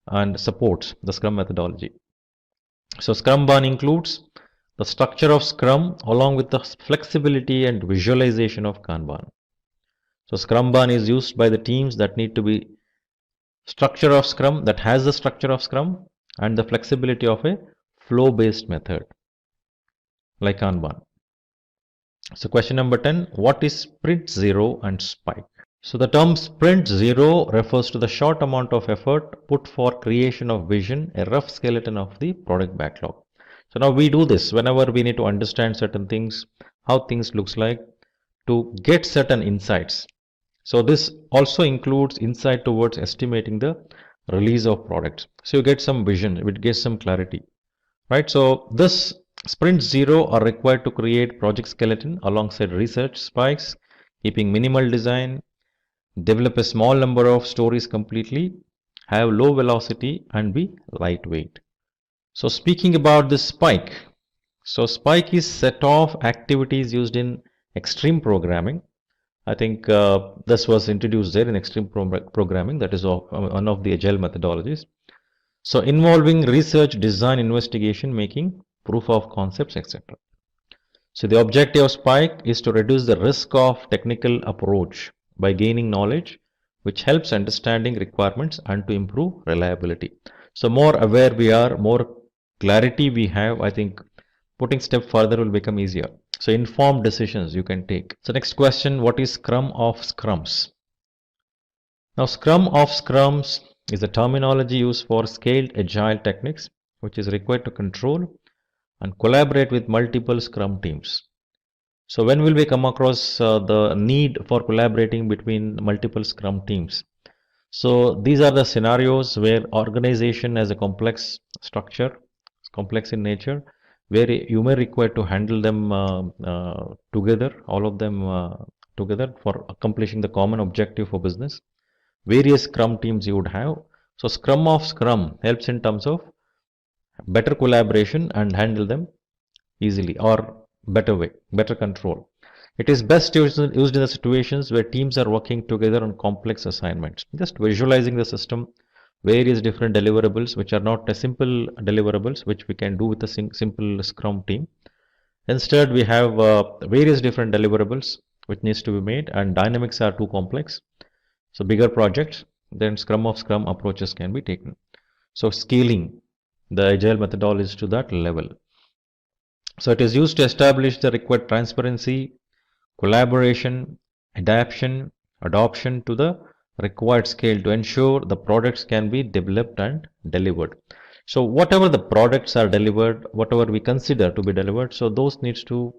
[SPEAKER 5] and supports the Scrum methodology. So Scrum Ban includes the structure of Scrum along with the flexibility and visualization of Kanban. So Scrum Ban is used by the teams that need to be structure of Scrum, that has the structure of Scrum and the flexibility of a flow-based method like Kanban. So question number 10, what is Sprint Zero and Spike? So the term Sprint Zero refers to the short amount of effort put for creation of vision, a rough skeleton of the product backlog. So now we do this whenever we need to understand certain things, how things looks like, to get certain insights. So this also includes insight towards estimating the release of products. So you get some vision, it gets some clarity, right? So this Sprint Zero are required to create project skeleton alongside research spikes, keeping minimal design, develop a small number of stories completely, have low velocity and be lightweight. So speaking about this spike, so spike is set of activities used in extreme programming. I think this was introduced there in extreme programming, that is one of the Agile methodologies. So involving research, design, investigation, making proof of concepts, etc. So the objective of spike is to reduce the risk of technical approach by gaining knowledge, which helps understanding requirements and to improve reliability. So more aware we are, more clarity we have, I think putting step further will become easier. So informed decisions you can take. So next question, what is Scrum of Scrums? Now Scrum of Scrums is a terminology used for scaled agile techniques, which is required to control and collaborate with multiple Scrum teams. So when will we come across the need for collaborating between multiple Scrum teams? So these are the scenarios where organization has a complex structure, complex in nature, where you may require to handle them together, all of them together for accomplishing the common objective for business. Various Scrum teams you would have. So Scrum of Scrum helps in terms of better collaboration and handle them easily or better way, better control. It is best used in the situations where teams are working together on complex assignments. Just visualizing the system, various different deliverables which are not a simple deliverables which we can do with a simple Scrum team. Instead, we have various different deliverables which needs to be made, and dynamics are too complex. So bigger projects, then Scrum of Scrum approaches can be taken. So scaling the Agile methodology to that level. So it is used to establish the required transparency, collaboration, adaption, adoption to the required scale to ensure the products can be developed and delivered. So whatever the products are delivered, whatever we consider to be delivered, so those needs to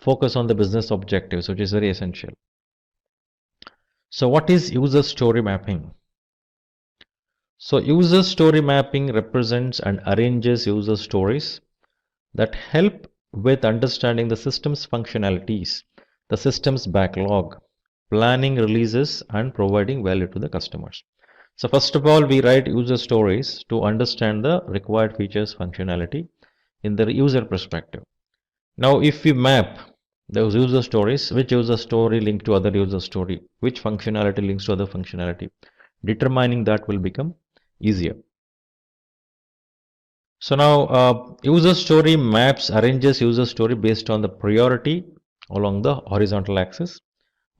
[SPEAKER 5] focus on the business objectives, which is very essential. So what is user story mapping? So user story mapping represents and arranges user stories that help with understanding the system's functionalities, the system's backlog, planning releases, and providing value to the customers. So first of all, we write user stories to understand the required features functionality in the user perspective. Now if we map those user stories, which user story link to other user story, which functionality links to other functionality, determining that will become easier. So now user story maps arranges user story based on the priority along the horizontal axis.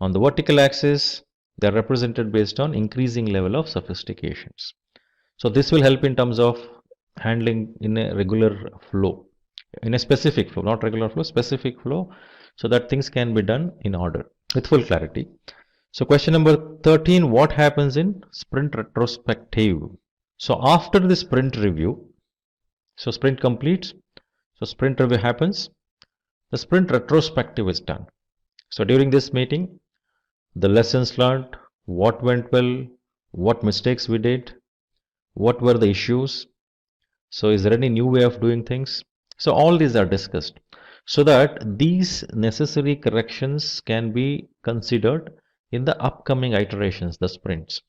[SPEAKER 5] On the vertical axis, they are represented based on increasing level of sophistications. So this will help in terms of handling in a regular flow, in a specific flow, not regular flow, specific flow, so that things can be done in order with full clarity. So question number 13, what happens in sprint retrospective? So after the sprint review, so sprint completes, so sprint review happens, the sprint retrospective is done. So during this meeting, the lessons learned, what went well, what mistakes we did, what were the issues, so is there any new way of doing things? So all these are discussed so that these necessary corrections can be considered in the upcoming iterations, the sprints.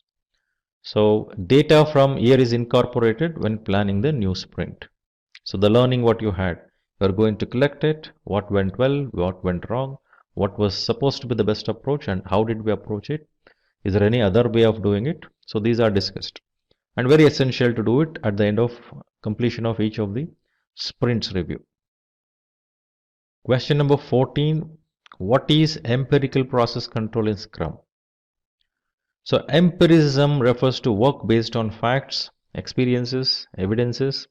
[SPEAKER 5] So data from year is incorporated when planning the new sprint. So the learning what you had, you are going to collect it, what went well, what went wrong, what was supposed to be the best approach and how did we approach it? Is there any other way of doing it? So these are discussed and very essential to do it at the end of completion of each of the sprints review. Question number 14, what is empirical process control in Scrum? So empiricism refers to work based on facts, experiences, evidences,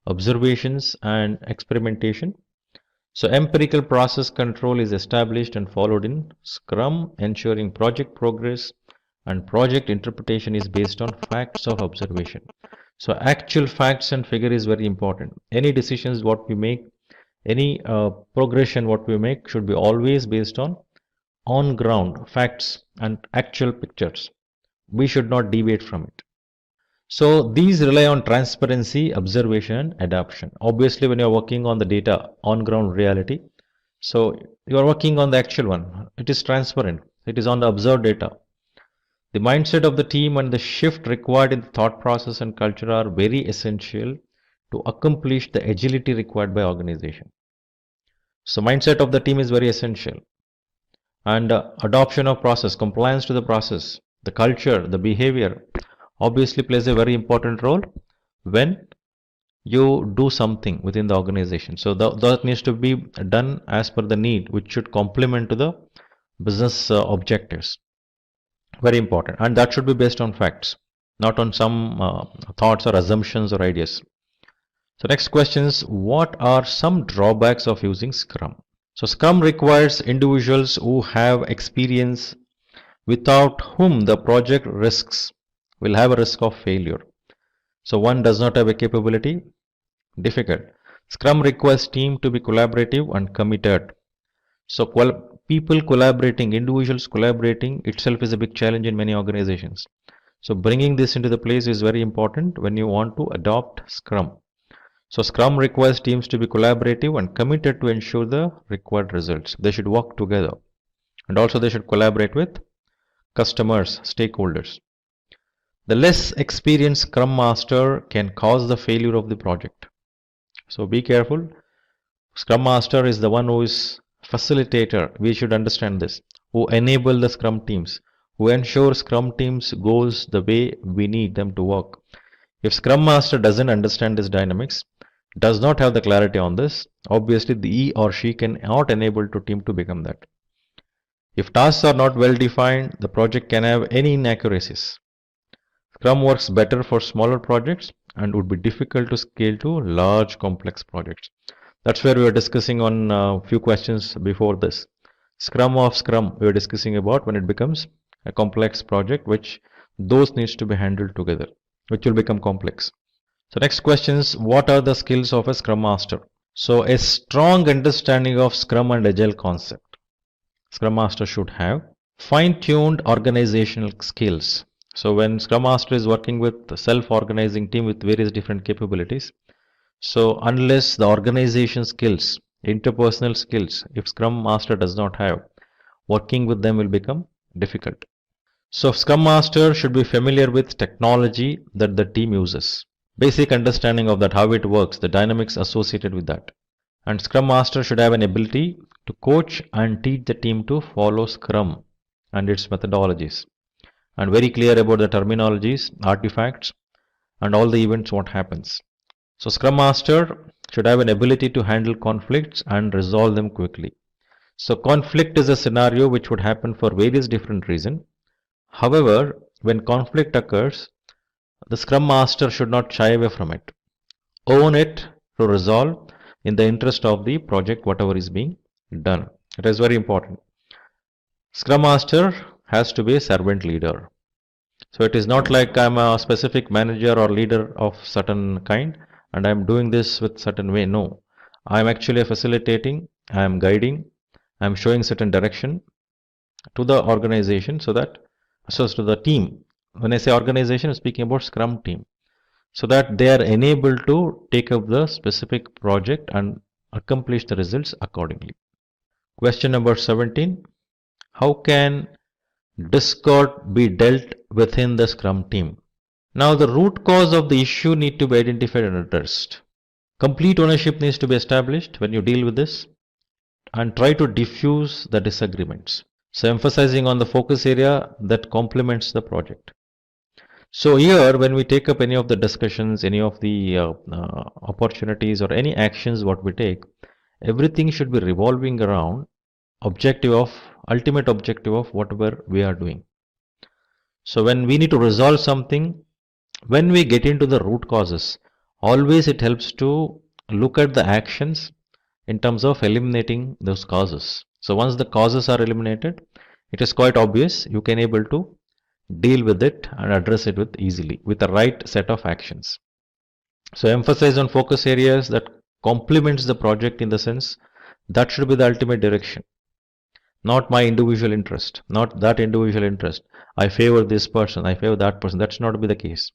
[SPEAKER 5] observations and experimentation. So empirical process control is established and followed in Scrum, ensuring project progress and project interpretation is based on facts of observation. So actual facts and figure is very important. Any decisions what we make, any progression what we make should be always based on ground facts and actual pictures. We should not deviate from it. So these rely on transparency, observation and adoption. Obviously when you are working on the data, on ground reality, so you are working on the actual one. It is transparent. It is on the observed data. The mindset of the team and the shift required in the thought process and culture are very essential to accomplish the agility required by organization. So mindset of the team is very essential. And adoption of process, compliance to the process, the culture, the behavior, obviously plays a very important role when you do something within the organization. So that needs to be done as per the need, which should complement to the business objectives. Very important. And that should be based on facts, not on some thoughts or assumptions or ideas. So next question is, what are some drawbacks of using Scrum? So Scrum requires individuals who have experience without whom the project risks will have a risk of failure. So one does not have a capability, difficult. Scrum requires team to be collaborative and committed. So people collaborating, individuals collaborating itself is a big challenge in many organizations. So bringing this into the place is very important when you want to adopt Scrum. So Scrum requires teams to be collaborative and committed to ensure the required results. They should work together and also they should collaborate with customers, stakeholders. The less experienced Scrum Master can cause the failure of the project. So be careful. Scrum Master is the one who is facilitator. We should understand this. Who enable the Scrum teams, who ensure Scrum teams goes the way we need them to work. If Scrum Master doesn't understand this dynamics, does not have the clarity on this, obviously he or she cannot enable to team to become that. If tasks are not well defined, the project can have any inaccuracies. Scrum works better for smaller projects and would be difficult to scale to large complex projects. That's where we were discussing on a few questions before this. Scrum of Scrum we were discussing about when it becomes a complex project, which those needs to be handled together, which will become complex. So next question is, what are the skills of a Scrum Master? So a strong understanding of Scrum and Agile concept. Scrum Master should have fine-tuned organizational skills, So when Scrum Master is working with a self-organizing team with various different capabilities, so unless the organization skills, interpersonal skills, if Scrum Master does not have, working with them will become difficult. So Scrum Master should be familiar with technology that the team uses. Basic understanding of that, how it works, the dynamics associated with that. And Scrum Master should have an ability to coach and teach the team to follow Scrum and its methodologies. And very clear about the terminologies, artifacts, and all the events what happens. So Scrum Master should have an ability to handle conflicts and resolve them quickly. So conflict is a scenario which would happen for various different reasons. However, when conflict occurs, the Scrum Master should not shy away from it. Own it to resolve in the interest of the project, whatever is being done. It is very important. Scrum Master has to be a servant leader. So it is not like I'm a specific manager or leader of certain kind and I'm doing this with certain way. No, I'm actually facilitating, I'm guiding, I'm showing certain direction to the organization so to the team. When I say organization, I'm speaking about Scrum team, so that they are enabled to take up the specific project and accomplish the results accordingly. Question number 17. How can discord be dealt within the Scrum team? Now the root cause of the issue need to be identified and addressed. Complete ownership needs to be established when you deal with this and try to diffuse the disagreements. So emphasizing on the focus area that complements the project. So here when we take up any of the discussions, any of the opportunities or any actions what we take, everything should be revolving around ultimate objective of whatever we are doing. So when we need to resolve something, when we get into the root causes, always it helps to look at the actions in terms of eliminating those causes. So once the causes are eliminated, it is quite obvious you can able to deal with it and address it with easily with the right set of actions. So emphasize on focus areas that complements the project, in the sense that should be the ultimate direction. Not my individual interest, not that individual interest. I favor this person, I favor that person. That should not be the case.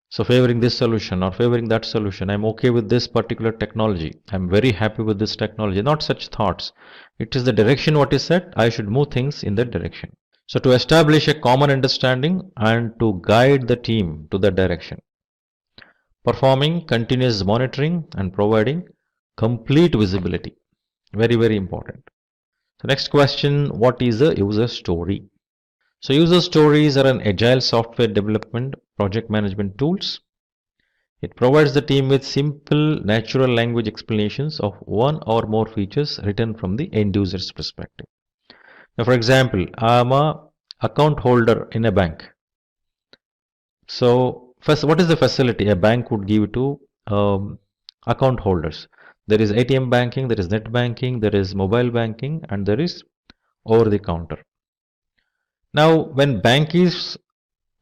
[SPEAKER 5] So favoring this solution or favoring that solution, I'm okay with this particular technology, I'm very happy with this technology. Not such thoughts. It is the direction what is set, I should move things in that direction. So to establish a common understanding and to guide the team to that direction. Performing continuous monitoring and providing complete visibility. Very, very important. The next question, what is a user story? So user stories are an agile software development project management tools. It provides the team with simple natural language explanations of one or more features written from the end user's perspective. Now for example, I am a account holder in a bank. So first, what is the facility a bank would give to account holders? There is ATM banking, there is net banking, there is mobile banking, and there is over the counter. Now when bank is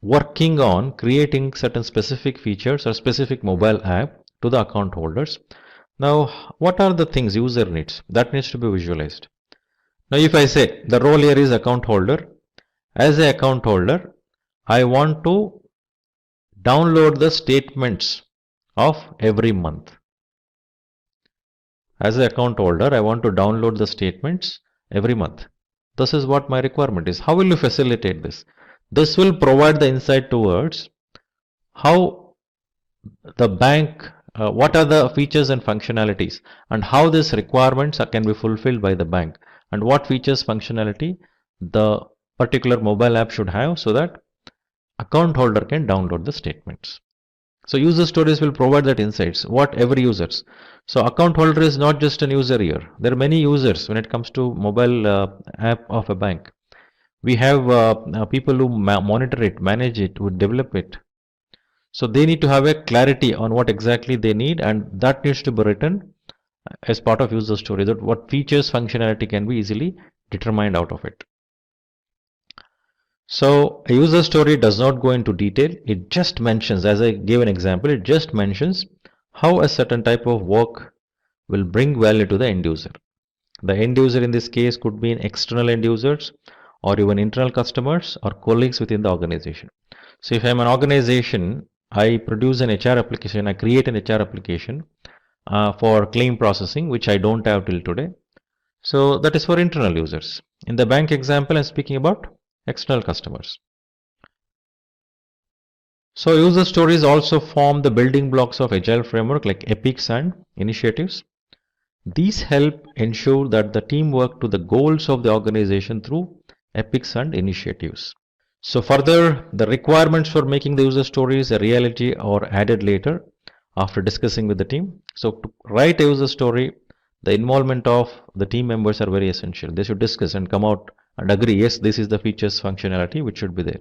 [SPEAKER 5] working on creating certain specific features or specific mobile app to the account holders, now what are the things user needs? That needs to be visualized. Now if I say the role here is account holder, as an account holder I want to download the statements of every month. As an account holder I want to download the statements every month. This is what my requirement is. How will you facilitate this? This will provide the insight towards how the bank, what are the features and functionalities, and how these requirements can be fulfilled by the bank, and what features functionality the particular mobile app should have, so that account holder can download the statements. So user stories will provide that insights, what every users. So account holder is not just an user here. There are many users when it comes to mobile app of a bank. We have people who monitor it, manage it, who develop it. So they need to have a clarity on what exactly they need, and that needs to be written as part of user story, that what features, functionality can be easily determined out of it. So a user story does not go into detail. It just mentions, as I gave an example, it just mentions how a certain type of work will bring value to the end user. The end user in this case could be an external end users, or even internal customers or colleagues within the organization. So if I'm an organization, I produce an HR application, I create an HR application for claim processing, which I don't have till today. So that is for internal users. In the bank example, I'm speaking about external customers. So user stories also form the building blocks of Agile framework like epics and initiatives. These help ensure that the team work to the goals of the organization through epics and initiatives. So further, the requirements for making the user stories a reality are added later after discussing with the team. So to write a user story, the involvement of the team members are very essential. They should discuss and come out and agree, yes, this is the features functionality which should be there.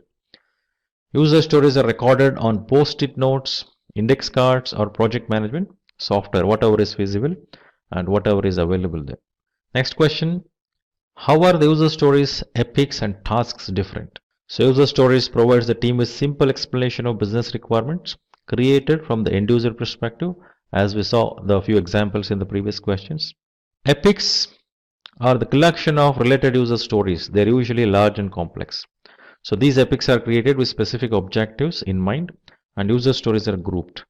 [SPEAKER 5] User stories are recorded on post-it notes, index cards, or project management software, whatever is feasible and whatever is available there. Next question, how are the user stories, epics, and tasks different? So user stories provides the team with simple explanation of business requirements created from the end user perspective, as we saw the few examples in the previous questions. Epics are the collection of related user stories. They're usually large and complex. So these epics are created with specific objectives in mind, and user stories are grouped.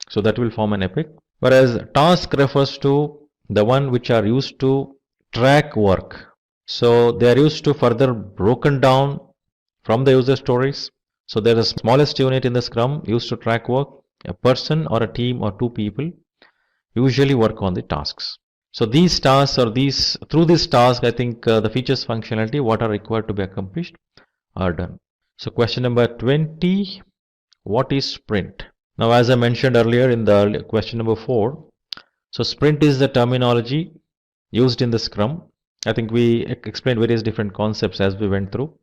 [SPEAKER 5] So that will form an epic. Whereas task refers to the one which are used to track work. So they are used to further broken down from the user stories. So there is the smallest unit in the Scrum used to track work. A person or a team or two people usually work on the tasks. So these tasks or through this task, I think the features functionality what are required to be accomplished are done. So question number 20, what is sprint? Now as I mentioned earlier in the question number 4, so sprint is the terminology used in the Scrum. I think we explained various different concepts as we went through.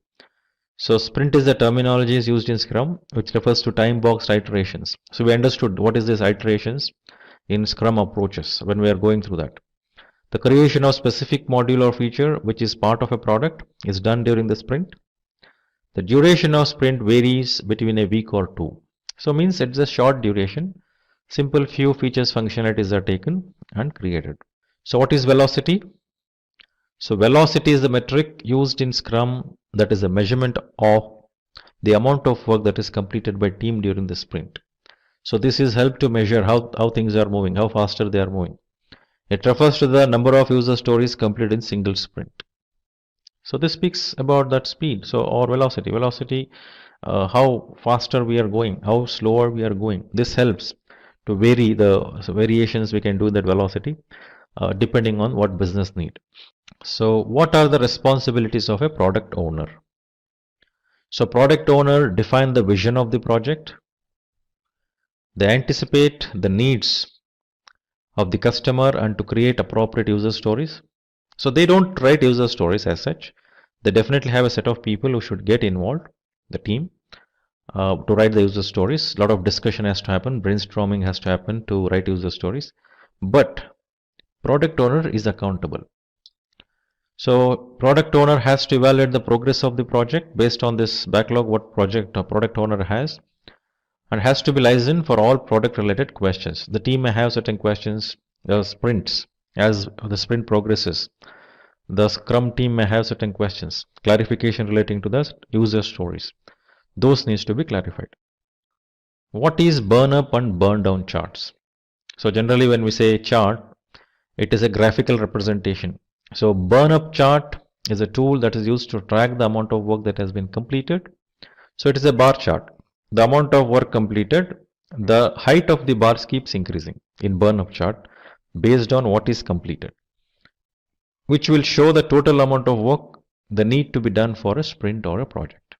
[SPEAKER 5] So sprint is the terminology is used in Scrum, which refers to time-boxed iterations. So we understood what is this iterations in Scrum approaches when we are going through that. The creation of specific module or feature which is part of a product is done during the sprint. The duration of sprint varies between a week or two. So means it's a short duration. Simple few features functionalities are taken and created. So what is velocity? So velocity is the metric used in Scrum that is a measurement of the amount of work that is completed by team during the sprint. So this is help to measure how things are moving, how faster they are moving. It refers to the number of user stories completed in single sprint. So this speaks about that speed, or velocity. Velocity, how faster we are going, how slower we are going. This helps to vary the variations we can do in that velocity depending on what business need. So what are the responsibilities of a product owner? So product owner define the vision of the project. They anticipate the needs of the customer and to create appropriate user stories. So they don't write user stories as such. They definitely have a set of people who should get involved, the team, to write the user stories. A lot of discussion has to happen, brainstorming has to happen to write user stories. But product owner is accountable. So product owner has to evaluate the progress of the project based on this backlog what project or product owner has, and has to be licensed for all product related questions. The team may have certain questions, sprints, as the sprint progresses. The Scrum team may have certain questions, clarification relating to the user stories. Those needs to be clarified. What is burn up and burn down charts? So generally when we say chart, it is a graphical representation. So burn up chart is a tool that is used to track the amount of work that has been completed. So it is a bar chart. The amount of work completed, the height of the bars keeps increasing in burn up chart based on what is completed, which will show the total amount of work the need to be done for a sprint or a project.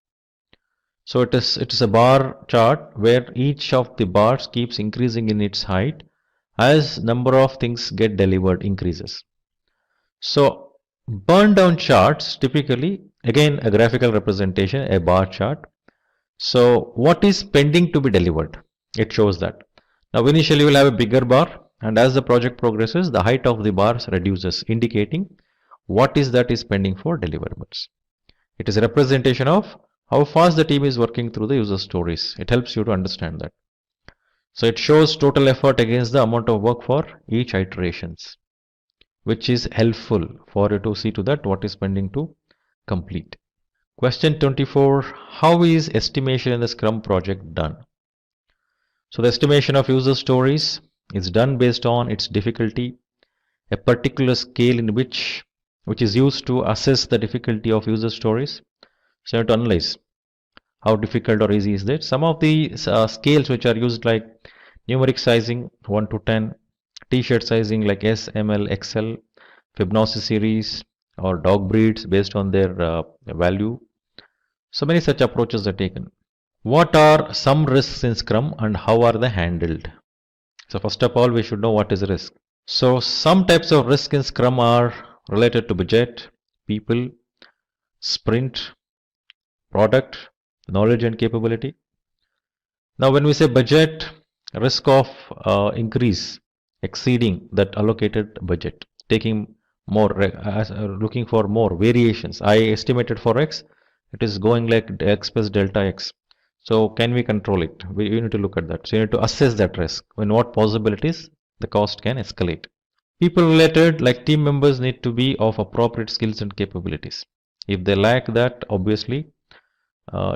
[SPEAKER 5] So it is a bar chart where each of the bars keeps increasing in its height as number of things get delivered increases. So burn down charts typically, again a graphical representation, a bar chart. So what is pending to be delivered? It shows that. Now initially you will have a bigger bar, and as the project progresses the height of the bars reduces, indicating what is that is pending for deliverables. It is a representation of how fast the team is working through the user stories. It helps you to understand that. So it shows total effort against the amount of work for each iterations, which is helpful for you to see to that what is pending to complete. Question 24. How is estimation in the Scrum project done? So the estimation of user stories is done based on its difficulty, a particular scale in which is used to assess the difficulty of user stories. So you have to analyze how difficult or easy is that. Some of the scales which are used, like numeric sizing 1 to 10, t-shirt sizing like S, ML, XL, Fibonacci series or dog breeds based on their value. So many such approaches are taken. What are some risks in Scrum and how are they handled? So first of all, we should know what is risk. So some types of risk in Scrum are related to budget, people, sprint, product, knowledge and capability. Now when we say budget, risk of increase exceeding that allocated budget, taking more, looking for more variations. I estimated for X, it is going like X plus delta X. So can we control it? We need to look at that. So you need to assess that risk. In what possibilities the cost can escalate. People related, like team members, need to be of appropriate skills and capabilities. If they lack that, obviously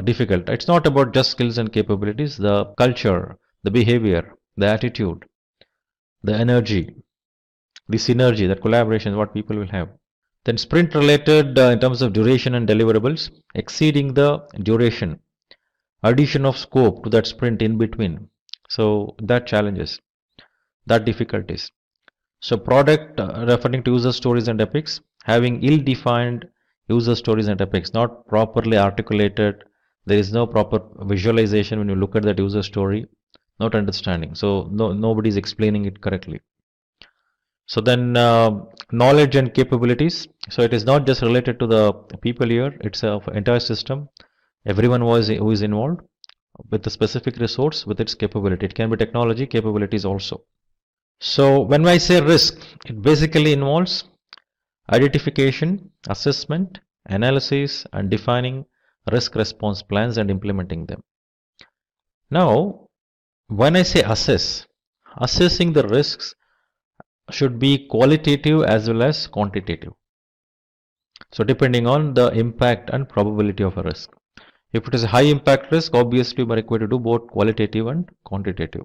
[SPEAKER 5] difficult. It's not about just skills and capabilities. The culture, the behavior, the attitude, the energy, the synergy, that collaboration is what people will have. Then sprint related in terms of duration and deliverables, exceeding the duration, addition of scope to that sprint in between. So that challenges, that difficulties. So product referring to user stories and epics, having ill-defined user stories and epics, not properly articulated. There is no proper visualization when you look at that user story, not understanding. So nobody is explaining it correctly. So then knowledge and capabilities. So it is not just related to the people here, it's an entire system. Everyone who is involved with the specific resource with its capability. It can be technology capabilities also. So when I say risk, it basically involves identification, assessment, analysis and defining risk response plans and implementing them. Now, when I say assess, assessing the risks should be qualitative as well as quantitative. So depending on the impact and probability of a risk. If it is a high impact risk, obviously we are required to do both qualitative and quantitative.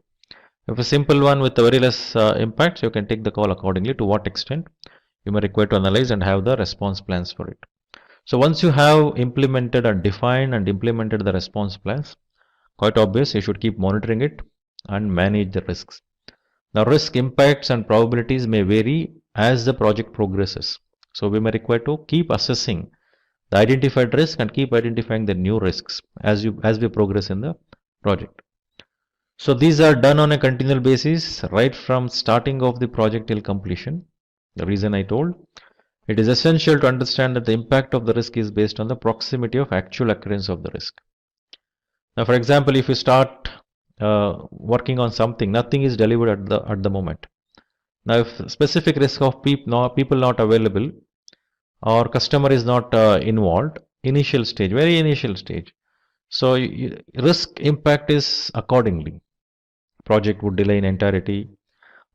[SPEAKER 5] If a simple one with a very less impact, you can take the call accordingly to what extent you may require to analyze and have the response plans for it. So once you have implemented and defined and implemented the response plans, quite obvious you should keep monitoring it and manage the risks. Now risk impacts and probabilities may vary as the project progresses. So we may require to keep assessing the identified risk and keep identifying the new risks as we progress in the project. So these are done on a continual basis right from starting of the project till completion. The reason I told, it is essential to understand that the impact of the risk is based on the proximity of actual occurrence of the risk. Now for example, if you start working on something, nothing is delivered at the moment. Now if specific risk of people not available or customer is not involved, initial stage, very initial stage. So risk impact is accordingly. Project would delay in entirety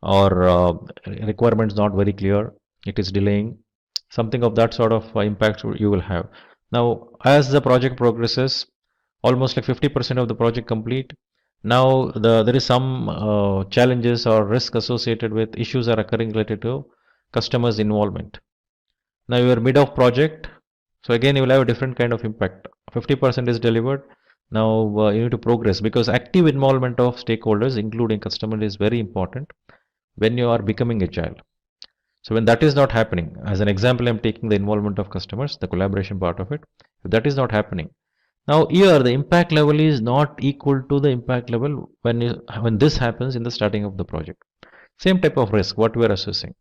[SPEAKER 5] or requirements not very clear, it is delaying. Something of that sort of impact you will have. Now as the project progresses, almost like 50% of the project complete. Now there is some challenges or risk associated with issues are occurring related to customers involvement. Now you are mid of project, so again you will have a different kind of impact. 50% is delivered. Now you need to progress because active involvement of stakeholders including customer is very important when you are becoming agile. So when that is not happening, as an example I am taking the involvement of customers, the collaboration part of it, if that is not happening, now here the impact level is not equal to the impact level when this happens in the starting of the project. Same type of risk what we are assessing.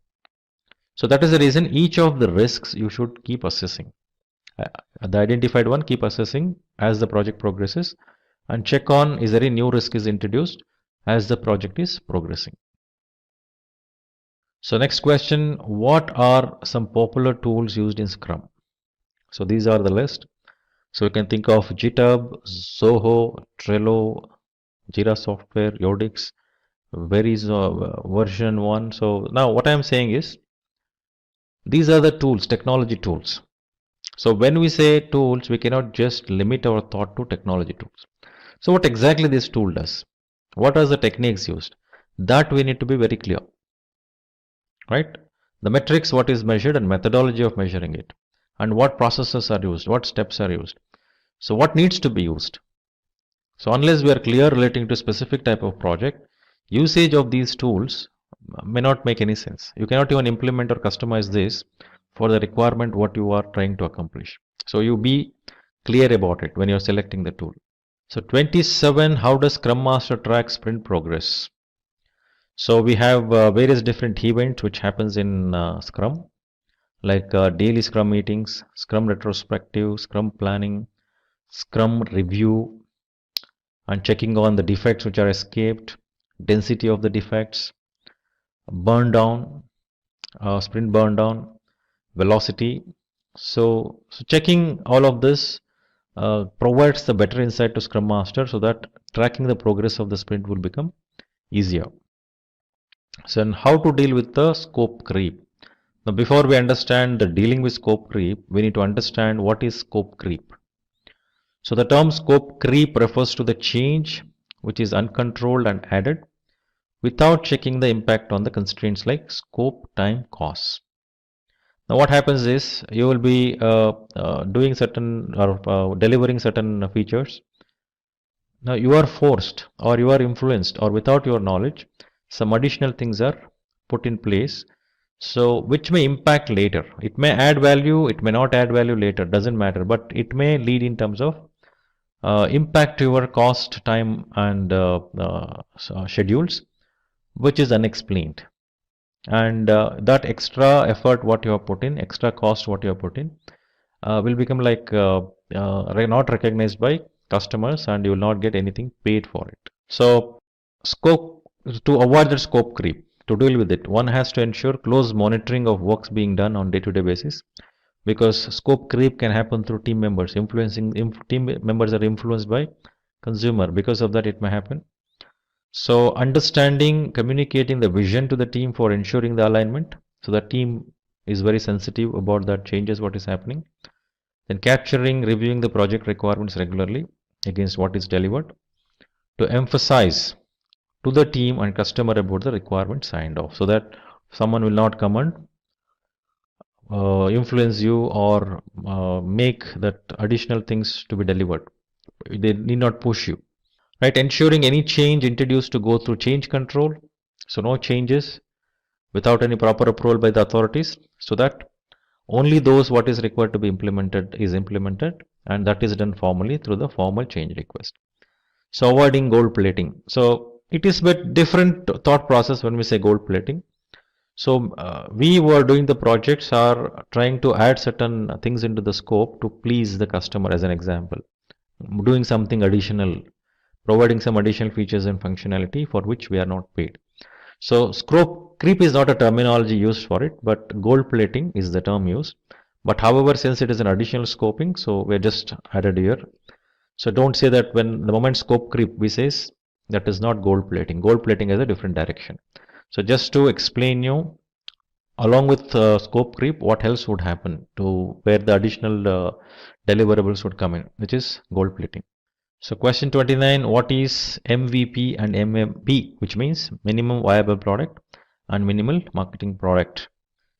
[SPEAKER 5] So that is the reason each of the risks you should keep assessing. The identified one keep assessing as the project progresses and check on is there any new risk is introduced as the project is progressing. So next question, what are some popular tools used in Scrum? So these are the list. So you can think of GitHub, Zoho, Trello, Jira Software, Yodix, varies version 1. So now what I am saying is these are the tools, technology tools. So when we say tools, we cannot just limit our thought to technology tools. So what exactly this tool does? What are the techniques used? That we need to be very clear, right? The metrics, what is measured, and methodology of measuring it, and what processes are used, what steps are used. So what needs to be used? So unless we are clear relating to specific type of project, usage of these tools may not make any sense. You cannot even implement or customize this for the requirement what you are trying to accomplish. So you be clear about it when you are selecting the tool. So 27, how does Scrum Master track sprint progress? So we have various different events which happens in Scrum, like daily Scrum meetings, Scrum retrospective, Scrum planning, Scrum review, and checking on the defects which are escaped, density of the defects, burn down, sprint burn down, velocity. So checking all of this provides the better insight to Scrum Master so that tracking the progress of the sprint will become easier. So, and how to deal with the scope creep? Now, before we understand the dealing with scope creep, we need to understand what is scope creep. So, the term scope creep refers to the change which is uncontrolled and added without checking the impact on the constraints like scope, time, costs. Now, what happens is you will be doing certain or delivering certain features. Now, you are forced or you are influenced or without your knowledge, some additional things are put in place. So, which may impact later. It may add value, it may not add value later, doesn't matter, but it may lead in terms of impact your cost, time, and schedules, which is unexplained. And that extra effort what you have put in, extra cost what you have put in, will become like not recognized by customers, and you will not get anything paid for it. So, scope, to avoid the scope creep, to deal with it, one has to ensure close monitoring of works being done on day-to-day basis, because scope creep can happen through team members. Team members are influenced by consumer. Because of that, it may happen. So understanding, communicating the vision to the team for ensuring the alignment. So the team is very sensitive about that changes what is happening. Then capturing, reviewing the project requirements regularly against what is delivered, to emphasize to the team and customer about the requirement signed off, so that someone will not come and influence you or make that additional things to be delivered. They need not push you. Right, ensuring any change introduced to go through change control. So no changes without any proper approval by the authorities, so that only those what is required to be implemented is implemented, and that is done formally through the formal change request. So avoiding gold plating. So it is a bit different thought process when we say gold plating. So we were doing the projects are trying to add certain things into the scope to please the customer, as an example, doing something additional, providing some additional features and functionality for which we are not paid. So scope creep is not a terminology used for it, but gold plating is the term used. But however, since it is an additional scoping, so we are just added here. So don't say that when the moment scope creep we says that is not gold plating. Gold plating is a different direction. So just to explain you, along with scope creep, what else would happen to where the additional deliverables would come in, which is gold plating. So question 29, what is MVP and MMP, which means minimum viable product and minimal marketing product.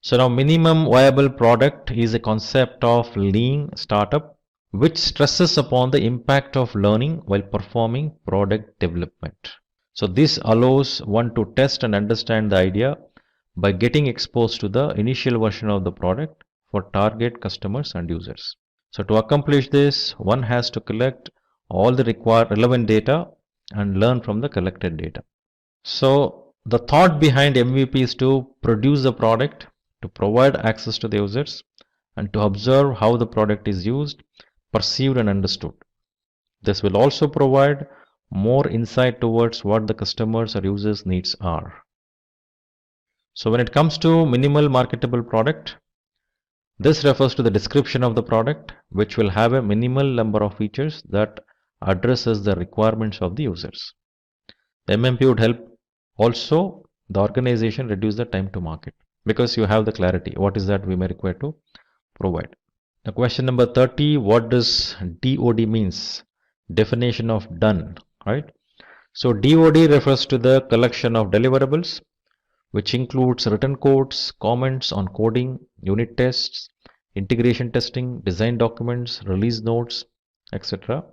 [SPEAKER 5] So now minimum viable product is a concept of lean startup which stresses upon the impact of learning while performing product development. So this allows one to test and understand the idea by getting exposed to the initial version of the product for target customers and users. So to accomplish this, one has to collect all the required relevant data and learn from the collected data. So the thought behind MVP is to produce the product, to provide access to the users, and to observe how the product is used, perceived and understood. This will also provide more insight towards what the customers or users' needs are. So when it comes to minimal marketable product, this refers to the description of the product, which will have a minimal number of features that addresses the requirements of the users. The MMP would help also the organization reduce the time to market, because you have the clarity what is that we may require to provide. Now question number 30, what does DOD means? Definition of done, right? So DOD refers to the collection of deliverables, which includes written codes, comments on coding, unit tests, integration testing, design documents, release notes, etc.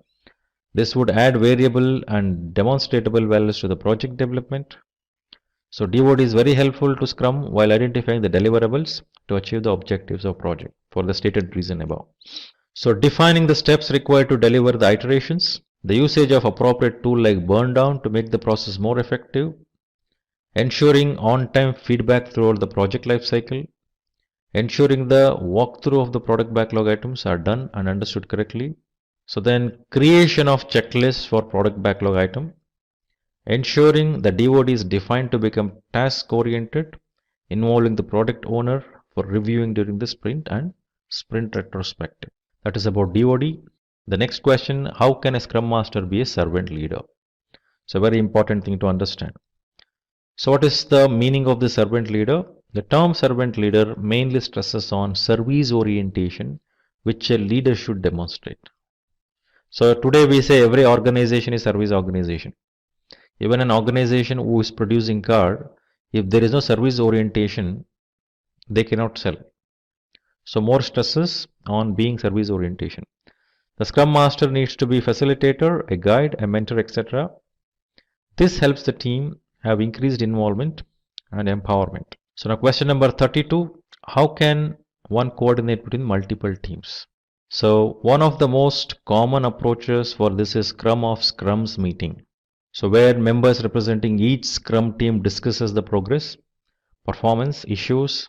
[SPEAKER 5] This would add variable and demonstrable values to the project development. So DOD is very helpful to Scrum while identifying the deliverables to achieve the objectives of project for the stated reason above. So defining the steps required to deliver the iterations, the usage of appropriate tool like burn down to make the process more effective, ensuring on-time feedback throughout the project lifecycle, ensuring the walkthrough of the product backlog items are done and understood correctly. So then creation of checklists for product backlog item, ensuring the DOD is defined to become task oriented, involving the product owner for reviewing during the sprint and sprint retrospective. That is about DOD. The next question, how can a Scrum Master be a servant leader? It's a very important thing to understand. So what is the meaning of the servant leader? The term servant leader mainly stresses on service orientation, which a leader should demonstrate. So today we say every organization is service organization. Even an organization who is producing car, if there is no service orientation, they cannot sell. So more stresses on being service orientation. The Scrum Master needs to be facilitator, a guide, a mentor, etc. This helps the team have increased involvement and empowerment. So now question number 32, how can one coordinate between multiple teams? So one of the most common approaches for this is Scrum of Scrums meeting. So where members representing each Scrum team discusses the progress, performance, issues,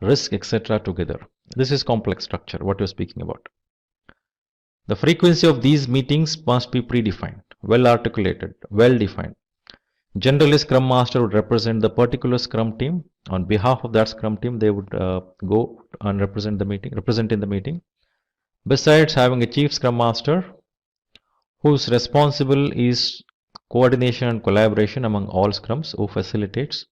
[SPEAKER 5] risk, etc. together. This is complex structure, what you're speaking about. The frequency of these meetings must be predefined, well articulated, well defined. Generally, Scrum Master would represent the particular Scrum team. On behalf of that Scrum team, they would go and represent in the meeting. Besides having a Chief Scrum Master, whose responsible is coordination and collaboration among all Scrums, who facilitates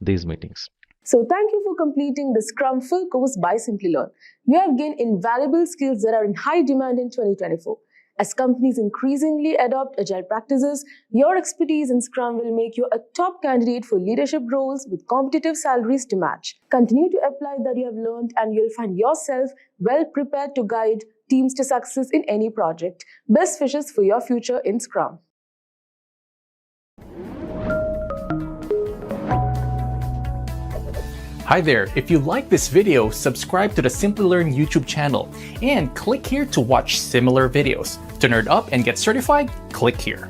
[SPEAKER 5] these meetings.
[SPEAKER 1] So thank you for completing the Scrum full course by Simplilearn. You have gained invaluable skills that are in high demand in 2024. As companies increasingly adopt agile practices, your expertise in Scrum will make you a top candidate for leadership roles with competitive salaries to match. Continue to apply that you have learned and you'll find yourself well prepared to guide teams to success in any project. Best wishes for your future in Scrum.
[SPEAKER 10] Hi there, if you like this video, subscribe to the Simplilearn YouTube channel and click here to watch similar videos. To nerd up and get certified, click here.